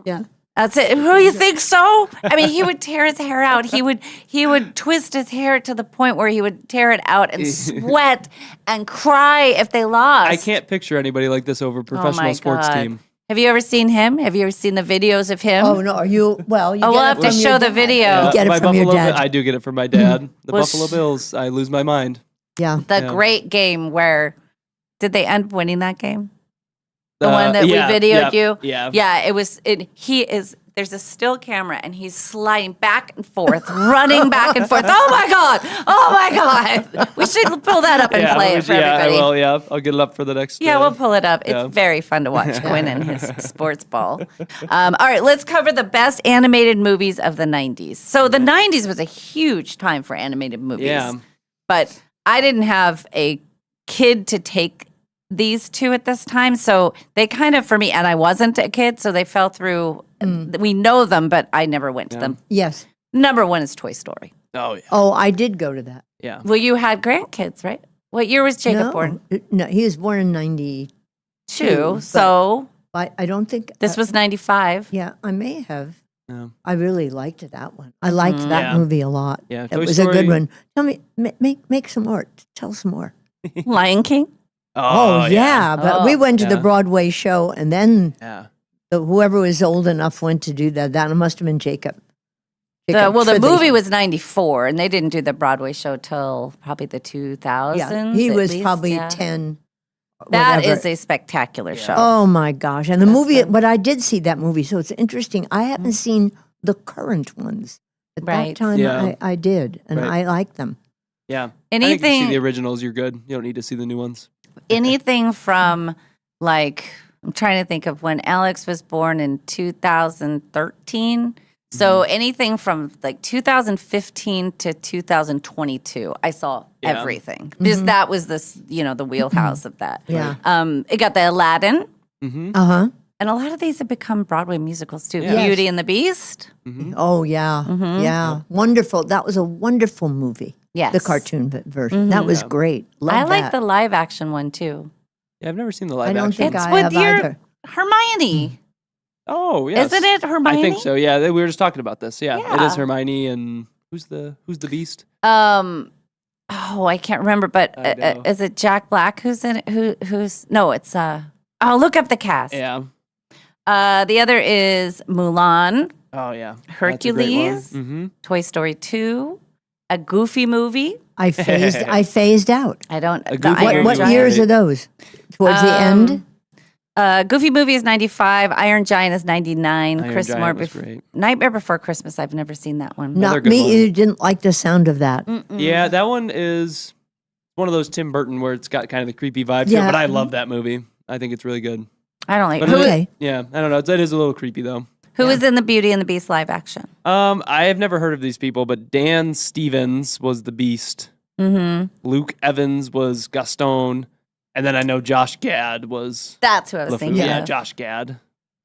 yeah. That's it. Oh, you think so? I mean, he would tear his hair out. He would twist his hair to the point where he would tear it out and sweat and cry if they lost. I can't picture anybody like this over a professional sports team. Have you ever seen him? Have you ever seen the videos of him? Oh, no. Are you? Well, we'll have to show the video. You get it from your dad. I do get it from my dad. The Buffalo Bills. I lose my mind. Yeah. Great game where, did they end up winning that game? The one that we videoed you? Yeah. Yeah, it was, there's a still camera and he's sliding back and forth, running back and forth. Oh my God. Oh my God. We should pull that up and play it for everybody. I will, I'll get it up for the next. Yeah, we'll pull it up. It's very fun to watch Quinn and his sports ball. All right, let's cover the best animated movies of the 90s. So the 90s was a huge time for animated movies. Yeah. But I didn't have a kid to take these two at this time. So they kind of, for me, and I wasn't a kid, so they fell through. We know them, but I never went to them. Yes. Number one is Toy Story. Oh, yeah. Oh, I did go to that. Yeah. Well, you had grandkids, right? What year was Jacob born? No, he was born in 92. So I don't think. This was 95. Yeah, I may have. Yeah. I really liked that one. I liked that movie a lot. Yeah, it was a good one. Tell me, make some more. Tell some more. Lion King? Oh yeah. But we went to the Broadway show, and then whoever was old enough went to do that. That must have been Jacob. The movie was 94, and they didn't do the Broadway show till probably the 2000s. Yeah, he was least, probably 10. That whatever. is a spectacular show. Oh my gosh. And the movie, but I did see that movie, so it's interesting. I haven't seen the current ones. At that time, I did, and I like them. Yeah. I think if you Anything- see the originals, you're good. You don't need to see the new ones. Anything from like, I'm trying to think of when Alex was born in 2013. So anything from like 2015 to 2022, I saw Yeah. everything because that was this, the wheelhouse of that. Yeah. It got the Aladdin, Uh-huh. and a lot of these have become Broadway musicals too. Yes. Beauty and the Beast. Oh, yeah. Yeah. Wonderful. That was a wonderful movie. Yes. The cartoon version. That was great. Love I like that. the live action one too. Yeah, I've never seen the live I don't action. think It's I with have your either. Hermione. Oh, yes. Isn't it Hermione? I think so. Yeah, we were just talking about this. Yeah, it is Yeah. Hermione and who's the Beast? I can't remember, but I know. is it Jack Black who's in it? Who's no? It's look up the cast. Yeah. The other is Mulan, Oh yeah. Hercules, Mm-hmm. Toy Story 2, a Goofy movie. I phased out. I don't. A the Goofy Iron movie What was years great. are those? Towards the end? Goofy movie is 95. Iron Giant is 99. Iron Giant was great. Nightmare Before Christmas. I've never seen that one. Another Not good me. one. You didn't like the sound of that. Yeah, that one is one of those Tim Burton where it's got kind of the creepy vibes. Yeah. Yeah. But I love that movie. I think it's really good. I don't like. But Who, Okay. yeah, I don't know. It is a little creepy though. who is in the Beauty and the Beast live action? I have never heard of these people, but Dan Stevens was the Beast. Mm-hmm. Luke Evans was Gaston, and then I know Josh Gad was. That's who I was LeFou. thinking. Yeah, of. Josh Gad.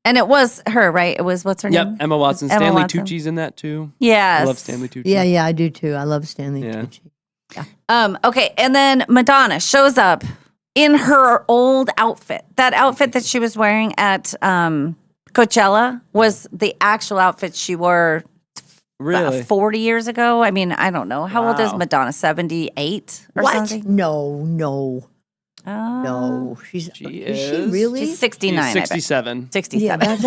And it was her, right? It was what's her Yep, name? Emma Watson. Emma Stanley Watson. Tucci's in that too. Yes. I love Stanley Tucci. Yeah, I do too. I love Stanley Yeah. Tucci. Okay, and then Madonna shows up in her old outfit. That outfit that she was wearing at Coachella was the actual outfit she wore Really? 40 years ago. I mean, I don't know. How old is Wow. Madonna? 78 or What? something? No. Oh. No. Is She she is. really? She's 69. I bet. 67. 67. Yeah, that's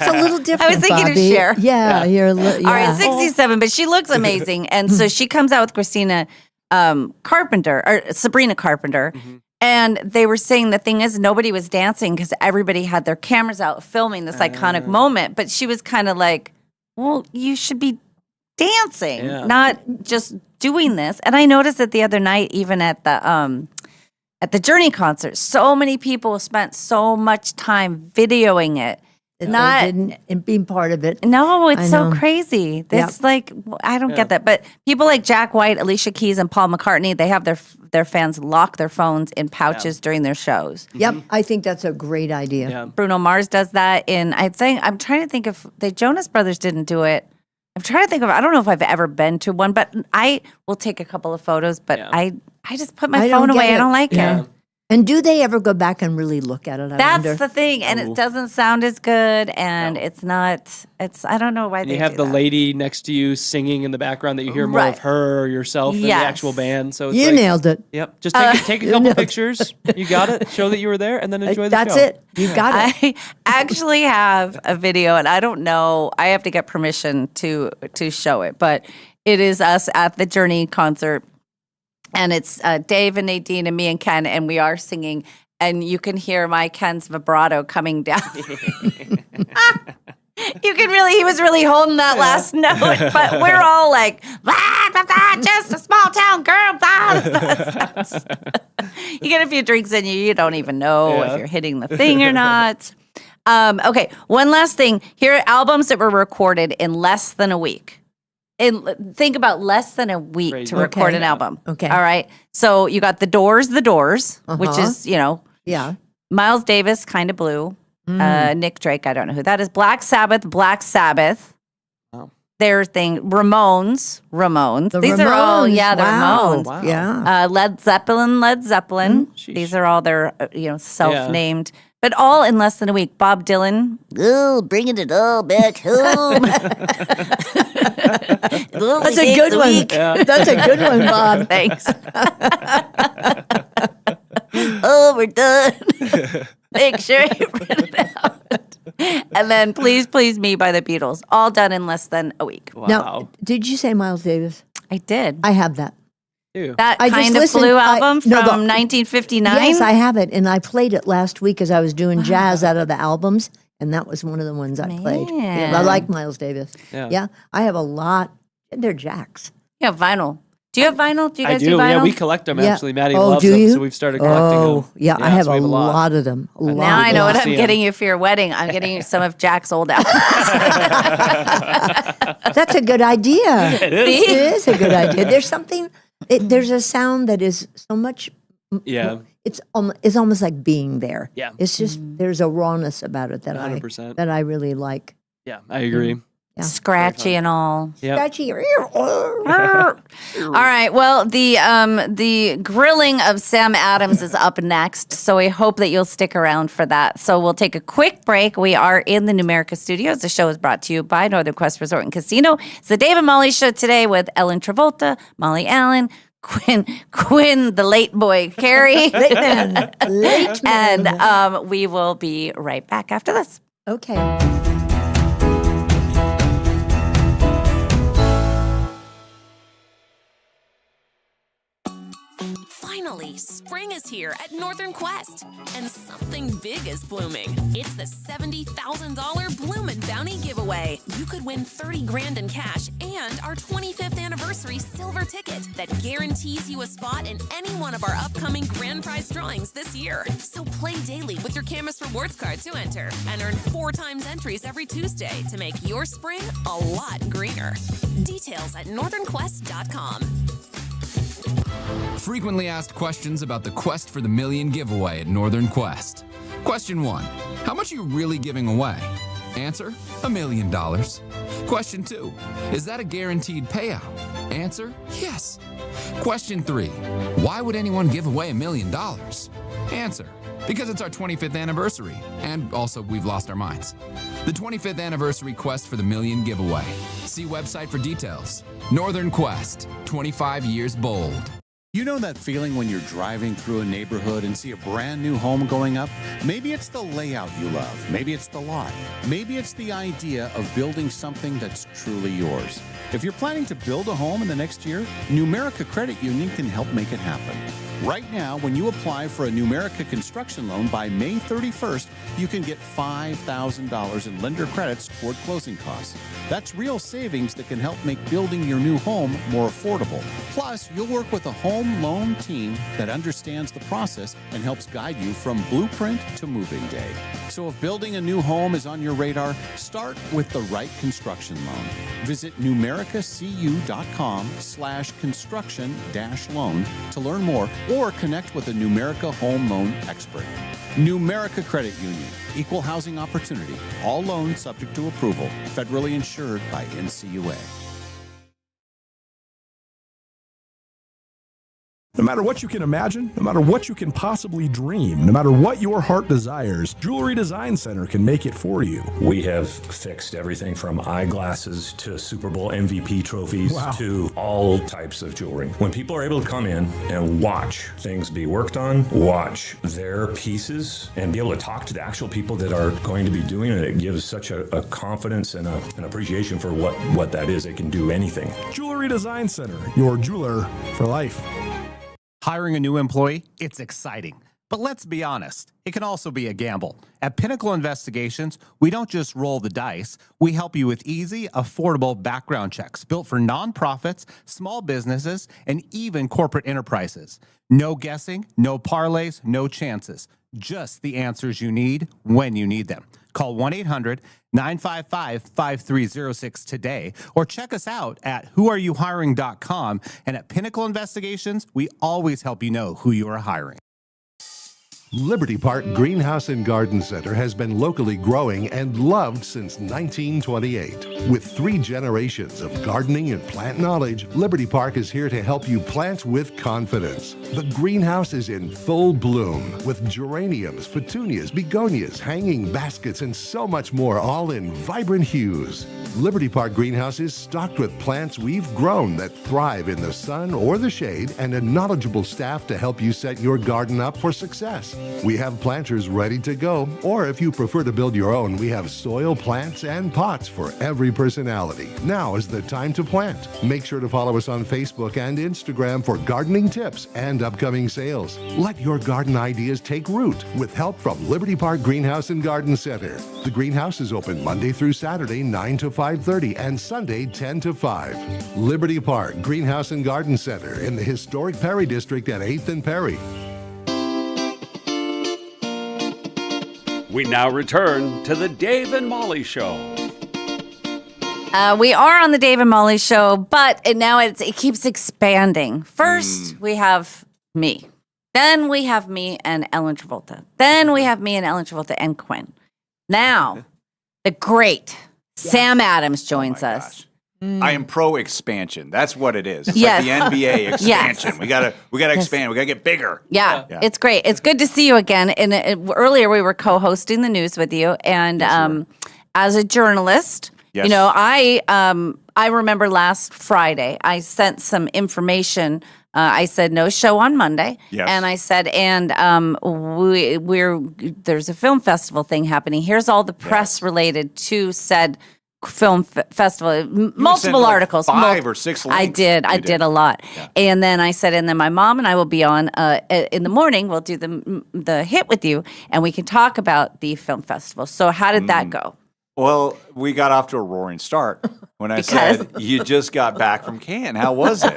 a little different. I was thinking of Bobby. Cher. Yeah, you're yeah. All right, 67, but she looks amazing. And so she comes out with Christina Carpenter, or Sabrina Carpenter. And they were saying the thing is nobody was dancing because everybody had their cameras out filming this iconic moment. But she was kind of like, well, you should be dancing, not just doing this. And I noticed it the other night, even at the Journey concert, so many people spent so much time videoing it. Not and being part of it. No, it's I so know. crazy. Yep. It's like I don't get that. But people like Jack White, Alicia Keys, and Paul McCartney, they have their fans lock their phones in pouches during their shows. Yep, I think that's a great idea. Yeah. Bruno Mars does that. I'm trying to think if the Jonas Brothers didn't do it. I'm trying to think of. I don't know if I've ever been to one, but I will take a couple of photos. But I just put my I don't phone away. get I it. don't like Yeah. it. And do they ever go back and really look at it? I That's wonder? the thing, and it doesn't sound as good, and it's not. It's I don't know why And they you have do the that. lady next to you singing in the background that you hear more Right. of her or yourself than the Yes. actual band. So it's You like, nailed it. Yep. Just take a couple pictures. You got it. Show that you were there, and then enjoy the That's show. it. You got it. I actually have a video, and I don't know. I have to get permission to show it, but it is us at the Journey concert, and it's Dave and Nadine and me and Ken, and we are singing, and you can hear my Ken's vibrato coming down. He was really holding that last note, but we're all like, blah, blah, blah, just a small town girl. Blah, blah. You get a few drinks in you don't even know if you're hitting the thing or not. Okay, one last thing. Here are albums that were recorded in less than a week. Think about less than a week Crazy. to record Okay. an album. Okay. All right. So you got The Doors, which is, Yeah. Miles Davis, Kind of Blue. Nick Drake, I don't know who that is. Black Sabbath. Wow. Their thing. Ramones. The These are all, Ramones. the Wow. Ramones. Wow. Yeah. Led Zeppelin. Sheesh. These are all their, self-named, but all in less than a week. Bob Dylan. Oh, bringing it all back home. That's a good one. Yeah. That's a good one, Bob. Thanks. Oh, we're done. Make sure you print it out. And then Please Please Me by the Beatles. All done in less than a week. Wow. Now, did you say Miles Davis? I did. I have that. Ew. That I just Kind of listened- Blue I- album no, from the- 1959. Yes, I have it, and I played it last week as I was doing jazz out of the albums, and that was one of the ones I played. Yeah, I Man. like Miles Davis. Yeah. Yeah, I have a lot. They're jacks. Yeah, vinyl. Do you have vinyl? Do you I guys do. do vinyl? Yeah, we collect them actually. Maddie Oh, loves do them, you? so we've started collecting them. Yeah, I have so we a lot of them. Now I know what I'm see 'em. getting you for your wedding. I'm getting you some of Jack's old albums. That's a good idea. It is. It is a good idea. There's something. There's a sound that is so much. Yeah. It's almost like being there. Yeah. It's just there's a rawness about it that 100%. I really like. Yeah, I agree. Yeah. Scratchy and all. Yep. Scratchy. All right. Well, the grilling of Sam Adams is up next, so we hope that you'll stick around for that. So we'll take a quick break. We are in the Numerica studios. The show is brought to you by Northern Quest Resort and Casino. It's the Dave and Molly Show today with Ellen Travolta, Molly Allen, Quinn, the late boy, Carrie, and we will be right back after this. Okay. Finally, spring is here at Northern Quest, and something big is blooming. It's the $70,000 Bloomin' Bounty giveaway. You could win $30,000 in cash and our 25th anniversary silver ticket that guarantees you a spot in any one of our upcoming grand prize drawings this year. So play daily with your Camus Rewards card to enter and earn 4 times entries every Tuesday to make your spring a lot greener. Details at northernquest.com. Frequently asked questions about the Quest for the Million giveaway at Northern Quest. Question 1. How much are you really giving away? Answer, $1 million. Question 2. Is that a guaranteed payout? Answer, yes. Question 3. Why would anyone give away $1 million? Answer, because it's our 25th anniversary, and also we've lost our minds. The 25th anniversary Quest for the Million giveaway. See website for details. Northern Quest, 25 years bold. You know that feeling when you're driving through a neighborhood and see a brand new home going up? Maybe it's the layout you love. Maybe it's the lot. Maybe it's the idea of building something that's truly yours. If you're planning to build a home in the next year, Numerica Credit Union can help make it happen. Right now, when you apply for a Numerica construction loan by May 31st, you can get $5,000 in lender credits toward closing costs. That's real savings that can help make building your new home more affordable. Plus, you'll work with a home loan team that understands the process and helps guide you from blueprint to moving day. So if building a new home is on your radar, start with the right construction loan. Visit numericacu.com/construction-loan to learn more or connect with a Numerica home loan expert. Numerica Credit Union, equal housing opportunity, all loans subject to approval, federally insured by NCUA. No matter what you can imagine, no matter what you can possibly dream, no matter what your heart desires, Jewelry Design Center can make it for you. We have fixed everything from eyeglasses to Super Bowl MVP trophies to all types of jewelry. When people are able to come in and watch things be worked on, watch their pieces, and be able to talk to the actual people that are going to be doing it, it gives such a confidence and an appreciation for what that is. They can do anything. Jewelry Design Center, your jeweler for life. Hiring a new employee, it's exciting. But let's be honest, it can also be a gamble. At Pinnacle Investigations, we don't just roll the dice. We help you with easy, affordable background checks built for nonprofits, small businesses, and even corporate enterprises. No guessing, no parlays, no chances. Just the answers you need when you need them. Call 1-800-955-5306 today or check us out at whoareyouhiring.com. And at Pinnacle Investigations, we always help you know who you are hiring. Liberty Park Greenhouse and Garden Center has been locally growing and loved since 1928. With 3 generations of gardening and plant knowledge, Liberty Park is here to help you plant with confidence. The greenhouse is in full bloom with geraniums, petunias, begonias, hanging baskets, and so much more, all in vibrant hues. Liberty Park Greenhouse is stocked with plants we've grown that thrive in the sun or the shade, and a knowledgeable staff to help you set your garden up for success. We have planters ready to go, or if you prefer to build your own, we have soil, plants, and pots for every personality. Now is the time to plant. Make sure to follow us on Facebook and Instagram for gardening tips and upcoming sales. Let your garden ideas take root with help from Liberty Park Greenhouse and Garden Center. The greenhouse is open Monday through Saturday, 9 to 5:30, and Sunday, 10 to 5. Liberty Park Greenhouse and Garden Center in the historic Perry District at 8th and Perry. We now return to the Dave and Molly Show. We are on the Dave and Molly Show, but now it keeps expanding. First, we have me. Then we have me and Ellen Travolta. Then we have me and Ellen Travolta and Quinn. Now, the great Sam Adams joins us. I am pro expansion. That's what it is. It's Yes. like the NBA expansion. Yes. We gotta expand. We gotta get bigger. Yeah, it's great. It's good to see you again. And earlier we were co-hosting the news with you, and as a journalist, you know, I remember last Friday I sent some information. I said no show on Monday, and I said, and there's a film festival thing happening. Here's all the press related to said film festival, multiple articles, 5 or 6 links. I did a lot. Yeah. And then I said, and then my mom and I will be on in the morning. We'll do the hit with you, and we can talk about the film festival. So how did that go? Well, we got off to a roaring start when I said you just got back from Cannes. How was it?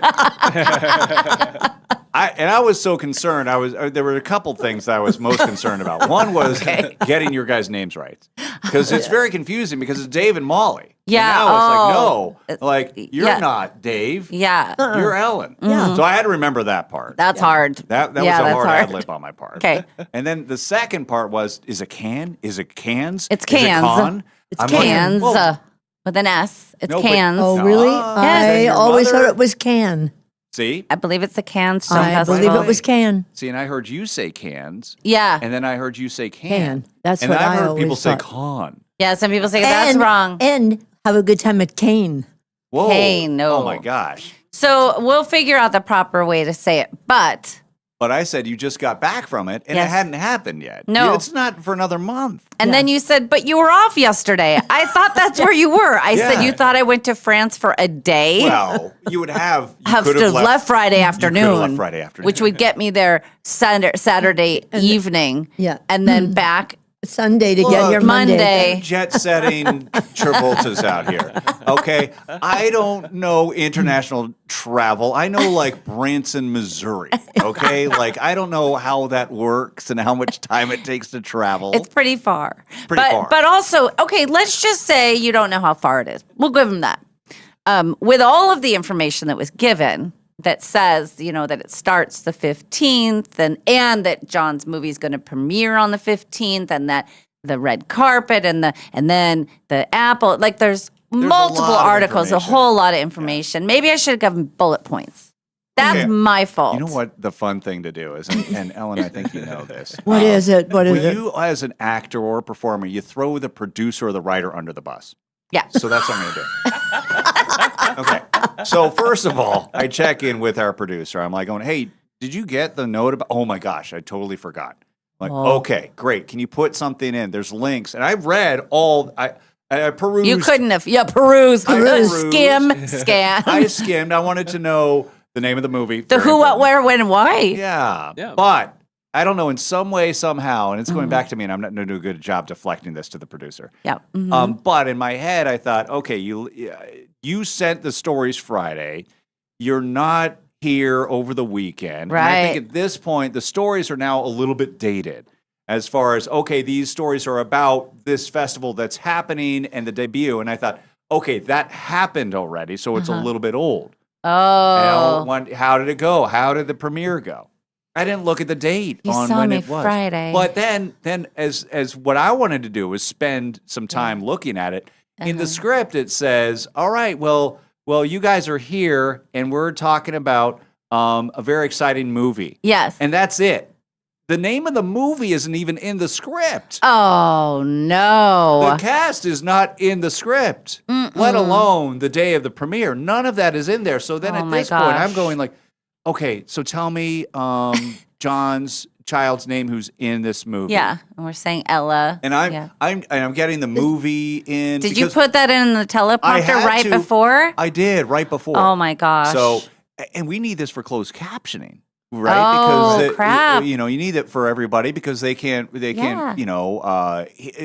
I was so concerned. There were a couple things that I was most concerned about. One was getting your guys' names right, because it's very confusing because it's Dave and Molly. Yeah. And now it's like, no, you're not Dave. Yeah. You're Ellen. Yeah. So I had to remember that part. That's hard. That was a hard ad-lib on my part. Okay. And then the second part was, is it Cannes? Is it Cans? It's Is it Cans. Con? It's I'm Cans like, with an S. It's No, but- Cans. Oh, really? I Your always mother- thought it was Can. See? I believe it's the Cannes Film I Festival. believe it was Can. See, and I heard you say cans. Yeah. And then I heard you say can. Can. That's and what I've I heard people always say thought. con. Yeah, some people say that's wrong. And have a good time at Cane. Whoa. Cane, no. Oh my gosh. So we'll figure out the proper way to say it. But I said you just got back from it and it hadn't happened yet. No. It's not for another month. and then you said, but you were off yesterday. I thought that's where you were. I said you thought I went to France for a day. Well, you would have. You have could to have left Friday afternoon, left Friday afternoon, which would get me there Saturday evening. Yeah. And then back Sunday to get here Monday. Jet setting Travolta's out here. Okay. I don't know international travel. I know like Branson, Missouri. Okay. Like I don't know how that works and how much time it takes to travel. It's pretty far. Pretty far. But also, okay, let's just say you don't know how far it is. We'll give them that. With all of the information that was given that says, you know, that it starts the 15th and that John's movie is going to premiere on the 15th and that the red carpet and then the Apple, like there's multiple articles, a whole lot of information. Maybe I should have given bullet points. That's my fault. You know what the fun thing to do is, and Ellen, I think you know this. What is it? What is it? You, as an actor or a performer, you throw the producer or the writer under the bus. Yeah. So that's what I'm going to do. Okay. So first of all, I check in with our producer. I'm like going, hey, did you get the note about, oh my gosh, I totally forgot. I'm like, okay, great. Can you put something in? There's links. And I've read all, I perused. You couldn't have, peruse, skim, scan. I skimmed. I wanted to know the name of the movie. The who, what, where, when, and why. Yeah. But I don't know, in some way, somehow, and it's going back to me, and I'm not going to do a good job deflecting this to the producer. Yeah. But in my head, I thought, okay, you sent the stories Friday. You're not here over the weekend. Right. And I think at this point, the stories are now a little bit dated as far as, okay, these stories are about this festival that's happening and the debut. And I thought, okay, that happened already, so it's a little bit old. Oh. How did it go? How did the premiere go? I didn't look at the date You on saw when me it was. Friday. But then as what I wanted to do was spend some time looking at it. In the script, it says, all right, well, you guys are here and we're talking about a very exciting movie. Yes. And that's it. The name of the movie isn't even in the script. Oh, no. The cast is not in the script, let alone the day of the premiere. None of that is in there. So then at this point, I'm going like, Okay, so tell me John's child's name who's in this movie. Yeah, and we're saying Ella. And I'm getting the movie in. Did you because put that in the I teleprompter had right to. before? I did right before. Oh my gosh. So, and we need this for closed captioning, right? Oh, because crap. you need it for everybody because they can't, Yeah.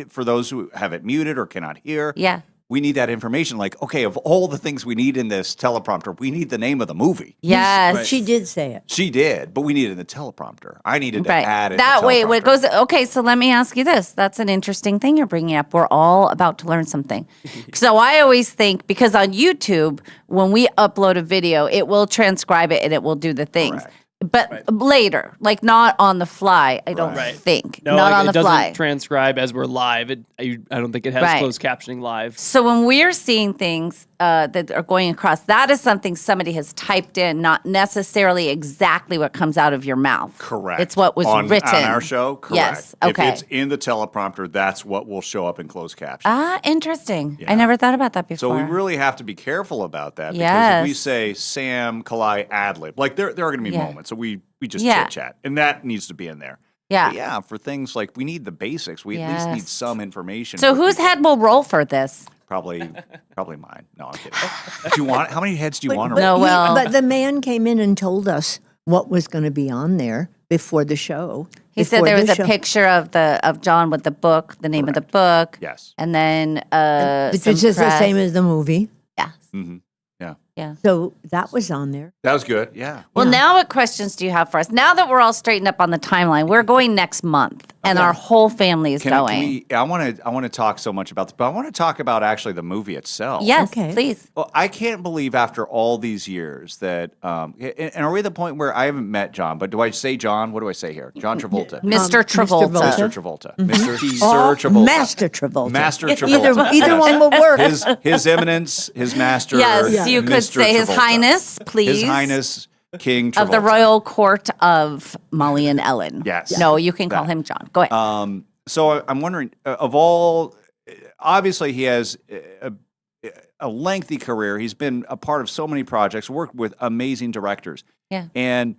for those who have it muted or cannot hear. Yeah. We need that information. Like, okay, of all the things we need in this teleprompter, we need the name of the movie. Yes. She did say it. She did, but we needed it in the teleprompter. I needed to Right. add it. That in the way, what teleprompter. goes, okay, so let me ask you this. That's an interesting thing you're bringing up. We're all about to learn something. So I always think, because on YouTube, when we upload a video, it will transcribe it and it will do the things. But later, like not on the fly, I don't think. No, not like, on the it doesn't fly. transcribe as we're live. I don't think it has Right. closed captioning live. So when we're seeing things that are going across, that is something somebody has typed in, not necessarily exactly what comes out of your mouth. Correct. It's what was written. On our show, correct. Yes, okay. If it's in the teleprompter, that's what will show up in closed caption. Ah, interesting. I never thought about that before. So we really have to be careful about that because Yes. if we say Sam, Kalai, ad-lib, like there are going to be Yeah. moments. So we just Yeah. chit-chat, and that needs to be in there. Yeah. But yeah, for things like we need the basics. We at least need Yes. some information. So for whose people. head will roll for this? Probably mine. No, I'm kidding. Do you want? How many heads do you want? But the man came in and told us what was going to be on there before the show. He said Before there was the a show. picture of John with the book, the name of the book. Yes. And then Which is just the press. same as the movie. Yes. Mm-hmm. Yeah. Yeah. So that was on there. That was good. Yeah. Well, now what questions do you have for us? Now that we're all straightened up on the timeline, we're going next month, and our whole family is going. I want to talk so much about this, but I want to talk about actually the movie itself. Yes, please. Well, I can't believe after all these years that, and are we at the point where I haven't met John, but do I say John? What do I say here? John Travolta. Mr. Travolta. Mr. Travolta. Mr. Or Sir Travolta. Master Travolta. Master If Travolta. Either one will work. His Eminence, his Master. Yes, you could Mr. say His Travolta. Highness, please. His Highness King Travolta. Of the royal court of Molly and Ellen. Yes. No, you can call him John. Go ahead. So I'm wondering, of all, obviously he has a lengthy career. He's been a part of so many projects, worked with amazing directors. Yeah. And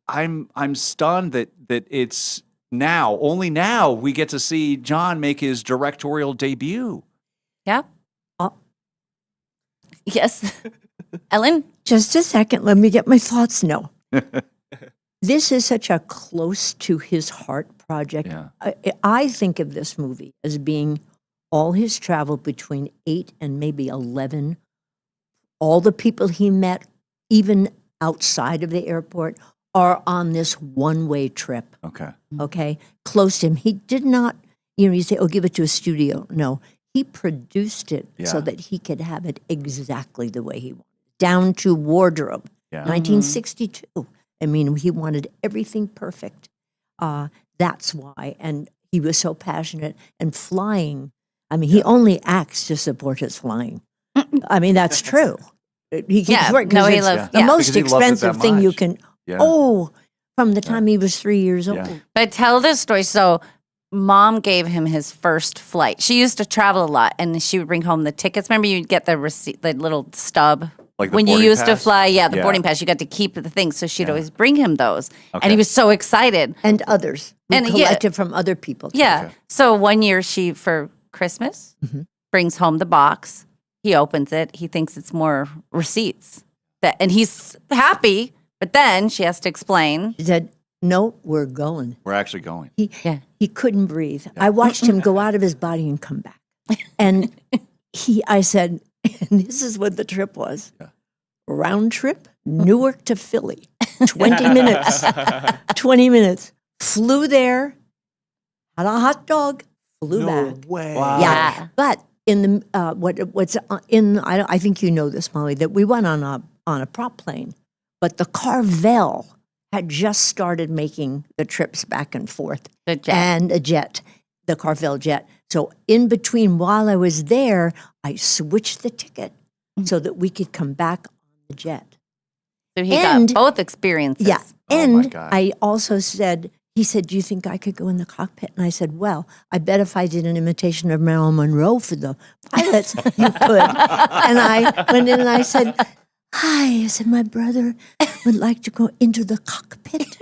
I'm stunned that it's now, only now, we get to see John make his directorial debut. Yeah. Yes. Ellen? Just a second. Let me get my thoughts. No. This is such a close to his heart project. Yeah. I think of this movie as being all his travel between 8 and maybe 11, all the people he met, even outside of the airport, are on this one-way trip. Okay. Okay? Close to him. He did not, you say, oh, give it to a studio. No. He produced it so Yeah. that he could have it exactly the way he wanted, down to wardrobe. Yeah. 1962. I mean, he wanted everything perfect. That's why. And he was so passionate. And flying, I mean, he only acts to support his flying. I mean, that's true. He keeps working. No, 'cause he it's loves the most Because he loves it that expensive thing you much. can. Yeah. Oh, from the time he was 3 years old. But tell this story. So, Mom gave him his first flight. She used to travel a lot, and she would bring home the tickets. Remember, you'd get the receipt, the little stub. Like the when you boarding used to pass? fly, the Yeah. boarding pass, you got to keep the things. So she'd always bring him those, and Okay. he was so excited. And others. We And collected from other people. too. Yeah. So one year, she for Christmas brings home the box. He opens it. He thinks it's more receipts. And he's happy. But then she has to explain. She said, no, we're going. We're actually going. He couldn't breathe. I watched him go out of his body and come back. And I said, and this is what the trip was. Round trip, Newark to Philly, 20 minutes. 20 minutes. Flew there, had a hot dog, flew back. Way. Yeah. But in the I think you know this, Molly, that we went on a prop plane, but the Carvel had just started making the trips back and forth. The jet. And a jet, the Carvel jet. So in between, while I was there, I switched the ticket so that we could come back on the jet. So he got both experiences. Yeah. Oh, my And God. I also said, he said, do you think I could go in the cockpit? And I said, well, I bet if I did an imitation of Marilyn Monroe for the pilots, you could. And I went in and I said, Hi, I said, my brother would like to go into the cockpit.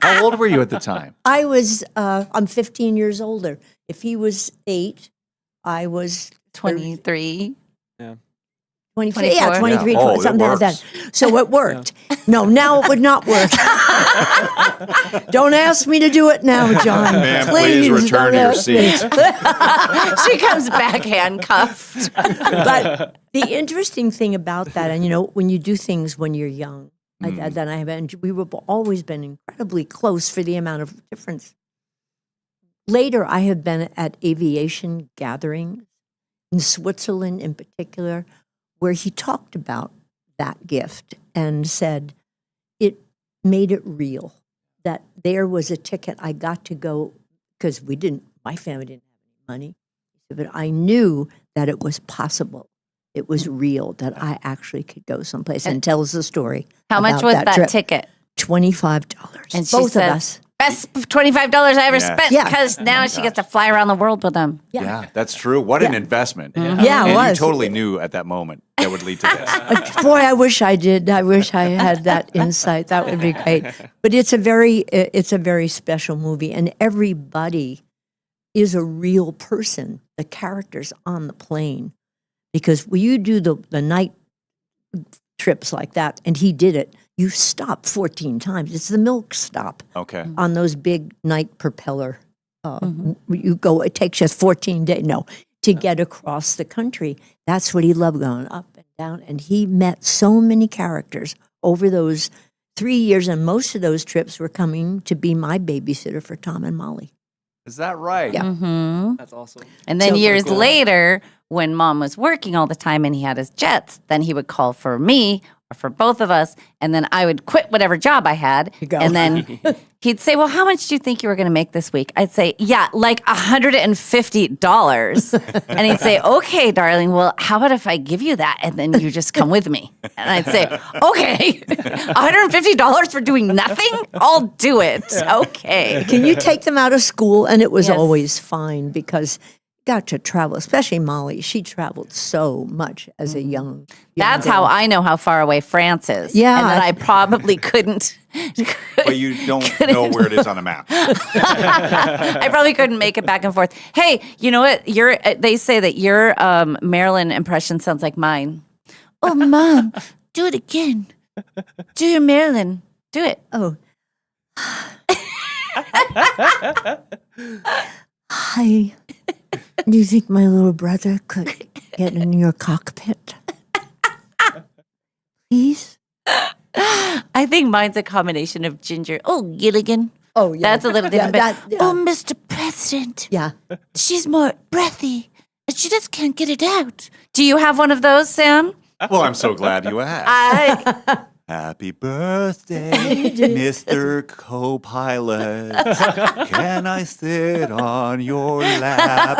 How old were you at the time? I'm 15 years older. If he was 8, I was 23. Yeah. 23, yeah, 23, Yeah. Oh, it something like that. works. So it worked. No, now it would not work. Don't ask me to do it now, John. Ma'am, please return don't to your ask me. seat. She comes back handcuffed. But the interesting thing about that, and when you do things when you're young, we've always been incredibly close for the amount of difference. Later, I have been at aviation gatherings in Switzerland in particular, where he talked about that gift and said it made it real, that there was a ticket I got to go, because my family didn't have any money, but I knew that it was possible. It was real, that I actually could go someplace, and tells the story. How much was that trip. ticket? $25. And she Both of says, us. best $25 I ever Yeah. spent, Yeah. because now she gets to fly around the world with them. Yeah, that's true. What an investment. Yeah, it And was. you totally knew at that moment that would lead to this. Boy, I wish I did. I wish I had that insight. That would be great. But it's a very special movie, and everybody is a real person. The characters on the plane, because when you do the night trips like that, and he did it, you stop 14 times. It's the milk stop. Okay. On those big night propeller. You go. It takes you 14 days. No. To get across the country. That's what he loved, going up and down. And he met so many characters over those 3 years, and most of those trips were coming to be my babysitter for Tom and Molly. Is that right? Yeah. Mm-hmm. That's awesome. And then So years cool. later, when Mom was working all the time and he had his jets, then he would call for me or for both of us, and then I would quit whatever job I had. And then he'd say, well, how much do you think you were going to make this week? I'd say, yeah, like $150. And he'd say, okay, darling, well, how about if I give you that and then you just come with me? And I'd say, okay, $150 for doing nothing? I'll do it. Okay. Can you take them out of school? And it was Yes. always fine, because got to travel, especially Molly. She traveled so much as a young That's girl. how I know how far away France is. Yeah. And that I probably couldn't. But you don't know where it is on a map. I probably couldn't make it back and forth. Hey, you know what? They say that your Maryland impression sounds like mine. Oh, Mom, do it again. Do your Maryland. Do it. Oh. Hi. Do you think my little brother could get in your cockpit? Please? I think mine's a combination of ginger. Oh, Gilligan. Oh, yeah. That's a little different. Yeah, but, oh, Mr. President. Yeah. She's more breathy. She just can't get it out. Do you have one of those, Sam? Well, I'm so glad you asked. Happy birthday, Mr. Co-pilot. Can I sit on your lap?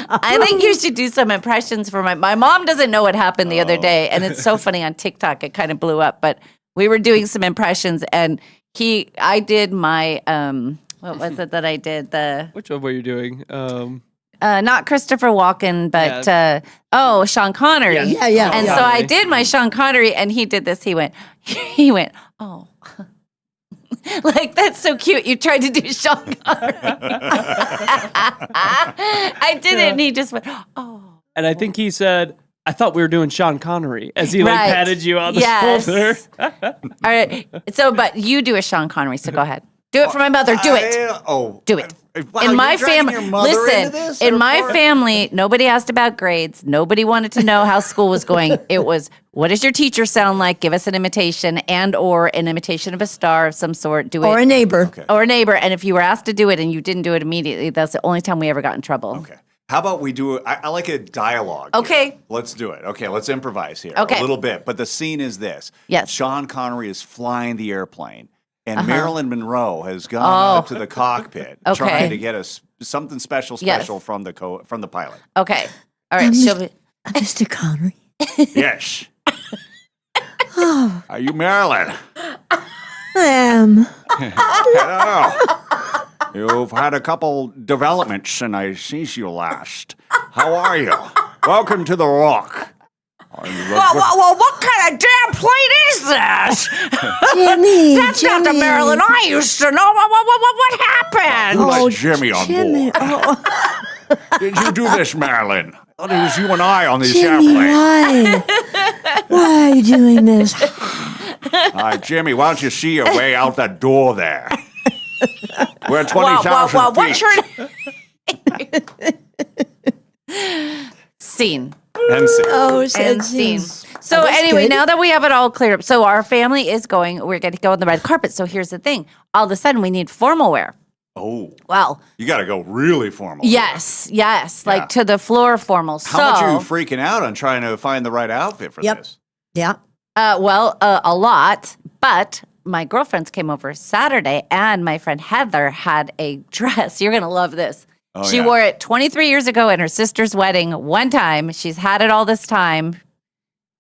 I think you should do some impressions for my mom doesn't know what happened the other day, and it's so funny on TikTok. It kind of blew up, but we were doing some impressions, and I did my what was it that I did? Which one were you doing? Not Christopher Walken, but Sean Connery. Yeah. And so I did my Sean Connery, and he did this. He went, oh. Like, that's so cute. You tried to do Sean Connery. I did it, and he just went, oh. And I think he said, I thought we were doing Sean Connery as he Right. patted you on the Yes. shoulder. All right. So, but you do a Sean Connery, so go ahead. Do it for my mother. Do it. Do it. Wow, In my you're dragging family, your mother into listen. this, In or my what? family, nobody asked about grades. Nobody wanted to know how school was going. It was, what does your teacher sound like? Give us an imitation, or an imitation of a star of some sort. Do it, Or a neighbor. Okay. or a neighbor. And if you were asked to do it and you didn't do it immediately, that's the only time we ever got in trouble. Okay. How about we do it? I like a dialogue. here. Okay. Let's do it. Okay, let's improvise here Okay. a little bit. But the scene is this. Yes. Sean Connery is flying the airplane, and Uh-huh. Marilyn Monroe has gone up to the cockpit Okay. trying to get us something special Yes. from the pilot. Okay. All right. She'll be, Mr. Connery. Yes. Oh, Are you Marilyn? Hello. You've had a couple developments since I seen you last. How are you? Welcome to the Rock. Well, what kind of damn plate is this? Jimmy, That's not the Jimmy. Maryland I used to know. What happened? Who let Jimmy on Jimmy, board? Did you do this, Marilyn? I thought it was you and I on this Jimmy, airplane. why are you doing this? Jimmy, why don't you see your way out that door there? We're at 20,000 feet. What's your scene? And see. Oh, And scene. So Oh, that's anyway, good. now that we have it all cleared up, so our family is going, we're going to go on the red carpet. So here's the thing. All of a sudden, we need formal wear. Oh. Well, You got to go really formal. yes, like Yeah. to the floor formal. How much are you freaking out on trying to find the right outfit for this? Yeah. Well, a lot, but my girlfriends came over Saturday and my friend Heather had a dress. You're going to love this. Oh, She yeah. wore it 23 years ago at her sister's wedding one time. She's had it all this time.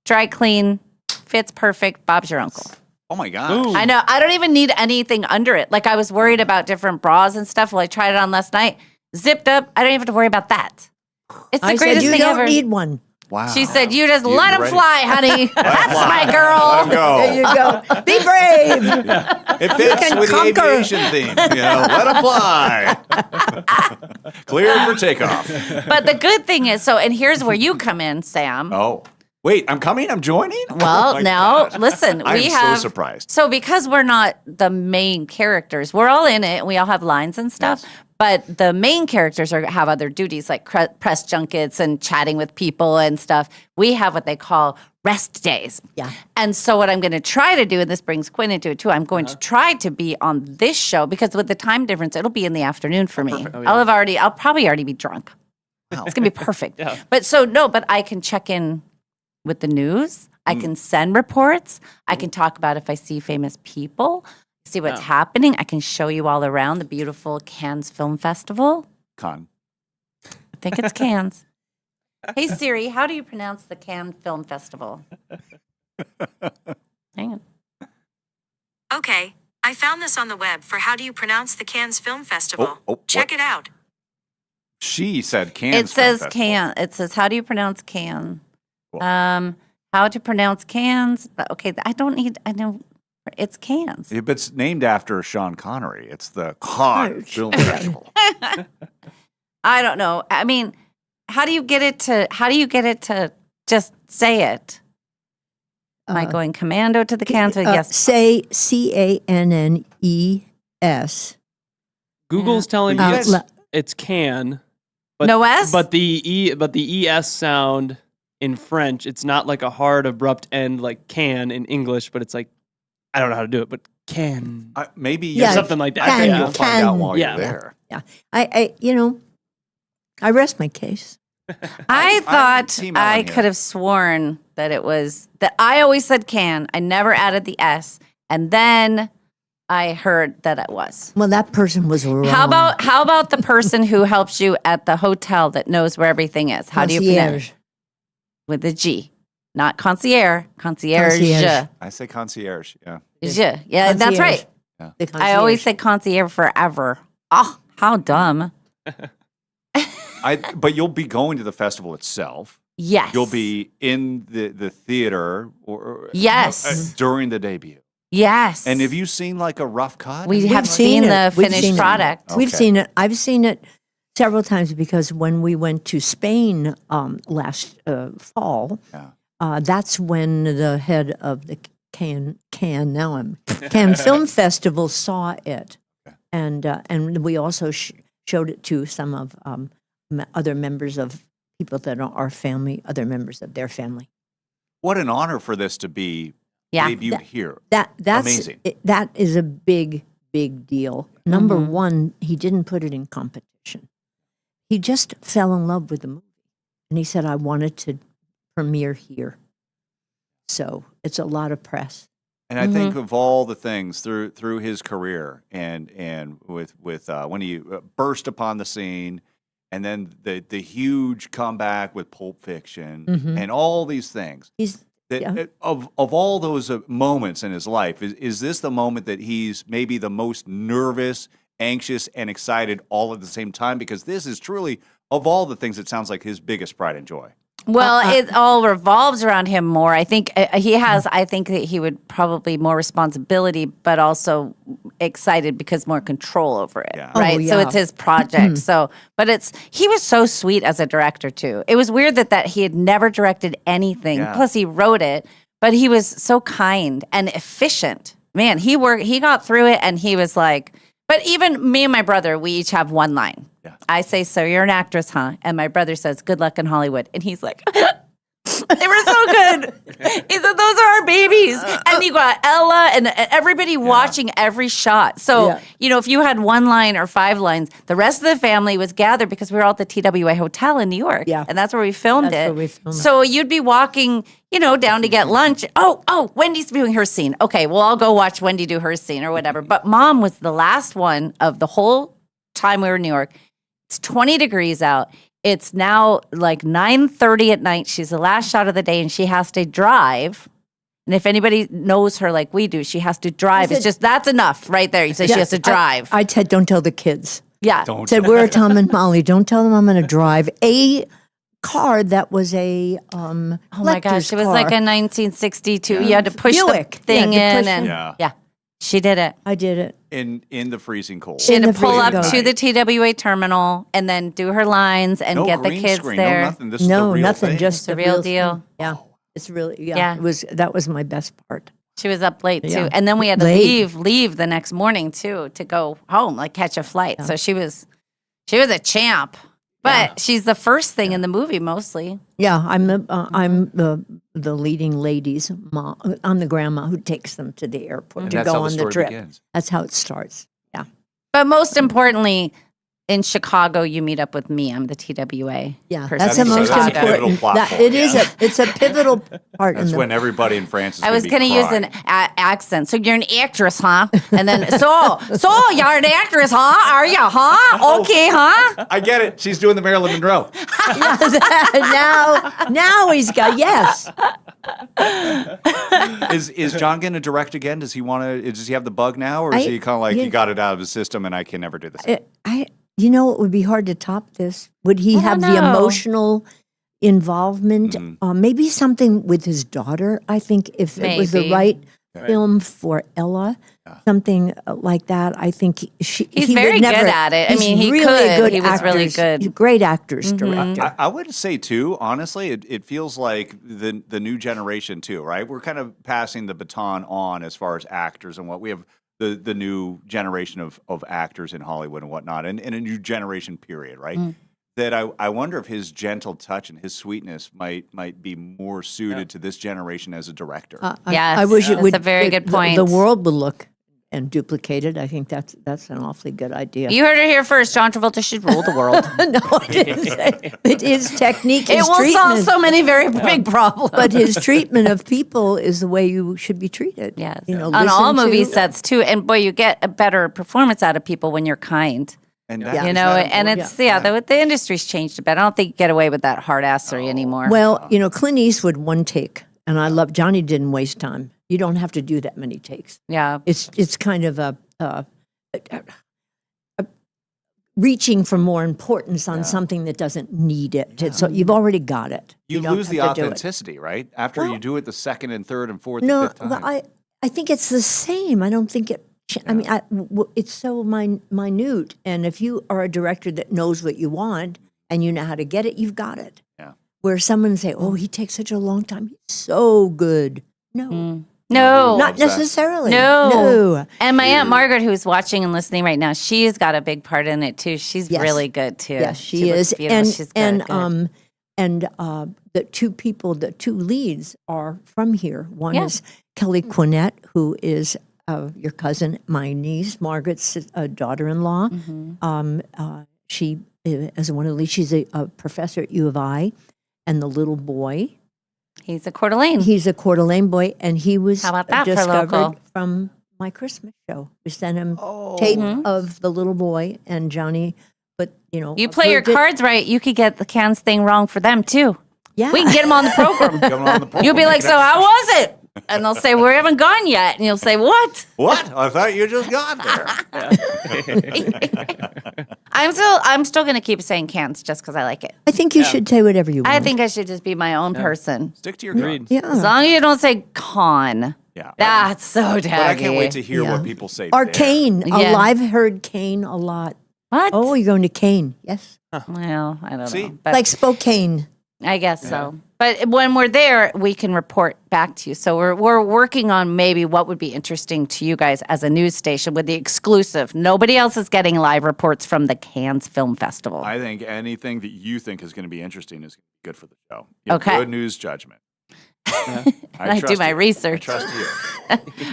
Dry clean, fits perfect. Bob's your uncle. Oh, my God. I know. I don't even need anything under it. Like I was worried about different bras and stuff. Well, I tried it on last night. Zipped up. I don't even have to worry about that. It's the I said greatest you thing don't ever. need one. Wow. She said, "You just You let him ready? fly, honey. That's my girl." Let him go. There you go. Be brave. It fits can with conquer. the aviation theme. Let him fly. Cleared for takeoff. But the good thing is, and here's where you come in, Sam. Oh. Wait, I'm coming? I'm joining? Well, Oh my now gosh. listen, I'm we so have surprised. So because we're not the main characters, we're all in it and we all have lines and stuff. But the main characters have other duties like press junkets and chatting with people and stuff. We have what they call rest days. Yeah. And so what I'm going to try to do, and this brings Quinn into it too, I'm going to try to be on this show because with the time difference, it'll be in the afternoon for me. I'll probably already be drunk. It's going to be perfect. But I can check in with the news. I can send reports. I can talk about if I see famous people, see what's happening. I can show you all around the beautiful Cannes Film Festival. Con. I think it's Cannes. Hey Siri, how do you pronounce the Cannes Film Festival? Hang on. Okay, I found this on the web for how do you pronounce the Cannes Film Festival. Check it out. She said Cannes. It says Film Festival. Cannes. It says how do you pronounce Cannes? How to pronounce Cannes? But okay, I know it's Cannes. Yeah, but it's named after Sean Connery. It's the Cannes Film Festival. I don't know. I mean, how do you get it to just say it? Am I going commando to the Cannes? Yes. Say CANNES. Google's telling me it's can. But, No S? But the ES sound in French, it's not like a hard abrupt end like can in English, but it's like I don't know how to do it, but can. Maybe something like that. I think Yeah. you'll find out while Yeah. you're there. Yeah. I rest my case. I thought Team Ellen I here. could have sworn that it was that I always said can. I never added the S, and then I heard that it was. Well, that person was wrong. How about the person who helps you at the hotel that knows where everything is? How do you pronounce Concierge. it? With a G, not concierge. Concierge. Concierge. I say concierge. Yeah. Yeah, that's right. The I always concierge. say concierge forever. Oh, how dumb. But you'll be going to the festival itself. Yes. You'll be in the theater or Yes. during the debut. Yes. And have you seen like a rough cut? We We've have seen the We've finished seen it. product. We've Okay. seen it. I've seen it several times because when we went to Spain last fall, that's when the head of the Cannes Film Festival saw it, and we also showed it to some of other members of people that are our family, other members of their family. What an honor for this to be Yeah. debuted here. That's amazing. That is a big deal. Number one, he didn't put it in competition. He just fell in love with the movie, and he said, "I wanted to premiere here." So it's a lot of press. And I think of all the things through his career, and with when he burst upon the scene, and then the huge comeback with Pulp Fiction, and all these things. Of all those moments in his life, is this the moment that he's maybe the most nervous, anxious, and excited all at the same time? Because this is truly, of all the things, it sounds like his biggest pride and joy. Well, it all revolves around him more. I think he has. I think that he would probably more responsibility, but also excited because more control over it. Yeah. Right. Oh, So yeah. it's his project. But he was so sweet as a director too. It was weird that he had never directed anything. Yeah. Plus, he wrote it, but he was so kind and efficient. Man, he got through it, and he was like. But even me and my brother, we each have one line. Yeah. I say, "So you're an actress, huh?" And my brother says, "Good luck in Hollywood." And he's like, "They were so good." He said, "Those are our babies." And you got Ella and everybody watching every shot. So, if you had one line or 5 lines, the rest of the family was gathered because we were all at the TWA Hotel in New York. Yeah. And that's where we filmed That's it. where we filmed it. So you'd be walking, down to get lunch. Oh, Wendy's doing her scene. Okay, well, I'll go watch Wendy do her scene or whatever. But Mom was the last one of the whole time we were in New York. It's 20 degrees out. It's now like 9:30 at night. She's the last shot of the day, and she has to drive. And if anybody knows her like we do, she has to drive. It's just, that's enough right there. You say she has to drive. I said, don't tell the kids. Yeah. Said, we're Tom and Molly. Don't tell them I'm going to drive a car that was a Oh my gosh, it was like a 1962. You had to push Buick. the thing Yeah, to in, push and Yeah. she did it. I did it. In the freezing cold. She had In to the pull up freezing to the TWA terminal and then do her lines and No get the green kids screen, there. No nothing. This is the real nothing. thing. Just It's the real deal. thing. Yeah, it's really. Yeah. Yeah, that was my best part. She was up late too, Yeah. and then we had to Late. leave the next morning too to go home, like catch a flight. So she was a champ. But she's the first thing in the movie mostly. Yeah, I'm the leading lady's mom. I'm the grandma who takes them to the airport And to that's go how the on the story trip. begins. That's how it starts. Yeah. But most importantly, in Chicago, you meet up with me. I'm the TWA. Yeah, person that's the in most Chicago. pivotal important. plot point, It is yeah. it's a pivotal part. That's in when the, everybody in France is I was going going to to use an accent. So you're an actress, huh? And then, so you're an actress, huh? Are you, huh? Okay, huh? I get it. She's doing the Marilyn Monroe. now he's got yes. Is John going to direct again? Does he want to? Does he have the bug now, or is he kind of like, he got it out of his system, and I can never do this? It would be hard to top this. Would he have the emotional involvement? Maybe something with his daughter. I think if it was the Maybe. right film for Ella, something like that. I think He's he very would never, good at it. I he's mean, he really could. Good He was really actors. good. He's a great actors director. I would say too, honestly, it feels like the new generation too, right? We're kind of passing the baton on as far as actors and what we have the new generation of actors in Hollywood and whatnot, and a new generation period, right? That I wonder if his gentle touch and his sweetness might be more suited to this generation as a director. I wish it that's would. a very good point. The world would look and duplicate it. I think that's an awfully good idea. You heard it here first. John Travolta should rule the world. No, I didn't say. It is technique. It his will solve treatment. so many very big problems. But his treatment of people is the way you should be treated. Yes. On On all movie sets too. And boy, you get a better performance out of people when you're kind. And the industry's changed a bit. I don't think you get away with that hard assery anymore. Well, Clint Eastwood, one take, and I love Johnny didn't waste time. You don't have to do that many takes. Yeah. It's kind of a reaching for more importance on something that doesn't need it. So you've already got it. You don't lose have the to do it. authenticity, right? After you do it the second and third and fourth No, and fifth time. well, I think it's the same. I don't think it. I mean, it's so minute. And if you are a director that knows what you want and you know how to get it, you've got it. Yeah. Where someone say, "Oh, he takes such a long time. He's so good." No. No. Not necessarily. No. And my Aunt Margaret, who's watching and listening right now, she's got a big part in it too. She's Yes. really good too. Yes, she looks is. beautiful. She's good. The two leads are from here. One Yeah. is Kelly Quinnett, who is your cousin, my niece, Margaret's daughter-in-law. She is one of the leads. She's a professor at U of I, and the little boy. He's a Coeur d'Alene. He's a Coeur d'Alene boy, and he was How about that for discovered local? from my Christmas show. We sent him tape of the little boy and Johnny, but You play your cards right, you could get the cans thing wrong for them too. Yeah. We can get them on the program. Get 'em on the program. You'll be like, so how was it? And they'll say, we haven't gone yet. And you'll say, what? What? I thought you just got there. I'm still going to keep saying cans just because I like it. I think you should say whatever you want. I think I should just be my own person. Stick to your guns. Yeah. As long as you don't say con. Yeah. That's so taggy. But I can't wait to hear what people say. Or there. cane. Yeah. I've heard cane a lot. What? Oh, you're going to cane. Yes. Well, I don't See? know. But Like Spokane. I guess so. But when we're there, we can report back to you. So we're working on maybe what would be interesting to you guys as a news station with the exclusive. Nobody else is getting live reports from the Cannes Film Festival. I think anything that you think is going to be interesting is good for the show. You have Okay. Good news judgment. I do trust my you. research. I trust you.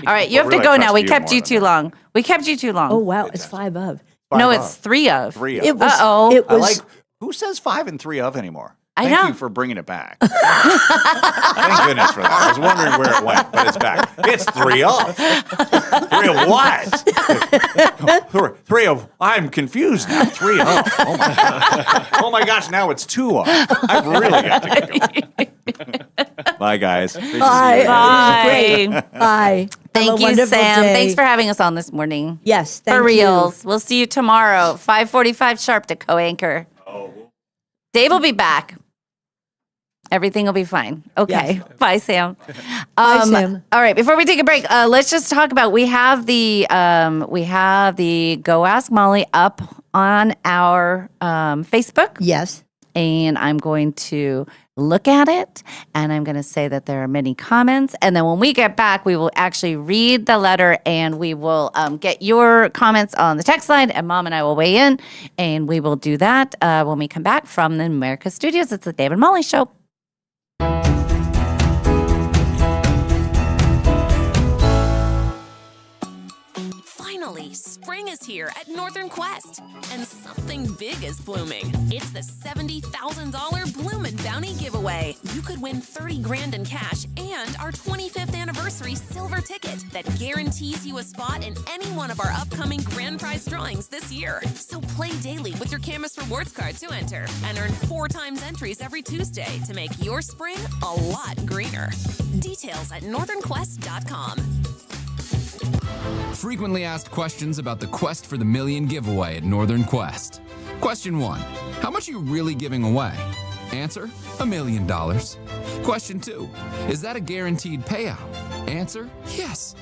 All right, you Well, have to really, go I now. trust We you kept more you than too long. We kept you too long. Oh, wow. It's 5 of. No, Five it's of. 3 of. 3 of. It was. Uh-oh. It I was. like, who says 5 and 3 of anymore? I Thank know. you for bringing it back. Thank goodness for that. I was wondering where it went, but it's back. It's 3 of. 3 of what? 3 of. I'm confused now. 3 of. Oh my god. Oh my gosh. Now it's 2 of. I've really got to go. Bye, guys. Great to see you Bye. guys. Bye. Bye. Thank Have a you, wonderful Sam. day. Thanks for having us on this morning. Yes, thank For you. reals. We'll see you tomorrow, 5:45 sharp to co-anchor. Dave will be back. Everything will be fine. Okay. Yes. Bye, Sam. Bye, Sam. All right. Before we take a break, let's just talk about we have the Go Ask Molly up on our Facebook. Yes. And I'm going to look at it and I'm going to say that there are many comments. And then when we get back, we will actually read the letter and we will get your comments on the text line and Mom and I will weigh in. And we will do that when we come back from the America Studios. It's the Dave and Molly Show. Finally, spring is here at Northern Quest, and something big is blooming. It's the $70,000 Bloomin' Bounty giveaway. You could win 30 grand in cash and our 25th anniversary silver ticket that guarantees you a spot in any one of our upcoming grand prize drawings this year. So play daily with your Camus Rewards card to enter and earn 4 times entries every Tuesday to make your spring a lot greener. Details at northernquest.com. Frequently asked questions about the Quest for the Million giveaway at Northern Quest. Question 1. How much are you really giving away? Answer, $1 million. Question 2. Is that a guaranteed payout? Answer, yes.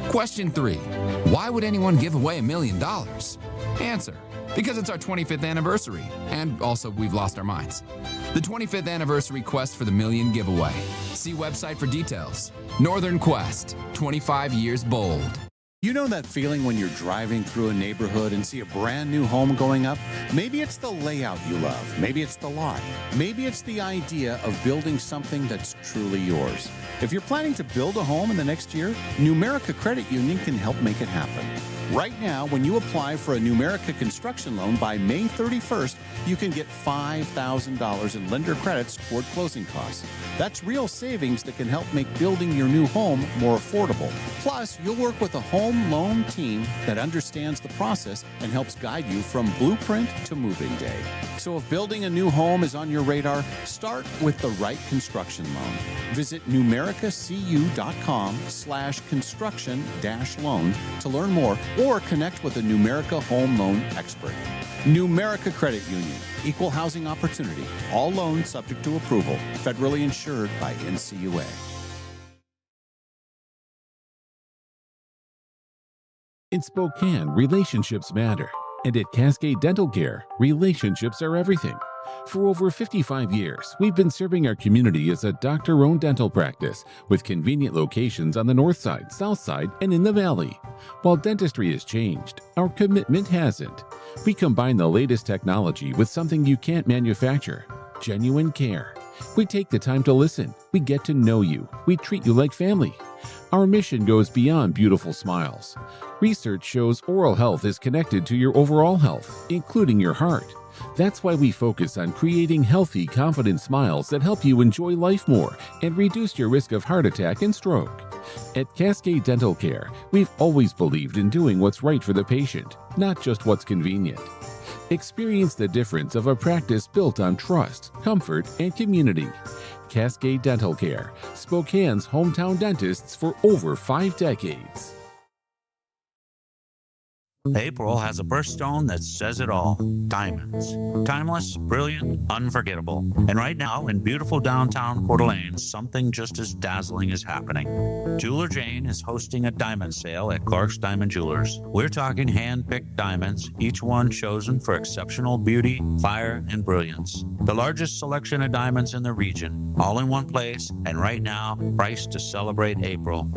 Question 3. Why would anyone give away $1 million? Answer, because it's our 25th anniversary, and also we've lost our minds. The 25th anniversary Quest for the Million giveaway. See website for details. Northern Quest, 25 years bold. You know that feeling when you're driving through a neighborhood and see a brand new home going up? Maybe it's the layout you love. Maybe it's the lot. Maybe it's the idea of building something that's truly yours. If you're planning to build a home in the next year, Numerica Credit Union can help make it happen. Right now, when you apply for a Numerica construction loan by May 31st, you can get $5,000 in lender credits toward closing costs. That's real savings that can help make building your new home more affordable. Plus, you'll work with a home loan team that understands the process and helps guide you from blueprint to moving day. So if building a new home is on your radar, start with the right construction loan. Visit numericacu.com/construction-loan to learn more or connect with a Numerica home loan expert. Numerica Credit Union, equal housing opportunity, all loans subject to approval, federally insured by NCUA. In Spokane, relationships matter. And at Cascade Dental Care, relationships are everything. For over 55 years, we've been serving our community as a doctor-owned dental practice with convenient locations on the north side, south side, and in the valley. While dentistry has changed, our commitment hasn't. We combine the latest technology with something you can't manufacture: genuine care. We take the time to listen. We get to know you. We treat you like family. Our mission goes beyond beautiful smiles. Research shows oral health is connected to your overall health, including your heart. That's why we focus on creating healthy, confident smiles that help you enjoy life more and reduce your risk of heart attack and stroke. At Cascade Dental Care, we've always believed in doing what's right for the patient, not just what's convenient. Experience the difference of a practice built on trust, comfort, and community. Cascade Dental Care, Spokane's hometown dentists for over 5 decades. April has a birthstone that says it all. Diamonds. Timeless, brilliant, unforgettable. And right now, in beautiful downtown Coeur d'Alene, something just as dazzling is happening. Jeweler Jane is hosting a diamond sale at Clark's Diamond Jewelers. We're talking hand-picked diamonds, each one chosen for exceptional beauty, fire, and brilliance. The largest selection of diamonds in the region, all in one place, and right now, priced to celebrate April.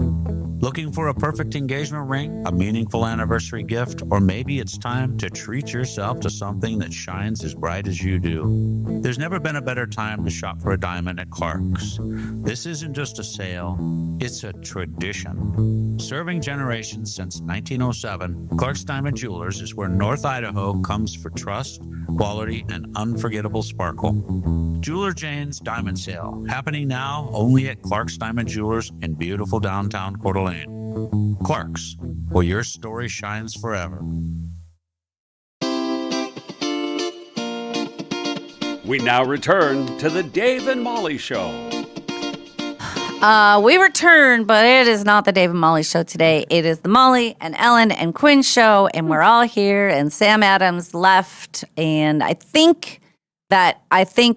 Looking for a perfect engagement ring, a meaningful anniversary gift, or maybe it's time to treat yourself to something that shines as bright as you do? There's never been a better time to shop for a diamond at Clark's. This isn't just a sale, it's a tradition. Serving generations since 1907, Clark's Diamond Jewelers is where North Idaho comes for trust, quality, and unforgettable sparkle. Jeweler Jane's Diamond Sale, happening now only at Clark's Diamond Jewelers in beautiful downtown Coeur d'Alene. Clark's, where your story shines forever. We now return to the Dave and Molly Show. We return, but it is not the Dave and Molly Show today. It is the Molly and Ellen and Quinn Show, and we're all here, and Sam Adams left, and I think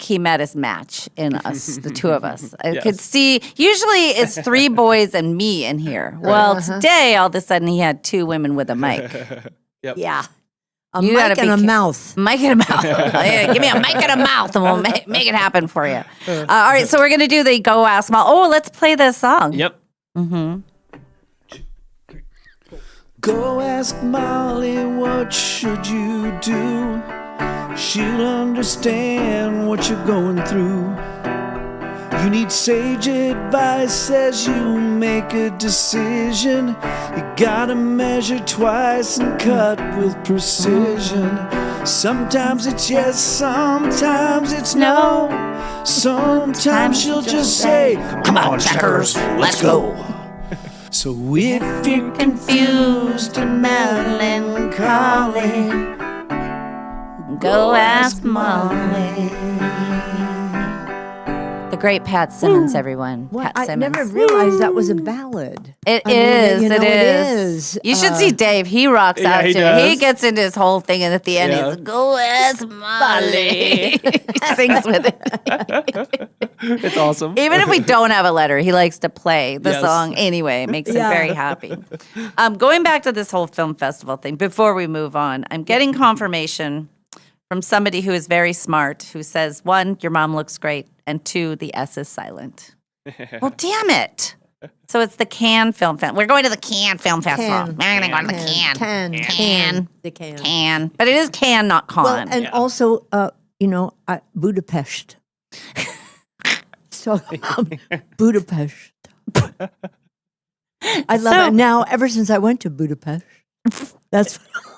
he met his match in us, the two of us. I could see, usually it's 3 boys and me in here. Well, today, all of a sudden, he had 2 women with a mic. Yep. Yeah. A mic and a mouth. Mic and a mouth. Yeah, give me a mic and a mouth, and we'll make it happen for you. All right, so we're going to do the Go Ask Molly. Oh, let's play this song. Yep. Mm-hmm. Go ask Molly, what should you do? She'll understand what you're going through. You need sage advice as you make a decision. You gotta measure twice and cut with precision. Sometimes it's yes, sometimes it's no. Sometimes she'll just say, come on, checkers, let's go. So if you're confused and melancholy, Go ask Molly. The great Pat Simmons, everyone. Well, Pat I Simmons. never realized that was a ballad. It is. It it is. is. You should see Dave. He rocks Yeah, out he to does. it. He gets into his whole thing, and at the end, Yeah. he's Go ask Molly. He sings with it. It's awesome. Even if we don't have a letter, he likes to play the Yes. song anyway. It makes him Yeah. very happy. Going back to this whole film festival thing, before we move on, I'm getting confirmation from somebody who is very smart, who says, 1, your mom looks great, and 2, the S is silent. Well, damn it. So it's the Cannes Film Festival. We're going to the Cannes Film Festival. We're going to go to the Cannes. The can. Cannes. But it is Cannes, not Con. Well, and also, Budapest. So, Budapest. I love it. Now, ever since I went to Budapest, that's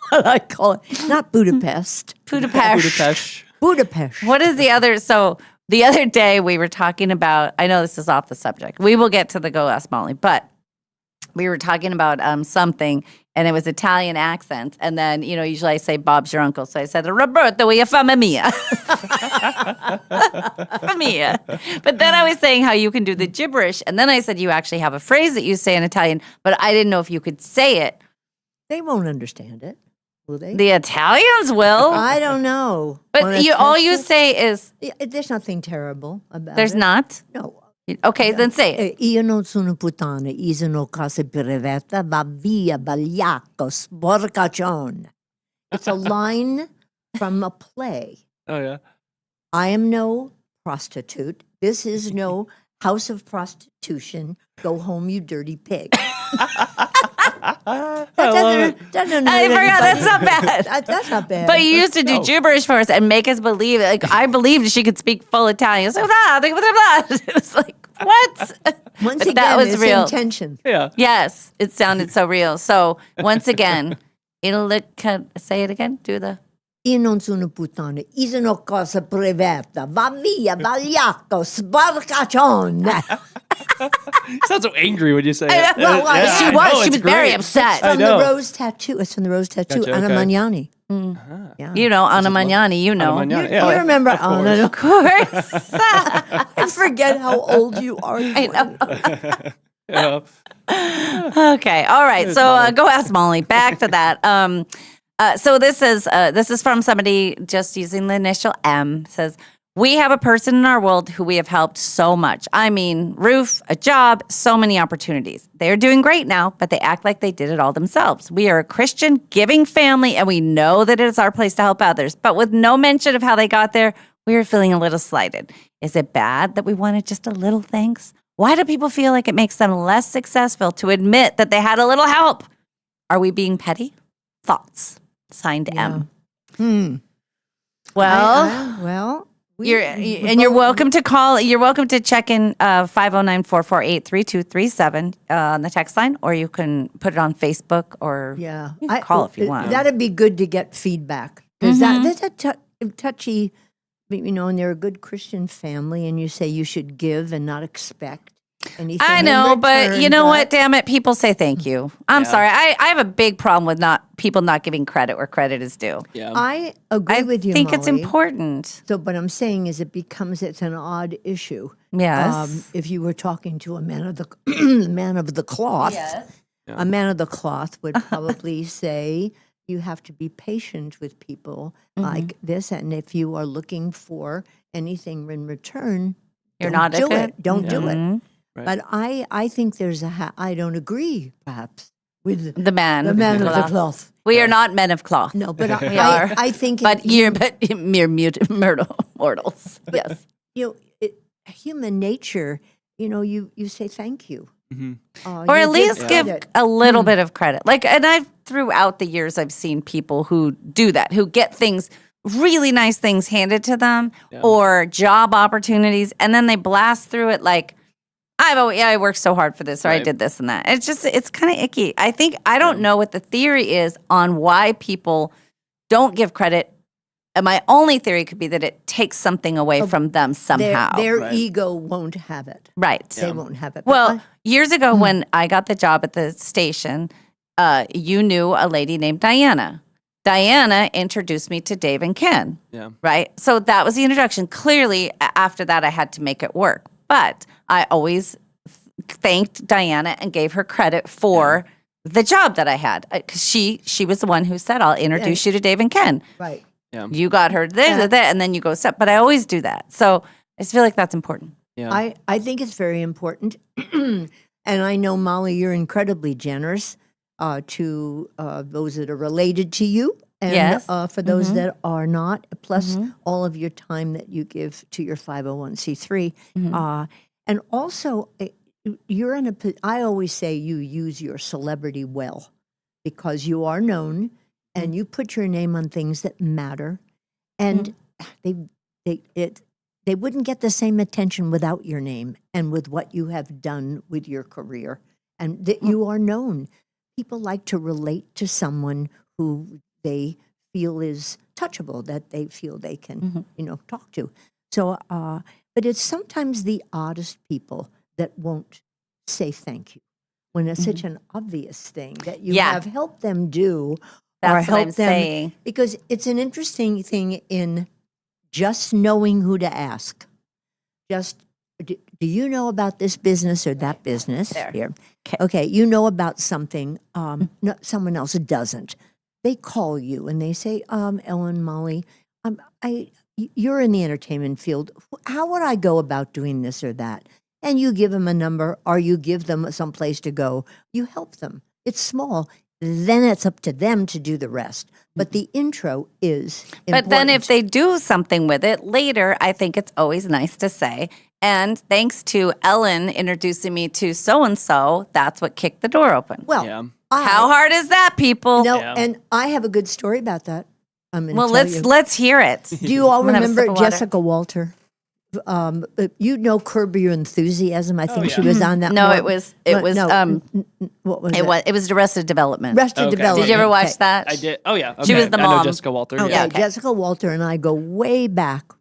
what I call it. Not Budapest. Budapest. Budapest. What is the other? So the other day we were talking about, I know this is off the subject. We will get to the Go Ask Molly, but we were talking about something, and it was Italian accents. And then, usually I say, Bob's your uncle. So I said, Roberto, we famma mia. Famma mia. But then I was saying how you can do the gibberish. And then I said, you actually have a phrase that you say in Italian, but I didn't know if you could say it. They won't understand it, will they? The Italians will. I don't know. But Wanna all test you it? say is, There's nothing terrible about there's it. not? No. Okay, then say it. Io non sono puttana, io sono casa privata, va via, bagliacco, sporcaccione. It's a line from a play. Oh, yeah. I am no prostitute. This is no house of prostitution. Go home, you dirty pig. I forgot. That's not bad. That's not bad. But you used to do gibberish for us and make us believe. Like I believed she could speak full Italian. So it was like what? Once But again, that was it's real. intention. Yeah. Yes, it sounded so real. So once again, say it again. Do the. Io non sono puttana, io sono cosa privata. Va via, bagliacco, sporcaccione. Sounds so angry when you say it. Well, she was very upset. I From know. the Rose Tattoo. It's from the Rose Tattoo. Gotcha, Anna okay. Magnani. Yeah. You know, Anna Magnani, you know. Anna Magnani, You yeah, remember of course. Anna? Of course. I forget how old you are. I know. Yeah. Okay. All right. So go ask Molly. Back to that. So this is from somebody just using the initial M. Says, we have a person in our world who we have helped so much. I mean, roof, a job, so many opportunities. They are doing great now, but they act like they did it all themselves. We are a Christian giving family, and we know that it is our place to help others. But with no mention of how they got there, we are feeling a little slighted. Is it bad that we wanted just a little thanks? Why do people feel like it makes them less successful to admit that they had a little help? Are we being petty? Thoughts. Signed M. Well, you're welcome to call. You're welcome to check in 509-448-3237 on the text line, or you can put it on Facebook, or you can call if you want. That'd be good to get feedback, because that's a touchy, you know, and they're a good Christian family, and you say you should give and not expect anything. I in know, but return, you know what? Damn it, people say thank you. I'm Yeah. sorry. I have a big problem with people not giving credit where credit is due. Yeah. I agree with you, I think it's Molly. important. So, but I'm saying is it's an odd issue. Yes. If you were talking to a man of the man of the cloth, a man of the cloth would probably say you have to be patient with people like this, and if you are looking for anything in return, You're don't not do okay. it. Don't do it. Mhm. Right. But I think there's I don't agree perhaps with The man the of man the of the cloth. cloth. We are not men of cloth. No, but We are. I think But mere mortals. Yes. you know, human nature, you know, you say thank you. Or at least give a little bit of credit. Like, and throughout the years, I've seen people who do that, who get things, really nice things handed to them, or job opportunities, and then they blast through it like, I worked so hard for this, or I did this and that. It's kind of icky. I don't know what the theory is on why people don't give credit. And my only theory could be that it takes something away from them somehow. Their ego won't have it. Right. They won't have it. Well, years ago when I got the job at the station, you knew a lady named Diana. Diana introduced me to Dave and Ken. Yeah. Right? So that was the introduction. Clearly, after that, I had to make it work. But I always thanked Diana and gave her credit for the job that I had. Because she was the one who said, I'll introduce you to Dave and Ken. Right. Yeah. You got her there, and then you go step. But I always do that. So I just feel like that's important. Yeah. I think it's very important. And I know, Molly, you're incredibly generous to those that are related to you. And for those that are not, plus all of your time that you give to your 501c3. And also, you're in I always say you use your celebrity well, because you are known and you put your name on things that matter. And they wouldn't get the same attention without your name and with what you have done with your career, and that you are known. People like to relate to someone who they feel is touchable, that they feel they can, talk to. So, but it's sometimes the oddest people that won't say thank you when it's such an obvious thing that you have helped them do. That's or what help I'm them, saying. because it's an interesting thing in just knowing who to ask. Just, do you know about this business or that business? Here. Okay, you know about something, no, someone else doesn't. They call you and they say, Ellen, Molly, you're in the entertainment field. How would I go about doing this or that? And you give them a number, or you give them some place to go. You help them. It's small. Then it's up to them to do the rest. But the intro is important. But then if they do something with it later, I think it's always nice to say, and thanks to Ellen introducing me to so-and-so, that's what kicked the door open. Well, how hard is that, people? No, and I have a good story about that. Well, let's hear it. Do you all I'm gonna have a remember sip of water. Jessica Walter? You know Curb Your Enthusiasm. I think she was on that. No, one. it was. What was it? It was Arrested Development. Arrested Development. Did you ever watch Okay. that? I did. Oh yeah. She Okay. was the I mom. know Jessica Walter. Okay, Yeah. Jessica Walter and I go way back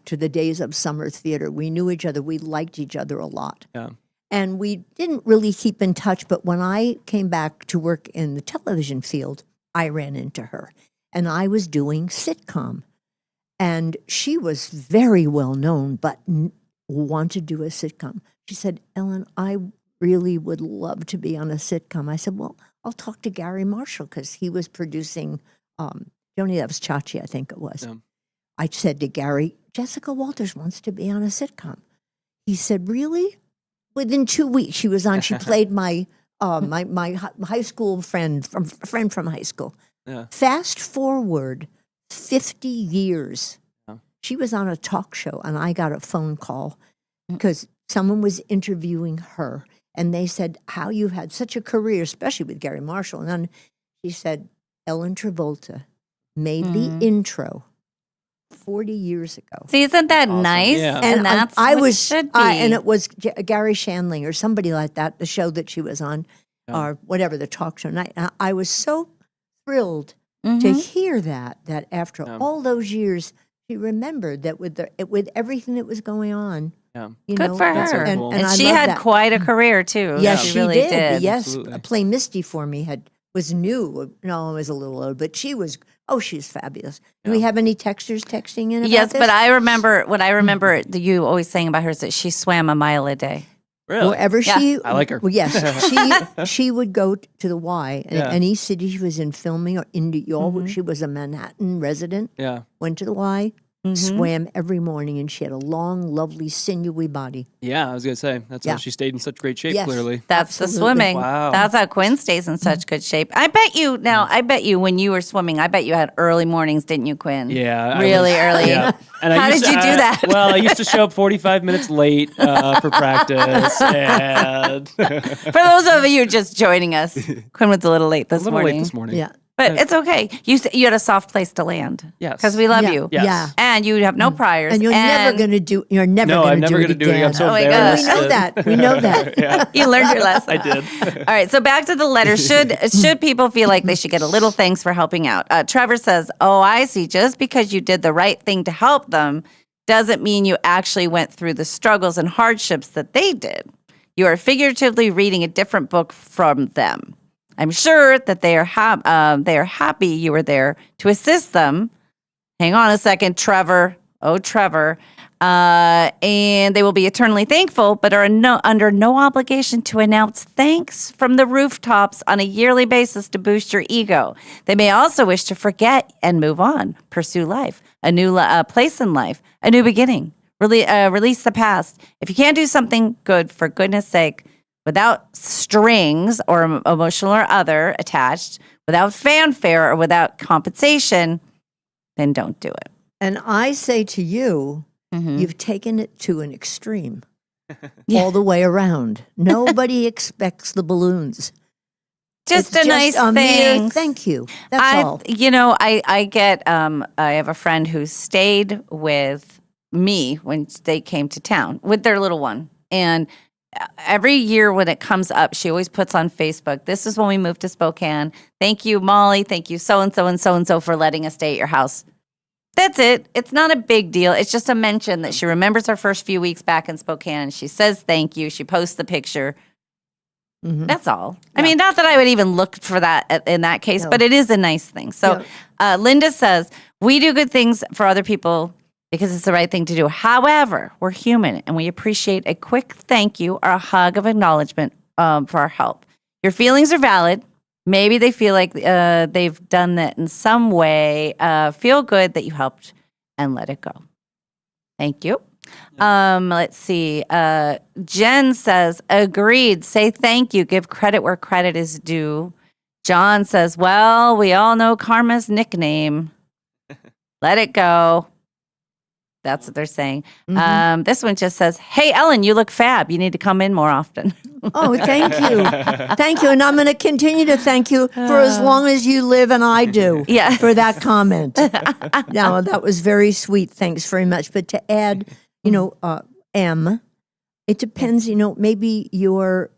to the days of summer theater. We knew each other. We liked each other a lot. Yeah. And we didn't really keep in touch. But when I came back to work in the television field, I ran into her. and I was doing sitcom. And she was very well known, but wanted to do a sitcom. She said, Ellen, I really would love to be on a sitcom. I said, well, I'll talk to Gary Marshall because he was producing Joni, that was Chachi, I think it was. Yeah. I said to Gary, Jessica Walters wants to be on a sitcom. He said, really? Within 2 weeks, she was on. She played my my high school friend from high school. Yeah. Fast forward 50 years, she was on a talk show, and I got a phone call because someone was interviewing her, and they said, how you've had such a career, especially with Gary Marshall. And then she said, Ellen Travolta made the intro 40 years ago. See, isn't that nice? Yeah. And that's I what was, it should be. and it was Gary Shandling or somebody like that, the show that she was on, or whatever, the talk show night. I was so thrilled to hear that after all those years, she remembered that with everything that was going on. Yeah. Good for her. so And, cool. I she love had that. quite a career, too. Yes, she she really did. Yes, Absolutely. Play Misty for me was new. No, it was a little old, but she was fabulous. Do we have any texters texting in about Yes, this? but I remember that you always saying about her is that she swam a mile a day. Really? Wherever she, I like her. Well, yes, she would go to the Y. Any city she was in filming or in New York, she was a Manhattan resident. Yeah. Went to the Y, swam every morning, and she had a long, lovely, sinewy body. Yeah, I was going to say, that's why she stayed in such great shape, Yes. clearly. That's the Absolutely. swimming. Wow. That's how Quinn stays in such good shape. I bet you when you were swimming, I bet you had early mornings, didn't you, Quinn? Yeah. Really early. Yeah. And How used did you do that? Well, I used to show up 45 minutes late for practice. And For those of you just joining us, Quinn was a little late this morning. Yeah. But it's okay. You had a soft place to land. Yes. Because we love Yeah. you. Yes. Yeah. And you have no priors. And you're never going to do. You're never No, going I'm to do never it gonna do it again. I'm again. so Oh my embarrassed. We know that. We know that. yeah. You learned your lesson. I did. All right, so back to the letter. Should people feel like they should get a little thanks for helping out? Trevor says, "Oh, I see. Just because you did the right thing to help them doesn't mean you actually went through the struggles and hardships that they did. You are figuratively reading a different book from them. I'm sure that they are happy you were there to assist them. Hang on a second, Trevor. Oh, Trevor." And they will be eternally thankful, but are under no obligation to announce thanks from the rooftops on a yearly basis to boost your ego. They may also wish to forget and move on, pursue life, a new place in life, a new beginning, release the past. If you can't do something good, for goodness sake, without strings or emotional or other attached, without fanfare or without compensation, then don't do it. And I say to you, you've taken it to an extreme all the way around. Nobody expects the balloons. Just It's a nice mere thanks. thank you. That's all. I get, I have a friend who stayed with me when they came to town with their little one. And every year when it comes up, she always puts on Facebook, "This is when we moved to Spokane. Thank you, Molly. Thank you, so-and-so and so-and-so for letting us stay at your house." That's it. It's not a big deal. It's just a mention that she remembers her first few weeks back in Spokane. She says thank you. She posts the picture. That's all. I mean, not that I would even look for that in that case, but it is a nice thing. So Linda says, "We do good things for other people because it's the right thing to do. However, we're human and we appreciate a quick thank you or a hug of acknowledgement for our help. Your feelings are valid. Maybe they feel like they've done that in some way. Feel good that you helped and let it go." Thank you. Let's see. Jen says, "Agreed. Say thank you. Give credit where credit is due." John says, "Well, we all know Karma's nickname. Let it go." That's what they're saying. This one just says, "Hey, Ellen, you look fab. You need to come in more often." Oh, thank you. Thank you. And I'm going to continue to thank you for as long as you live and I do for that comment. Now, that was very sweet. Thanks very much. But to add, M, it depends, maybe you're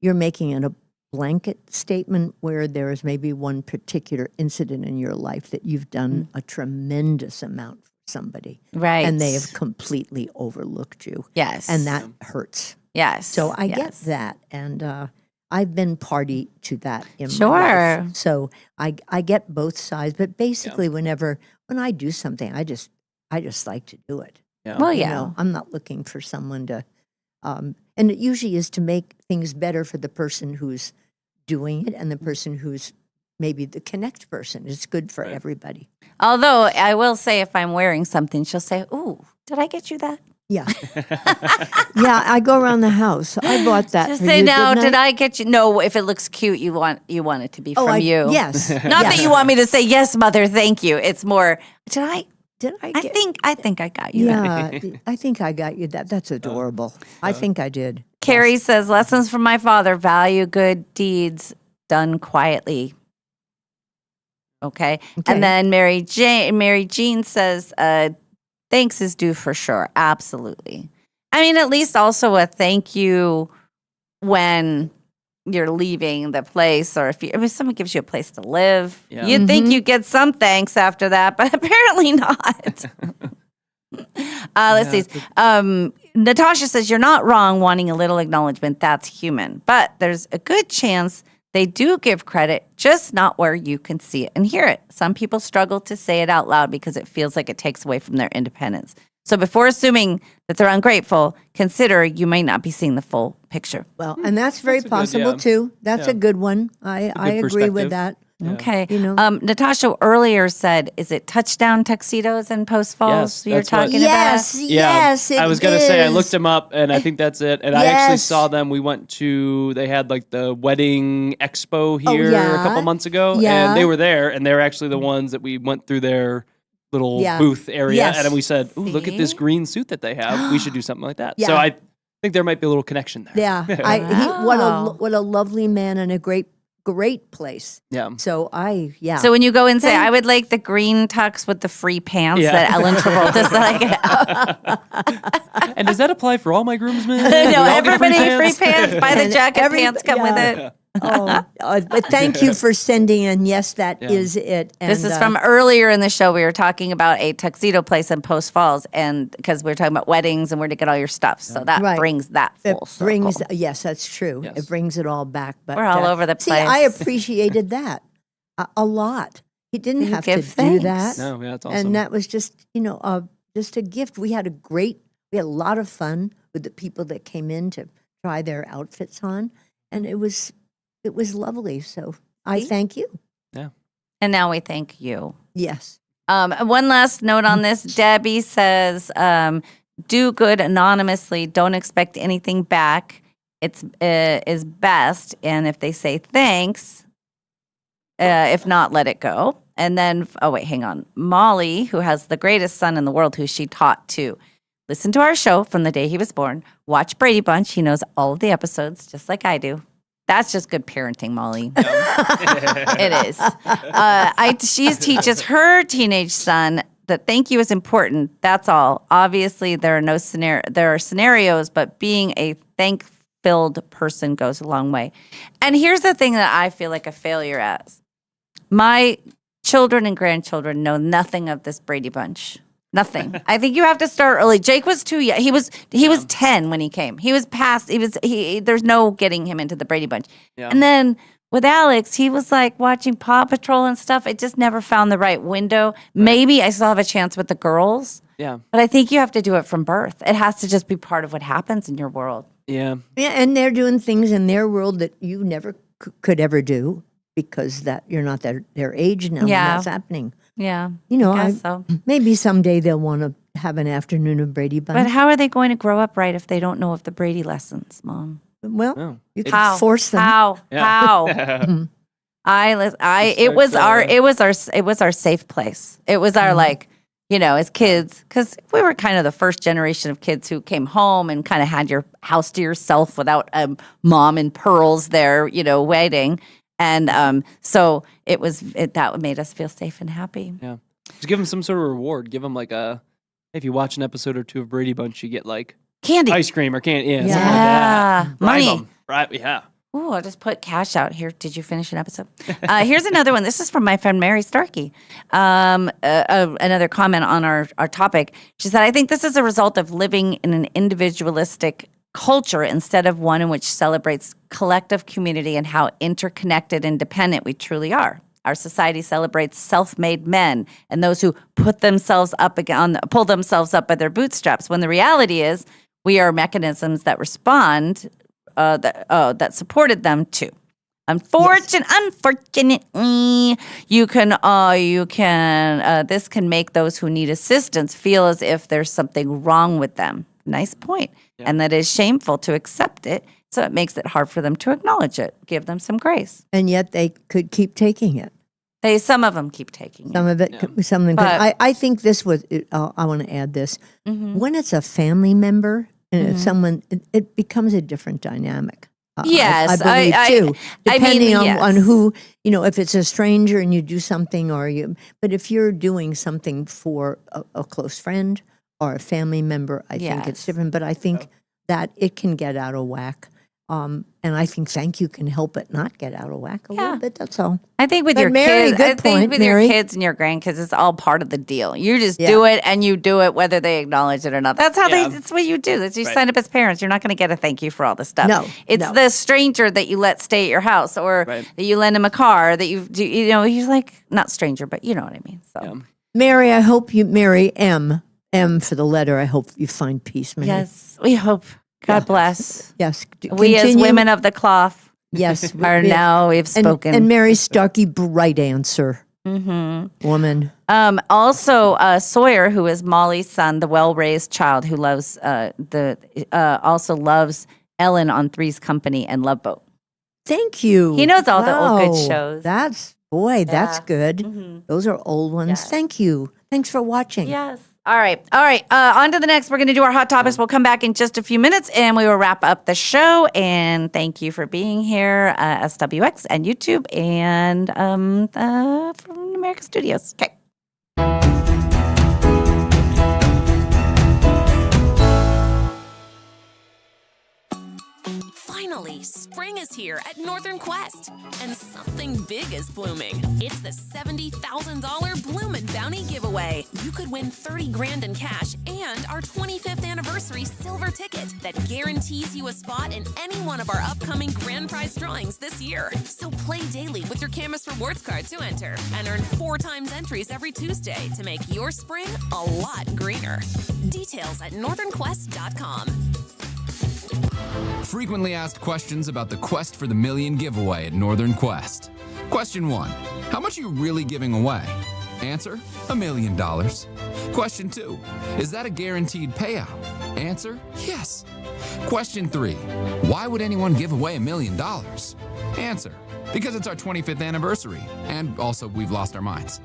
making a blanket statement where there is maybe one particular incident in your life that you've done a tremendous amount for somebody. Right. And they have completely overlooked you. Yes. And that hurts. Yes. So I get that. And I've been party to that in my Sure. life. So I get both sides, but basically when I do something, I just like to do it. Yeah. Well, You yeah. know, I'm not looking for someone to and it usually is to make things better for the person who's doing it and the person who's maybe the connect person. It's good for everybody. Although I will say, if I'm wearing something, she'll say, "Ooh, did I get you that?" Yeah. Yeah, I go around the house. I bought that Just for say, you, "No, didn't did I get you?" No, if it looks cute, you want it to be Oh, from you. yes. Not Yes. that you want me to say, "Yes, mother, thank you." It's more, did I get I think I got you that. Yeah, I think I got you that. That's adorable. I think I did. Carrie says, lessons from my father, value good deeds done quietly. Okay. And then Mary Jean says, thanks is due for sure. Absolutely. I mean, at least also a thank you when you're leaving the place, or if someone gives you a place to live, Yeah. you'd think you get some thanks after that, but apparently not. Let's see. Natasha says, you're not wrong wanting a little acknowledgement. That's human. But there's a good chance they do give credit, just not where you can see it and hear it. Some people struggle to say it out loud because it feels like it takes away from their independence. So before assuming that they're ungrateful, consider you may not be seeing the full picture. Well, and that's very That's a good, possible yeah. too. That's Yeah. a good one. I agree perspective. with that. Yeah. Okay. You know. Natasha earlier said, is it touchdown tuxedos in Post Falls Yes, you're that's what- talking Yes, about? yes, it I was gonna say I is. looked them up, and I think that's it. And I actually Yes. saw them. We went to they had like the wedding expo here a yeah. couple months ago, Yeah. and they were there, and they were actually the ones that we went through their little Yeah. booth area, Yes. and then we said, "Ooh, look at this See? green suit that they have. We should do something like that." Yeah. So I think there might be a little connection there. Yeah. What a lovely man and a great place. Yeah. So So when you go and say, I would like the green tux with the free pants Yeah. that Ellen Travolta said I get. And does that apply for all my groomsmen? No, We all get everybody free pants. Buy the And jacket, pants come with it. But thank you for sending. And yes, that is it. And, This is from earlier in the show. We were talking about a tuxedo place in Post Falls, and because we were talking about weddings and where to get all your stuff. So that Right. brings that It full circle. brings. Yes, that's true. It brings it all back. But We're all over the See, I place. appreciated that a lot. He didn't You have to give do thanks. that. No, yeah, that's awesome. And that was just just a gift. We had a lot of fun with the people that came in to try their outfits on, and it was lovely. So I thank you. Yeah. And now we thank you. Yes. One last note on this. Debbie says, do good anonymously. Don't expect anything back. It's is best. And if they say thanks, if not, let it go. And then, oh, wait, hang on. Molly, who has the greatest son in the world, who she taught to listen to our show from the day he was born, watch Brady Bunch. He knows all of the episodes, just like I do. That's just good parenting, Molly. It is. She teaches her teenage son that thank you is important. That's all. Obviously, there are scenarios, but being a thank-filled person goes a long way. And here's the thing that I feel like a failure at. My children and grandchildren know nothing of this Brady Bunch. Nothing. I think you have to start early. Jake was too young. He was 10 when he came. He was past. There's no getting him into the Brady Bunch. Yeah. And then with Alex, he was like watching Paw Patrol and stuff. It just never found the right window. Maybe I still have a chance with the girls. Yeah. But I think you have to do it from birth. It has to just be part of what happens in your world. Yeah. Yeah, and they're doing things in their world that you never could ever do because that you're not their age now. Yeah. And that's happening. Yeah. You know, I guess so. Maybe someday they'll want to have an afternoon of Brady Bunch. But how are they going to grow up right if they don't know of the Brady lessons, Mom? Well, you can How? force them. How? Yeah. How? It was our safe place. It was our as kids, because we were kind of the first generation of kids who came home and kind of had your house to yourself without mom and pearls there, waiting. And so that made us feel safe and happy. Yeah. Just give them some sort of reward. Give them if you watch an episode or two of Brady Bunch, you get candy, ice cream or candy. Yeah. Yeah. Something like that. Bribe Money. 'em. Right. Yeah. Ooh, I'll just put cash out here. Did you finish an episode? Here's another one. This is from my friend Mary Starkey. Another comment on our topic. She said, I think this is a result of living in an individualistic culture instead of one in which celebrates collective community and how interconnected and dependent we truly are. Our society celebrates self-made men and those who pull themselves up by their bootstraps, when the reality is we are mechanisms that respond, that supported them too. Unfortunately, this can make those who need assistance feel as if there's something wrong with them. Nice point. Yeah. And that is shameful to accept it. So it makes it hard for them to acknowledge it. Give them some grace. And yet they could keep taking it. Some of them keep taking some of it. I think this was, I want to add this. Mm-hmm. When it's a family member and if someone, it becomes a different dynamic. Yes, I believe too. Depending yes. on who, if it's a stranger and you do something but if you're doing something for a close friend or a family member, I think it's different. But I think that it can get out of whack. And I think thank you can help it not get out of whack a little bit. That's all. I think with your kids, your kids and your grandkids, it's all part of the deal. You just do it, and you do it whether they acknowledge it or not. That's how that's what you do. That's you sign up as parents. You're not going to get a thank you for all this stuff. No, it's the stranger that you let stay at your house, or that you lend him a car. That you do. He's like not stranger, but you know what I mean. So, Mary, I hope Mary M for the letter. I hope you find peace, Mary. Yes, we hope. God bless. Yes. We as women of the cloth. Yes. We've spoken. And Mary Starkey, bright answer. Mm-hmm. Woman. Also, Sawyer, who is Molly's son, the well-raised child who loves also loves Ellen on Three's Company and Love Boat. Thank you. He knows all the old good shows. That's good. Mm-hmm. Those are old ones. Yes. Thank you. Thanks for watching. Yes. All right. On to the next. We're going to do our hot topics. We'll come back in just a few minutes, and we will wrap up the show. And thank you for being here, SWX and YouTube, and from America Studios. Okay. Finally, spring is here at Northern Quest, and something big is blooming. It's the $70,000 Bloomin' Bounty giveaway. You could win $30,000 in cash and our 25th anniversary silver ticket that guarantees you a spot in any one of our upcoming grand prize drawings this year. So play daily with your Camus Rewards card to enter and earn 4 times entries every Tuesday to make your spring a lot greener. Details at northernquest.com. Frequently asked questions about the Quest for the Million giveaway at Northern Quest. Question 1. How much are you really giving away? Answer, $1 million. Question 2. Is that a guaranteed payout? Answer, yes. Question 3. Why would anyone give away $1 million? Answer, because it's our 25th anniversary, and also we've lost our minds.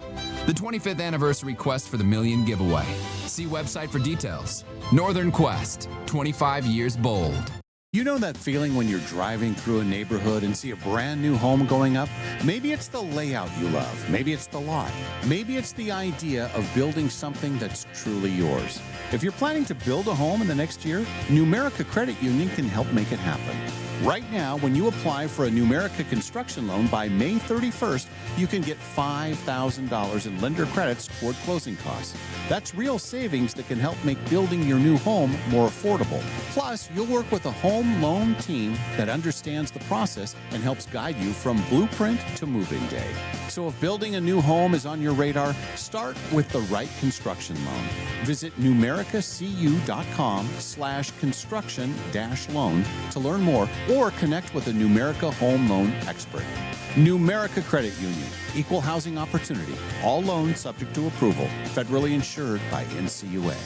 The 25th anniversary Quest for the Million giveaway. See website for details. Northern Quest, 25 years bold. You know that feeling when you're driving through a neighborhood and see a brand new home going up? Maybe it's the layout you love. Maybe it's the lot. Maybe it's the idea of building something that's truly yours. If you're planning to build a home in the next year, Numerica Credit Union can help make it happen. Right now, when you apply for a Numerica construction loan by May 31st, you can get $5,000 in lender credits toward closing costs. That's real savings that can help make building your new home more affordable. Plus, you'll work with a home loan team that understands the process and helps guide you from blueprint to moving day. So if building a new home is on your radar, start with the right construction loan. Visit numericacu.com/construction-loan to learn more or connect with a Numerica home loan expert. Numerica Credit Union, equal housing opportunity. All loans subject to approval. Federally insured by NCUA.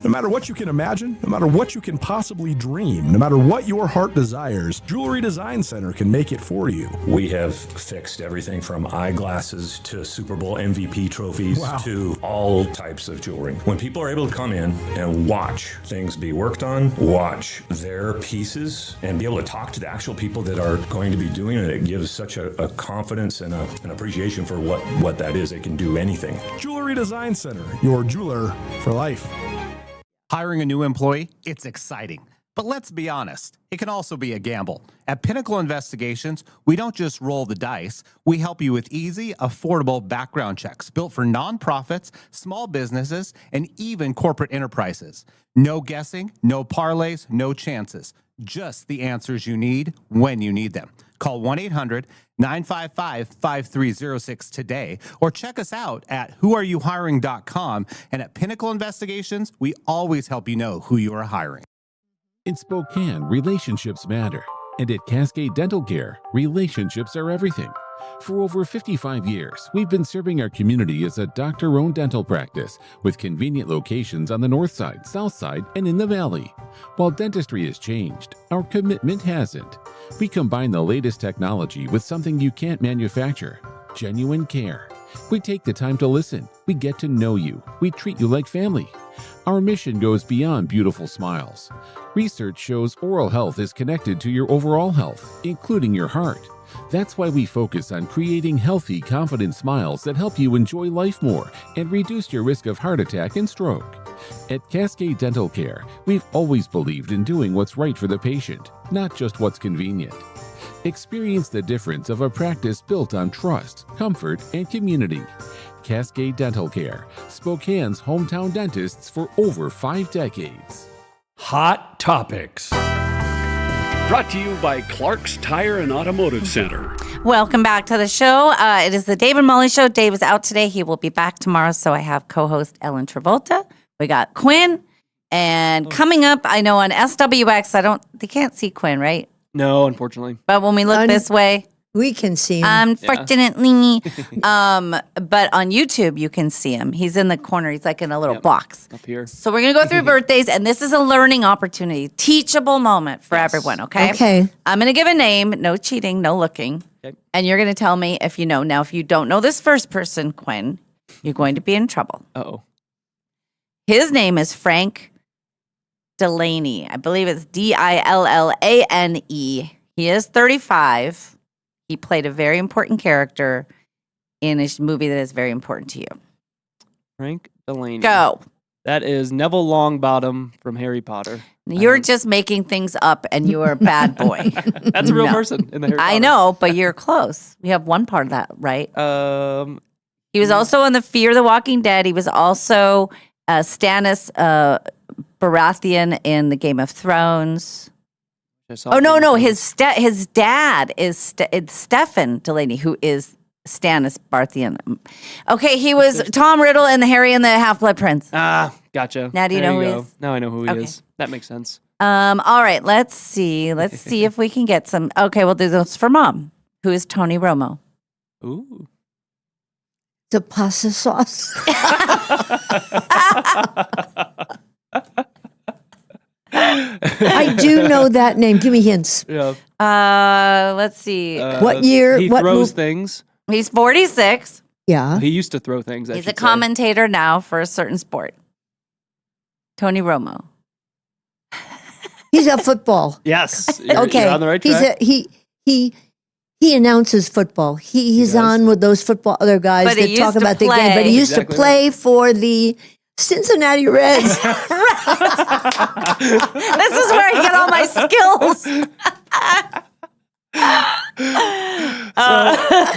No matter what you can imagine, no matter what you can possibly dream, no matter what your heart desires, Jewelry Design Center can make it for you. We have fixed everything from eyeglasses to Super Bowl MVP trophies to all types of jewelry. When people are able to come in and watch things be worked on, watch their pieces, and be able to talk to the actual people that are going to be doing it, it gives such a confidence and an appreciation for what that is. They can do anything. Jewelry Design Center, your jeweler for life. Hiring a new employee, it's exciting. But let's be honest, it can also be a gamble. At Pinnacle Investigations, we don't just roll the dice. We help you with easy, affordable background checks built for nonprofits, small businesses, and even corporate enterprises. No guessing, no parlays, no chances. Just the answers you need when you need them. Call 1-800-955-5306 today or check us out at whoareyouhiring.com. And at Pinnacle Investigations, we always help you know who you are hiring. In Spokane, relationships matter. And at Cascade Dental Care, relationships are everything. For over 55 years, we've been serving our community as a doctor-owned dental practice with convenient locations on the north side, south side, and in the valley. While dentistry has changed, our commitment hasn't. We combine the latest technology with something you can't manufacture: genuine care. We take the time to listen. We get to know you. We treat you like family. Our mission goes beyond beautiful smiles. Research shows oral health is connected to your overall health, including your heart. That's why we focus on creating healthy, confident smiles that help you enjoy life more and reduce your risk of heart attack and stroke. At Cascade Dental Care, we've always believed in doing what's right for the patient, not just what's convenient. Experience the difference of a practice built on trust, comfort, and community. Cascade Dental Care, Spokane's hometown dentists for over 5 decades. Hot Topics. Brought to you by Clark's Tire and Automotive Center. Welcome back to the show. It is the Dave and Molly Show. Dave is out today. He will be back tomorrow. So I have co-host Ellen Travolta. We got Quinn. And coming up, I know on SWX, they can't see Quinn, right? No, unfortunately. But when we look this way, we can see him. Unfortunately. But on YouTube, you can see him. He's in the corner. He's like in a little box. Up here. So we're going to go through birthdays, and this is a learning opportunity, teachable moment for everyone, okay? Okay. I'm going to give a name, no cheating, no looking. Okay. And you're going to tell me if you know. Now, if you don't know this first person, Quinn, you're going to be in trouble. Uh-oh. His name is Frank Delaney. I believe it's Dillane. He is 35. He played a very important character in a movie that is very important to you. Frank Delaney. Go. That is Neville Longbottom from Harry Potter. You're just making things up, and you're a bad boy. That's a real person in the Harry Potter. I know, but you're close. We have one part of that, right? He was also on the Fear the Walking Dead. He was also Stannis Baratheon in the Game of Thrones. Oh, no. His dad is it's Stefan Delaney, who is Stannis Baratheon. Okay, he was Tom Riddle in the Harry and the Half-Blood Prince. Ah, gotcha. Now do you know who he is? Now I know who he is. That makes sense. All right, let's see. Let's see if we can get some. Okay, we'll do this for Mom, who is Tony Romo. Ooh. The pasta sauce. I do know that name. Give me hints. Yeah. Let's see. What year? He throws things. He's 46. Yeah. He used to throw things. He's a commentator now for a certain sport. Tony Romo. He's at football. Yes. Okay. You're on the right track. He announces football. He's on with those football other guys But he that talk used to about the game. But he used Exactly to play for the Cincinnati Reds. This is where I get all my skills.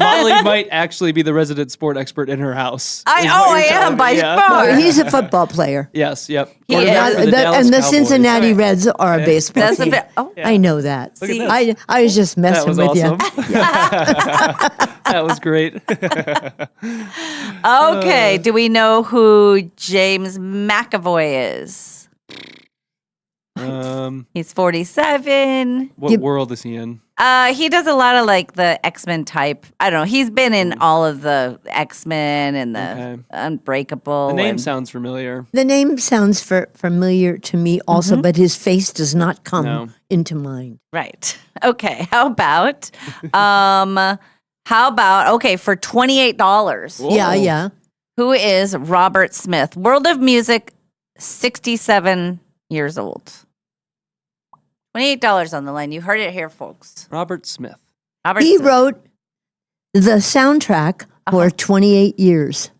Molly might actually be the resident sport expert in her house. I am by far. No, he's a football player. Yes, yep. He Quarterback is. for the Dallas And the Cowboys. Cincinnati Reds are a baseball That's team. Yeah. I know that. Look at this. I was just That messing was with awesome. you. That was great. Okay, do we know who James McAvoy is? He's 47. What world is he in? He does a lot of like the X-Men type. I don't know. He's been in all of the X-Men and the Unbreakable. The name and- sounds familiar. The name sounds familiar to me also, but his face does not come into mind. Right. Okay. How about for $28? Yeah. Who is Robert Smith? World of Music, 67 years old. $28 on the line. You heard it here, folks. Robert Smith. He wrote the soundtrack for 28 years.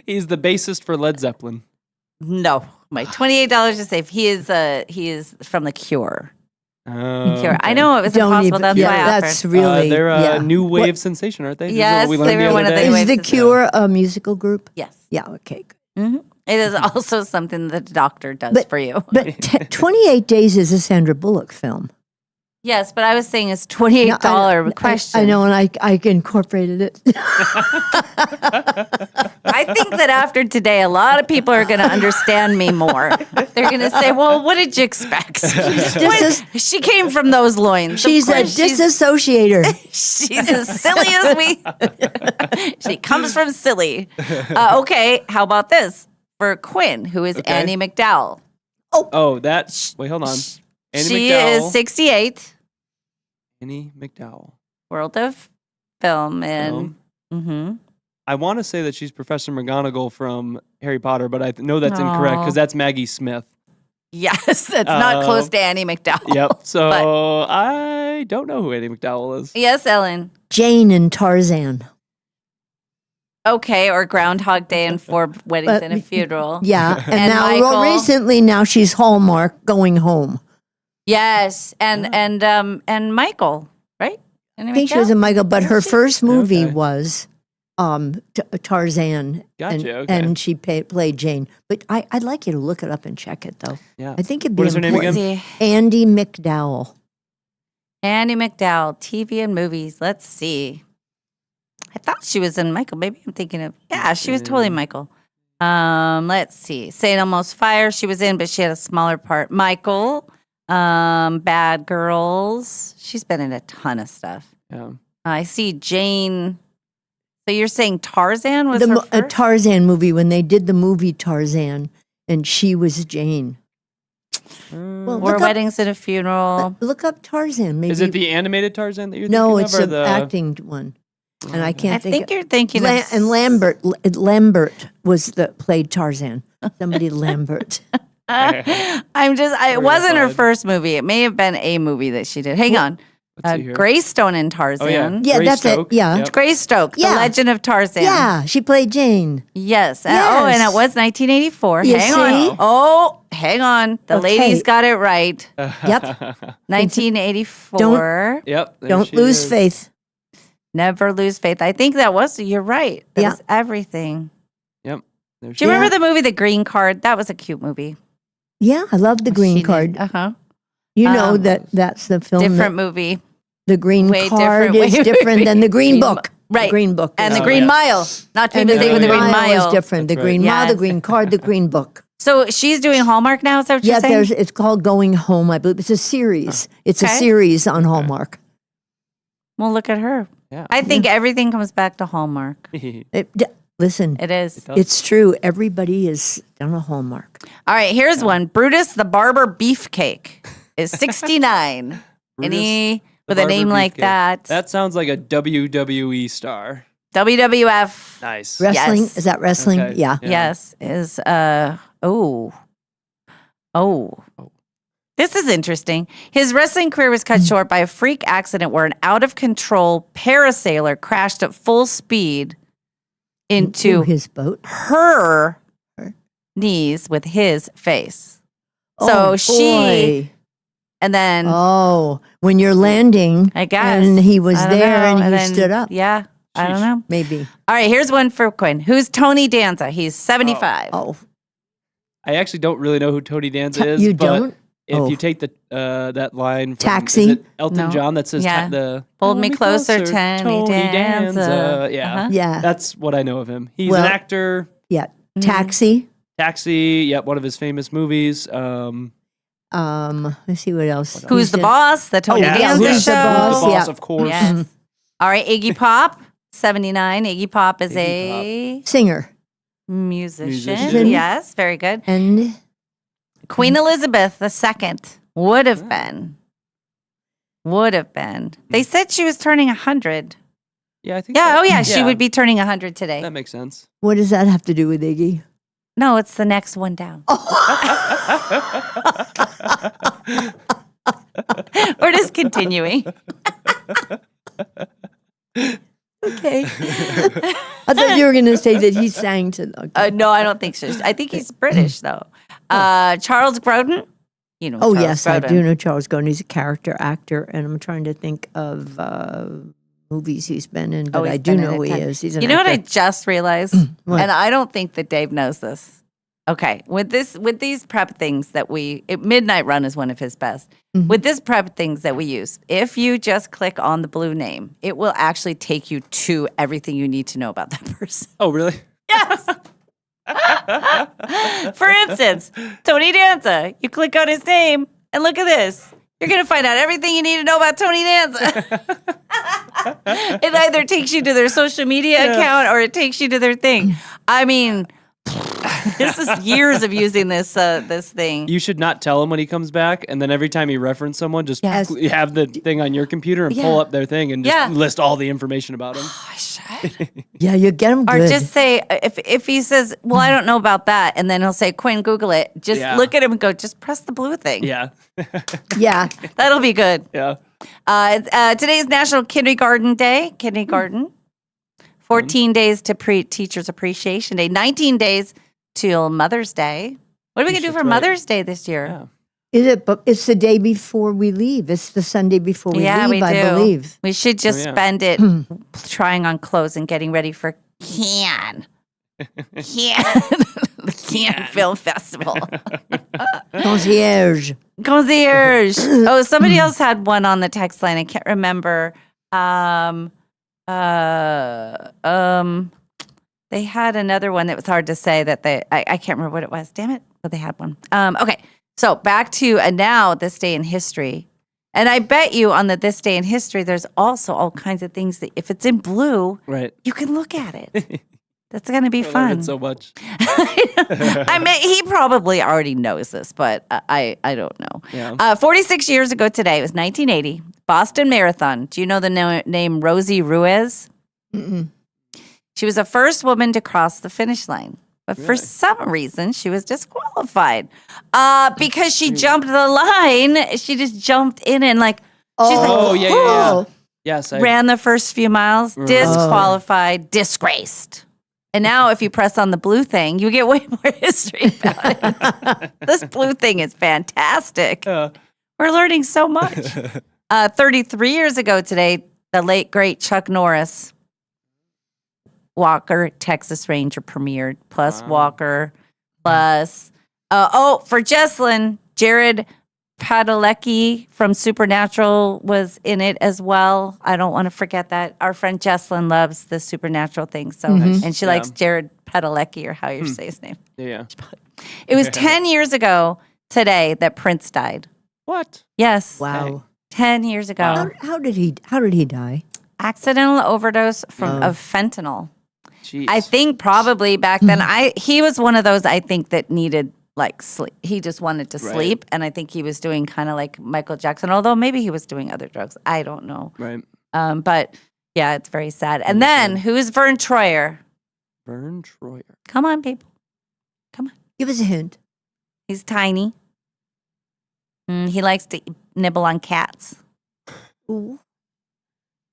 He's the bassist for Led Zeppelin. No. My $28 to save. He is from The Cure. Oh, Cure. I know it was impossible. That's why I offered. That's really. they're a yeah. new wave sensation, aren't they? Yes, This is what we they learned were one other of the day. waves Is The Cure a musical group? Yes. Yeah. Okay. It is also something that the doctor does for you. But 28 Days is a Sandra Bullock film. Yes, but I was saying it's $28 question. I know, and I incorporated it. I think that after today, a lot of people are going to understand me more. They're going to say, well, what did you expect? She came from those loins. She's a disassociator. She's as silly as we. She comes from silly. Okay, how about this? For Quinn, who is Annie McDowell. Oh, that. Wait, hold on. Annie She McDowell. is 68. Annie McDowell. World of film and. I want to say that she's Professor McGonagall from Harry Potter, but I know that's incorrect because that's Maggie Smith. Yes, that's not close to Annie McDowell. Yep. So I don't know who Annie McDowell is. Yes, Ellen. Jane and Tarzan. Okay, or Groundhog Day and 4 Weddings and a Funeral. Yeah, and now Michael. recently now she's Hallmark Going Home. Yes, and Michael, right? I think she was in Michael, but her first movie was Tarzan. Gotcha, and she played Jane. But I'd like you to look it up and check it, though. Yeah. I think it'd be What is her name important. again? Andy McDowell. Annie McDowell, TV and movies. Let's see. I thought she was in Michael. Maybe I'm thinking of. Yeah, she was totally Michael. Let's see. St. Elmo's Fire. She was in, but she had a smaller part. Michael. Bad Girls. She's been in a ton of stuff. Yeah. I see Jane. So you're saying Tarzan was her A first? Tarzan movie, when they did the movie Tarzan, and she was Jane. Well, War Weddings and a Funeral. Look up Tarzan. Maybe. Is it the animated Tarzan that you're No, thinking it's of? Or an the acting one. And I can't I think you're thinking of and Lambert was played Tarzan. Somebody Lambert. It wasn't her first movie. It may have been a movie that she did. Hang on. see here. Greystone and Tarzan. Yeah, that's it. Yeah. Greystoke, The Yeah. Legend of Tarzan. Yeah, she played Jane. Yes. Yes. Oh, and it was 1984. You hang see? on. Oh, hang on. The Okay. ladies got it right. Yep. 1984. Yep. there Don't she lose is. faith. Never lose faith. I think you're right. That Yeah. was everything. Yep. There Do you remember the movie The Green Card? That was a cute movie. Yeah, I love the Green Card. Uh-huh. You know that's the film. Different movie. The Green Way Card different. is different than the Green Book. Right. The Green Book. And is the Green Mile. Not to be mistaken with the Green Mile. is different. The Green Mile, the Green Card, the Green Book. So she's doing Hallmark now, is that what Yeah, you're saying? it's called Going Home, I believe. It's a series. It's a Okay. series on Hallmark. Well, look at her. Yeah. I think everything comes back to Hallmark. Listen, It is. it's true. Everybody is on a Hallmark. All right, here's one. Brutus the Barber Beefcake is 69. Any with a Barber name like Beefcake. that? That sounds like a WWE star. WWF. Nice. Wrestling? Yes. Is that wrestling? Okay. Yeah. Yeah. Yes. Is This is interesting. His wrestling career was cut short by a freak accident where an out-of-control parasailer crashed at full speed into his boat. her knees with his face. So Oh, she, boy. and then when you're landing, I guess, and he was I don't there know, and he then- stood up. Yeah, I don't know. Maybe. All right, here's one for Quinn. Who's Tony Danza? He's 75. Oh, I actually don't really know who Tony Danza is. you but don't? If Oh. you take the that line from Taxi? is it Elton No. John that says Yeah. the Hold me closer, Tony Danza. Yeah. Uh-huh. Yeah. That's what I know of him. He's Well- an actor. Yeah. Mm-hmm. Taxi. Taxi, yep, one of his famous movies. Let's see what else. Who's the boss? The Tony yeah, Danza Who's show. the Boss, Yeah. of course. Yes. All right, Iggy Pop, 79. Iggy Pop is a Singer. musician. Musician. Yes, very good. And Queen Elizabeth II would have been. Would have been. They said she was turning 100. Yeah, I think Yeah, so. oh yeah, she would be turning 100 today. That makes sense. what does that have to do with Iggy? No, it's the next one down. We're just continuing. Okay. I thought you were going to say that he sang to the. No, I don't think so. I think he's British, though. Charles Grodin. You know. Oh, Charles yes, I Grodin. do know Charles Grodin. He's a character actor, and I'm trying to think of movies he's been in, but He's I do been in know a he ton. is. He's an You know what I actor. just realized, What? and I don't think that Dave knows this. Okay, with these prep things that Midnight Run is one of his best. With this prep things that we use, if you just click on the blue name, it will actually take you to everything you need to know about that person. Oh, really? Yes. For instance, Tony Danza. You click on his name and look at this. You're going to find out everything you need to know about Tony Danza. It either takes you to their social media account or it takes you to their thing. I mean, this is years of using this thing. You should not tell him when he comes back, and then every time you reference someone, just Yes. have the thing on your computer and pull up their thing and just list all the information about him. Yeah, you get him Or good. just say, if he says, well, I don't know about that, and then he'll say, Quinn, Google it. Just look at him and go, just press the blue thing. Yeah. Yeah. That'll be good. Yeah. Today's National Kindergarten Day. Kindergarten. 14 days to Teachers Appreciation Day. 19 days till Mother's Day. What are we going to do for Mother's Day this year? Is it? But it's the day before we leave. It's the Sunday before we leave, we do. I believe. We should just spend it trying on clothes and getting ready for the Cannes Film Festival. Concierge. Oh, somebody else had one on the text line. I can't remember. They had another one that was hard to say that I can't remember what it was. Damn it. But they had one. Okay. So back to now this day in history. And I bet you on this day in history, there's also all kinds of things that if it's in blue, right, you can look at it. That's going to be I love fun. it so much. I mean, he probably already knows this, but I don't know. Yeah. 46 years ago today, it was 1980, Boston Marathon. Do you know the name Rosie Ruiz? Mm-mm. She was the first woman to cross the finish line. But for some reason, she was disqualified because she jumped the line. She just jumped in and she's yeah. Yes. ran the first few miles, disqualified, disgraced. And now if you press on the blue thing, you get way more history about it. This blue thing is fantastic. We're learning so much. 33 years ago today, the late, great Chuck Norris, Walker, Texas Ranger premiered, plus Walker, plus, for Jesslyn, Jared Padalecki from Supernatural was in it as well. I don't want to forget that. Our friend Jesslyn loves the Supernatural thing, so and she likes Jared Padalecki, or how you say his name. Yeah. It was 10 years ago today that Prince died. What? Yes. Wow. 10 years ago. How did he die? Accidental overdose of fentanyl. Jeez. I think probably back then he was one of those I think that needed sleep. He just wanted to sleep, and I think he was doing kind of like Michael Jackson, although maybe he was doing other drugs. I don't know. Right. But yeah, it's very sad. And then who's Vern Troyer? Vern Troyer. Come on, people. Come on. Give us a hint. He's tiny. He likes to nibble on cats. Ooh.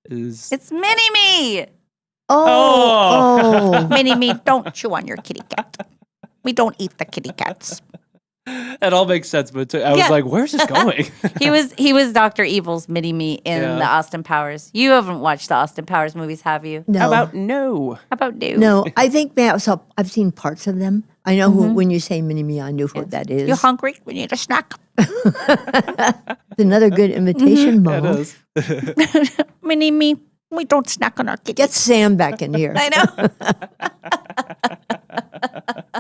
It's Mini-Me. Oh. Mini-Me, don't chew on your kitty cat. We don't eat the kitty cats. That all makes sense, but I was like, where's this going? He was Dr. Evil's Mini-Me in the Austin Powers. You haven't watched the Austin Powers movies, have you? No. How about no? No, I think I've seen parts of them. I know who, when you say Mini-Me, I know who that is. You hungry? We need a snack. It's another good imitation, Mom. Yeah, it is. Mini-Me, we don't snack on our kitty. Get Sam back in here. I know.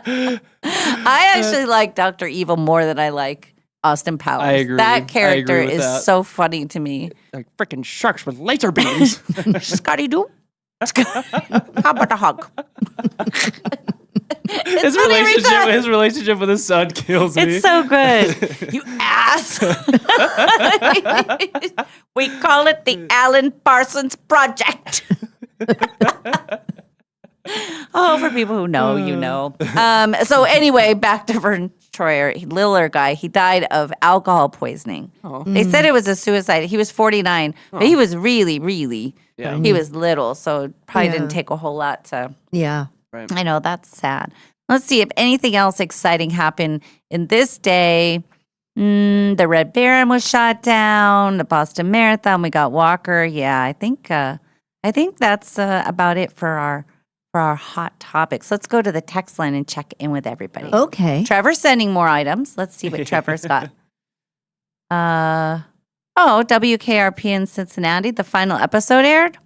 I actually like Dr. Evil more than I like Austin Powers. I agree. That character with is that. so funny to me. Like freaking sharks with laser beams. Scotty Doo? How about a hug? His relationship with his son kills me. It's so good. You ass. We call it the Alan Parsons Project. Oh, for people who know, you know. So anyway, back to Vern Troyer, littler guy. He died of alcohol poisoning. They said it was a suicide. He was 49, but he was really, really, he was little, so probably didn't take a whole lot to. Yeah. Right. I know, that's sad. Let's see if anything else exciting happened in this day. The Red Baron was shot down. The Boston Marathon. We got Walker. Yeah, I think that's about it for our hot topics. Let's go to the text line and check in with everybody. Okay. Trevor's sending more items. Let's see what Trevor's got. WKRP in Cincinnati. The final episode aired.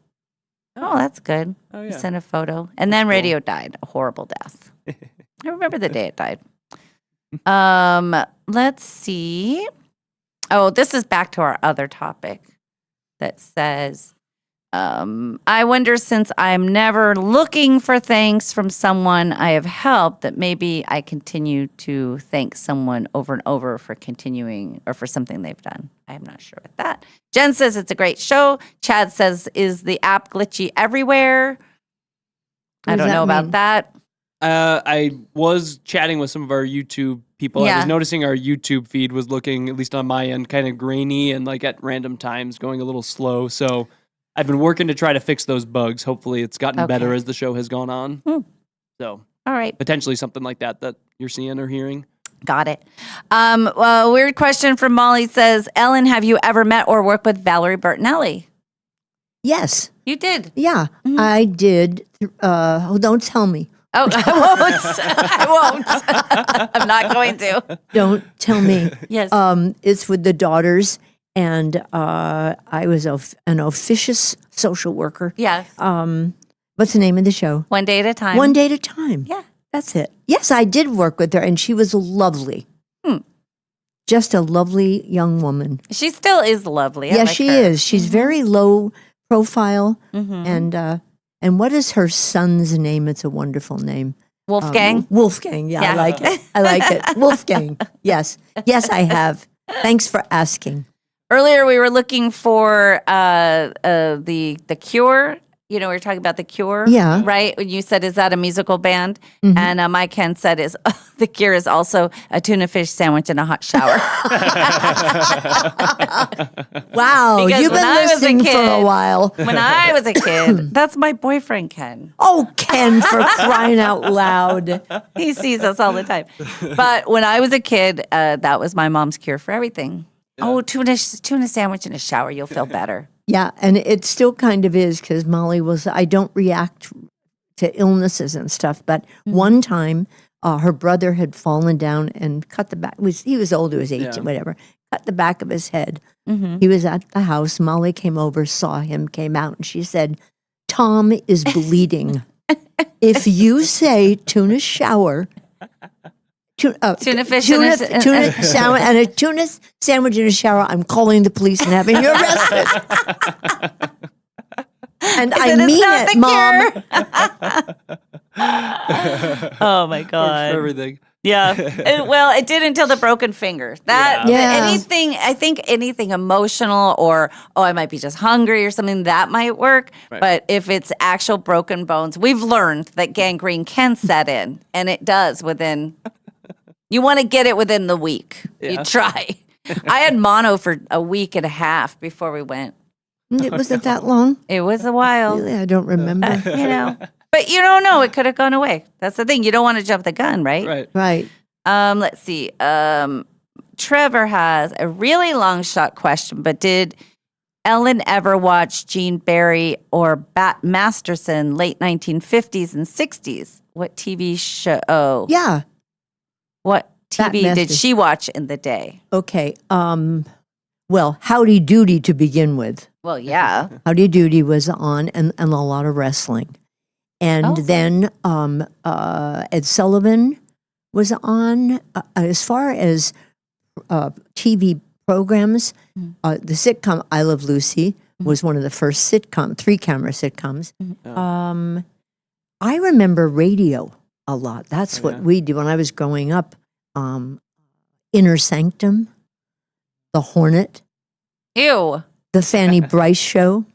Oh, that's good. Oh, He yeah. sent a photo. And then radio died. A horrible death. I remember the day it died. Let's see. Oh, this is back to our other topic that says, I wonder, since I'm never looking for thanks from someone I have helped, that maybe I continue to thank someone over and over for continuing or for something they've done. I'm not sure with that. Jen says it's a great show. Chad says, is the app glitchy everywhere? I don't know about that. I was chatting with some of our YouTube people. I Yeah. was noticing our YouTube feed was looking, at least on my end, kind of grainy and like at random times going a little slow. So I've been working to try to fix those bugs. Hopefully it's gotten better as the show has gone on. So all right. Potentially something like that you're seeing or hearing. Got it. Well, weird question from Molly says, Ellen, have you ever met or worked with Valerie Bertinelli? Yes. You did? Yeah, I did. Don't tell me. Oh, I won't. I'm not going to. Don't tell me. Yes. It's with the daughters, and I was an officious social worker. Yes. What's the name of the show? One Day at a Time. One Day at a Time. Yeah. That's it. Yes, I did work with her, and she was lovely. Just a lovely young woman. She still is lovely. I Yes, like she her. is. She's very low profile, Mhm. and what is her son's name? It's a wonderful name. Wolfgang? Wolfgang. Yeah, Yeah. I like it. I like it. Wolfgang. Yes. Yes, I have. Thanks for asking. Earlier, we were looking for the Cure. You know, we were talking about the Cure. Yeah. Right? When you said, is that a musical band? Mhm. And Mike Ken said, the Cure is also a tuna fish sandwich and a hot shower. Wow, Because you've when been I was a listening for a kid- while. When I was a kid, that's my boyfriend, Ken. Oh, Ken, for crying out loud. He sees us all the time. But when I was a kid, that was my mom's cure for everything. Oh, tuna sandwich in a shower, you'll feel better. Yeah, and it still kind of is because Molly I don't react to illnesses and stuff, but one time her brother had fallen down and cut the back. He was old, he was 18, whatever. Cut the back of his head. He was at the house. Molly came over, saw him, came out, and she said, Tom is bleeding. If you say tuna shower, tuna fish tuna and sandwich, and a tuna sandwich in a shower, I'm calling the police and having you arrested. And I mean it, Mom. Oh my For God. everything. Yeah. It did until the broken finger. Yeah. I think anything emotional or, I might be just hungry or something, that might work. Right. But if it's actual broken bones, we've learned that gangrene can set in, and it does you want to get it within the week. Yeah. You try. I had mono for a week and a half before we went. It wasn't that long. It was a while. Really, I don't remember. But you don't know. It could have gone away. That's the thing. You don't want to jump the gun, right? Right. Let's see. Trevor has a really long shot question, but did Ellen ever watch Gene Barry or Bat Masterson late 1950s and 60s? What TV show? Yeah. What Bat TV did Masterson. she watch in the day? Okay. Well, Howdy Doody to begin with. Well, yeah. Howdy Doody was on, and a lot of wrestling. And then Ed Sullivan was on. As far as TV programs, the sitcom I Love Lucy was one of the first three-camera sitcoms. I remember radio a lot. That's what we did when I was growing up. Inner Sanctum, The Hornet. Ew. The Fanny Bryce Show.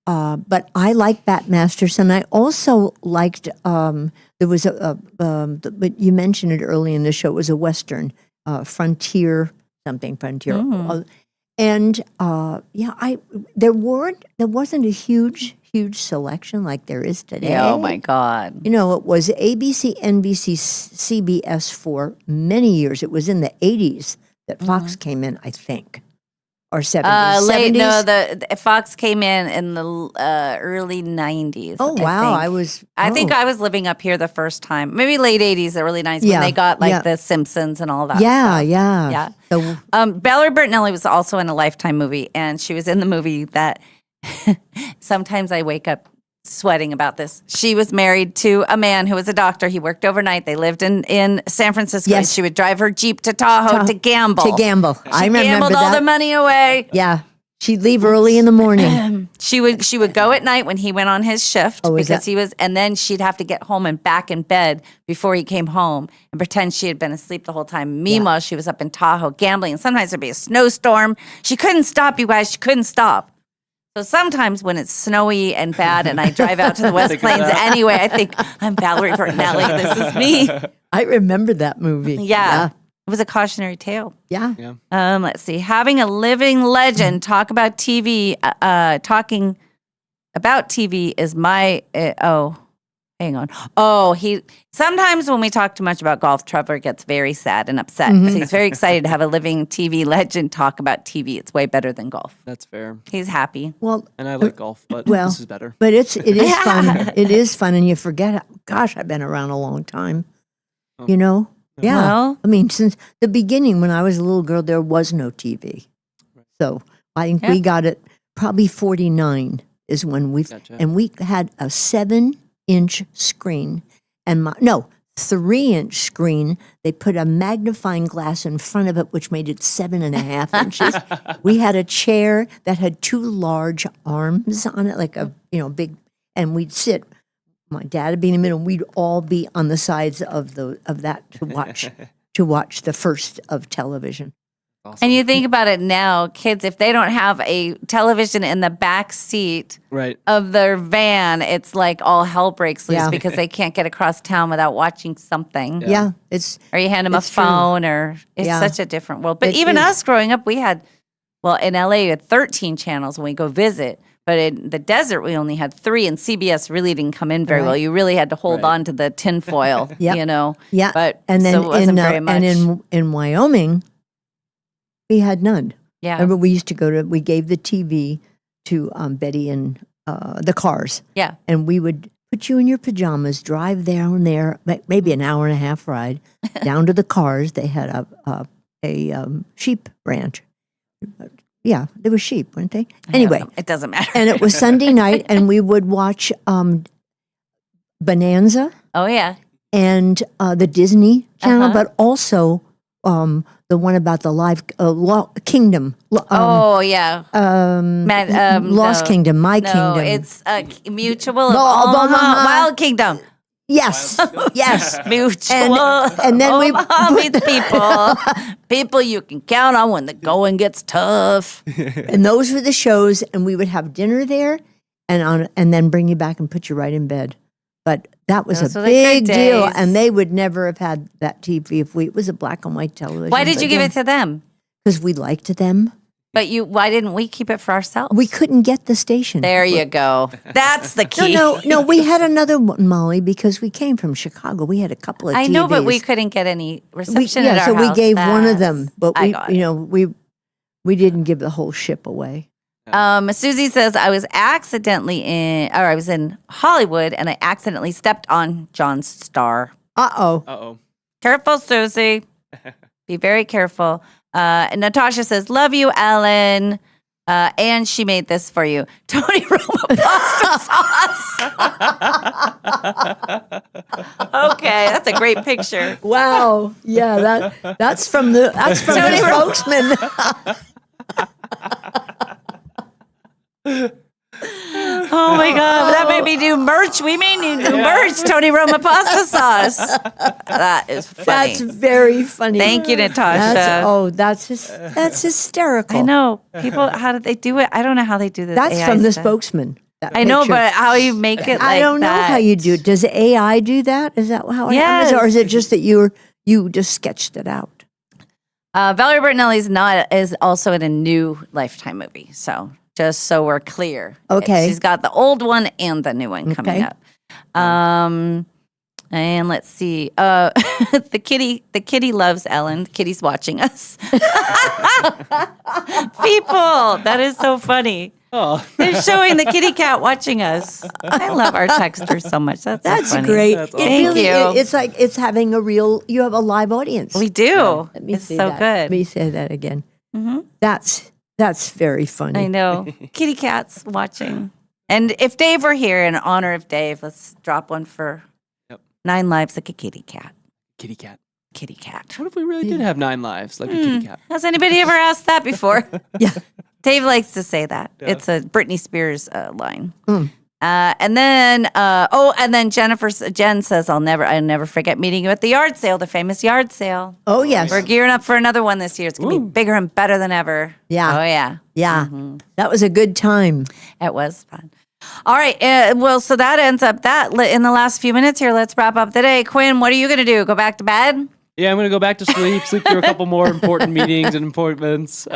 But I liked Bat Masterson. I also liked, there was but you mentioned it early in the show, it was a Western, Frontier. There wasn't a huge huge selection like there is today. Oh my God. You know, it was ABC, NBC, CBS for many years. It was in the 80s that Fox came in, I think. Or 70s. Late, 70s? no, the Fox came in the early 90s. Oh, wow. I think I was living up here the first time. Maybe late 80s, early 90s when they got like The Simpsons and all that stuff. Yeah. So, Valerie Bertinelli was also in a Lifetime movie, and she was in the movie that sometimes I wake up sweating about this. She was married to a man who was a doctor. He worked overnight. They lived in San Francisco. Yes. She would drive her Jeep to Tahoe to gamble. I remember gambled all the money away. Yeah. She'd leave early in the morning. She would go at night when he went on his shift Oh, is because that- he was, and then she'd have to get home and back in bed before he came home and pretend she had been asleep the whole time. Meanwhile, she was up in Tahoe gambling, and sometimes there'd be a snowstorm. She couldn't stop, you guys. She couldn't stop. So sometimes when it's snowy and bad and I drive out to the West Think of Plains that. anyway, I think, I'm Valerie Bertinelli. This is me. I remember that movie. Yeah. It was a cautionary tale. Yeah. Let's see. Having a living legend talk about TV, talking about TV is my, hang on. Sometimes when we talk too much about golf, Trevor gets very sad and upset. So he's very excited to have a living TV legend talk about TV. It's way better than golf. That's fair. He's happy. Well, And I like golf, but well, this is better. But it is fun. It is fun, and you forget. Gosh, I've been around a long time. You know. Yeah. Well- I mean, since the beginning, when I was a little girl, there was no TV. So I think we got it. Probably 49 is when and we had a 7-inch screen, and 3-inch screen. They put a magnifying glass in front of it, which made it 7.5 inches. We had a chair that had 2 large arms on it, like a big, and we'd sit. My dad would be in the middle. We'd all be on the sides of that to watch the first of television. And you think about it now, kids, if they don't have a television in the back seat of their van, it's like all hell breaks loose because they can't get across town without watching something. Yeah, or you hand them a it's true. phone, or it's such a different world. But even us growing up, we had, in LA, we had 13 channels when we go visit. But in the desert, we only had 3, and CBS really didn't come in very well. You really had to hold on to the tinfoil, you know. Yeah, but and then so it wasn't very much. and in Wyoming, we had none. Yeah. Remember, we used to we gave the TV to Betty and the cars. Yeah. And we would put you in your pajamas, drive down there, maybe an hour and a half ride, down to the cars. They had a sheep ranch. Yeah, there were sheep, weren't they? Anyway. It doesn't matter. And it was Sunday night, and we would watch Bonanza. Oh, yeah. And the Disney Channel, but also the one about the live Kingdom. yeah. Lost Kingdom, My Kingdom. No, it's Mutual of Omaha, Wild Kingdom. Yes, yes. Mutual. And then Omaha meets people you can count on when the going gets tough. And those were the shows, and we would have dinner there, and then bring you back and put you right in bed. But that was Those a were the good big deal, days. and they would never have had that TV if it was a black and white television. Why did you give it to them? Because we liked them. But why didn't we keep it for ourselves? We couldn't get the station. There you go. That's the key. No. We had another one, Molly, because we came from Chicago. We had a couple of TVs. I know, but we couldn't get any reception at our so house. we gave one of them, but I got it. we didn't give the whole ship away. Susie says, I was in Hollywood and I accidentally stepped on John's star. Uh-oh. Careful, Susie. Be very careful. And Natasha says, love you, Ellen. And she made this for you. Tony Roma pasta sauce. Okay, that's a great picture. Wow. Yeah, that's from the spokesman. Oh my God, that made me do merch. We may need new merch. Tony Roma pasta sauce. That is funny. That's very funny. Thank you, Natasha. That's hysterical. I know. People, how did they do it? I don't know how they do this. That's AI from the stuff. spokesman. I know, but how you make it like I don't know that. how you do it. Does AI do that? Is that how it happens? Or is it just that you just sketched it out? Valerie Bertinelli is also in a new Lifetime movie. So just so we're clear. Okay. She's got the old one and the new one coming up. And let's see. The kitty loves Ellen. The kitty's watching us. People, that is so funny. Oh. They're showing the kitty cat watching us. I love our texters so much. That's so funny. great. That's Thank you. It's like it's having you have a live audience. We do. Let me It's say so that. good. Let me say that again. That's very funny. I know. Kitty cat's watching. And if Dave were here, in honor of Dave, let's drop one for 9 lives like a kitty cat. Kitty cat. Kitty cat. What if we really did have 9 lives like a kitty cat? Has anybody ever asked that before? Yeah. Dave likes to say that. Yeah. It's a Britney Spears line. And then Jen says, I'll never forget meeting you at the yard sale, the famous yard sale. Oh, yes. We're gearing up for another one this year. It's going to be bigger and better than ever. Yeah. Oh, yeah. Yeah. That was a good time. It was fun. All right. So that ends up that. In the last few minutes here, let's wrap up the day. Quinn, what are you going to do? Go back to bed? Yeah, I'm going to go back to sleep through a couple more important meetings and appointments.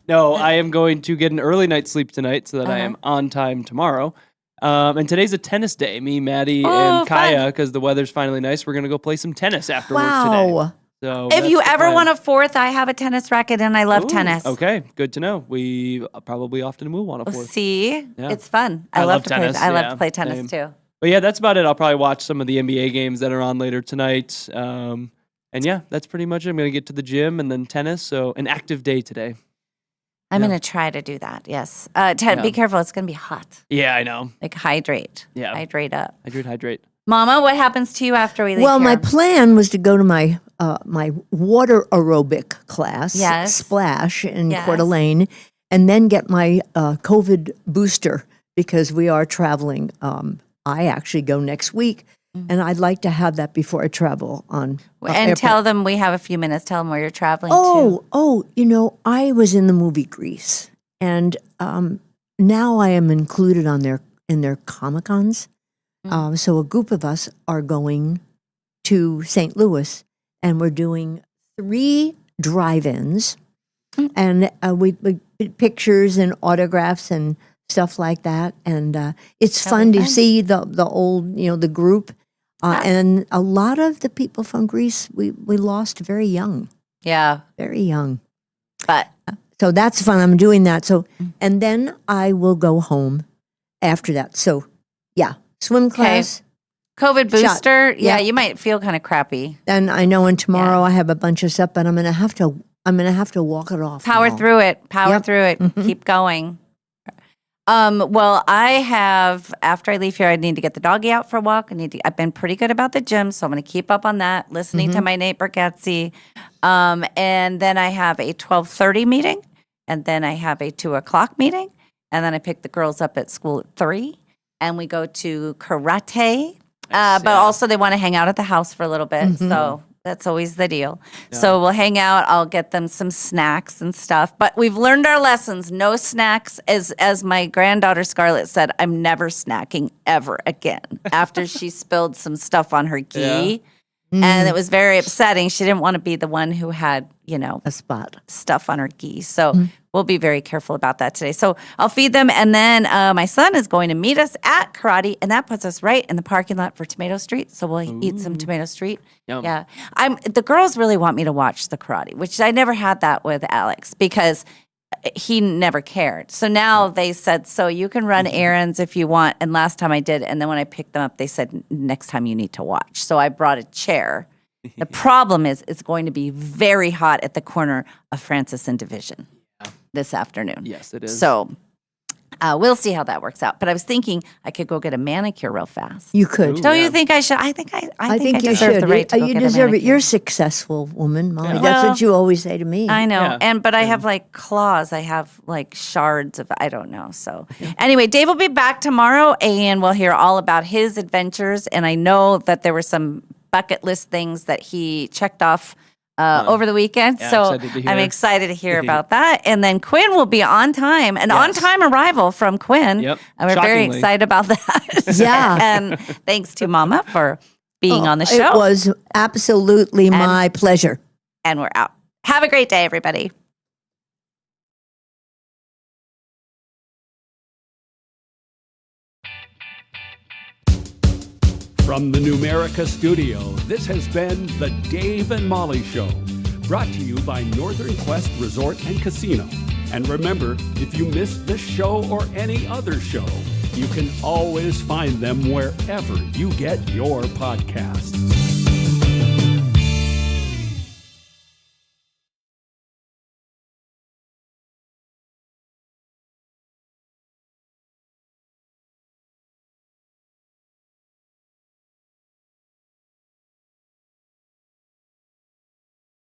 No, I am going to get an early night's sleep tonight so that I am on time tomorrow. And today's a tennis day. Me, Maddie, and Kaya, because the weather's finally nice, we're going to go play some tennis after work today. So if you ever want a fourth, I have a tennis racket and I love tennis. Okay, good to know. We probably often will want a fourth. See? Yeah. It's fun. I love to tennis. play. I love to play tennis too. But yeah, that's about it. I'll probably watch some of the NBA games that are on later tonight. And yeah, that's pretty much it. I'm going to get to the gym and then tennis. So an active day today. I'm going to try to do that. Yes. Ted, be careful. It's going to be hot. Yeah, I know. Like hydrate. Yeah. Hydrate up. Hydrate. Mama, what happens to you after we leave Well, here? my plan was to go to my my water aerobic class, Splash in Coeur d'Alene, and then get my COVID booster because we are traveling. I actually go next week, and I'd like to have that before I travel on. And tell them we have a few minutes. Tell them where you're traveling to. I was in the movie Grease, and now I am included in their Comic-Cons. So a group of us are going to St. Louis, and we're doing 3 drive-ins, and we pictures and autographs and stuff like that, and it's fun to see the old, the group, and a lot of the people from Greece we lost very young. Yeah, very young. But so that's fun. I'm doing that. So and then I will go home after that. So yeah. Swim class. COVID booster. Shot. Yeah, you might feel kind of crappy. And I know, and tomorrow I have a bunch of stuff, but I'm gonna have to walk it off. Power through it. Keep going. Well, I have, after I leave here, I need to get the doggy out for a walk. I've been pretty good about the gym, so I'm going to keep up on that, listening to my neighbor, Gatsy. And then I have a 12:30 meeting, and then I have a 2:00 meeting, and then I pick the girls up at school at 3:00. And we go to karate, but also they want to hang out at the house for a little bit. So that's always the deal. Yeah. So we'll hang out. I'll get them some snacks and stuff. But we've learned our lessons. No snacks. As my granddaughter Scarlett said, I'm never snacking ever again after she spilled some stuff on her gi. Yeah. And it was very upsetting. She didn't want to be the one who had, a spot stuff on her gi. So we'll be very careful about that today. So I'll feed them. And then my son is going to meet us at karate. And that puts us right in the parking lot for Tomato Street. So we'll eat some Tomato Street. Yum. Yeah. The girls really want me to watch the karate, which I never had that with Alex because he never cared. So now they said, so you can run errands if you want. And last time I did. And then when I picked them up, they said, next time you need to watch. So I brought a chair. The problem is it's going to be very hot at the corner of Francis and Division this afternoon. Yes, it is. So we'll see how that works out. But I was thinking I could go get a manicure real fast. You could. Don't you think I should? I think I you deserve should. the right to go you get deserve a it. You're a successful woman, Molly. Yeah. That's Well, what you always say to me. I know. Yeah. But I have like claws. I have like shards of, I don't know. So anyway, Dave will be back tomorrow and we'll hear all about his adventures. And I know that there were some bucket list things that he checked off over the weekend. Yeah, so excited to hear. I'm excited to hear about that. And then Quinn will be on time, an on-time arrival from Quinn. Yep. And we're very Shockingly. excited about that. Yeah. And thanks to Mama for being on the show. It was absolutely my pleasure. And we're out. Have a great day, everybody. From the Numerica studio, this has been The Dave and Molly Show, brought to you by Northern Quest Resort and Casino. And remember, if you missed this show or any other show, you can always find them wherever you get your podcasts.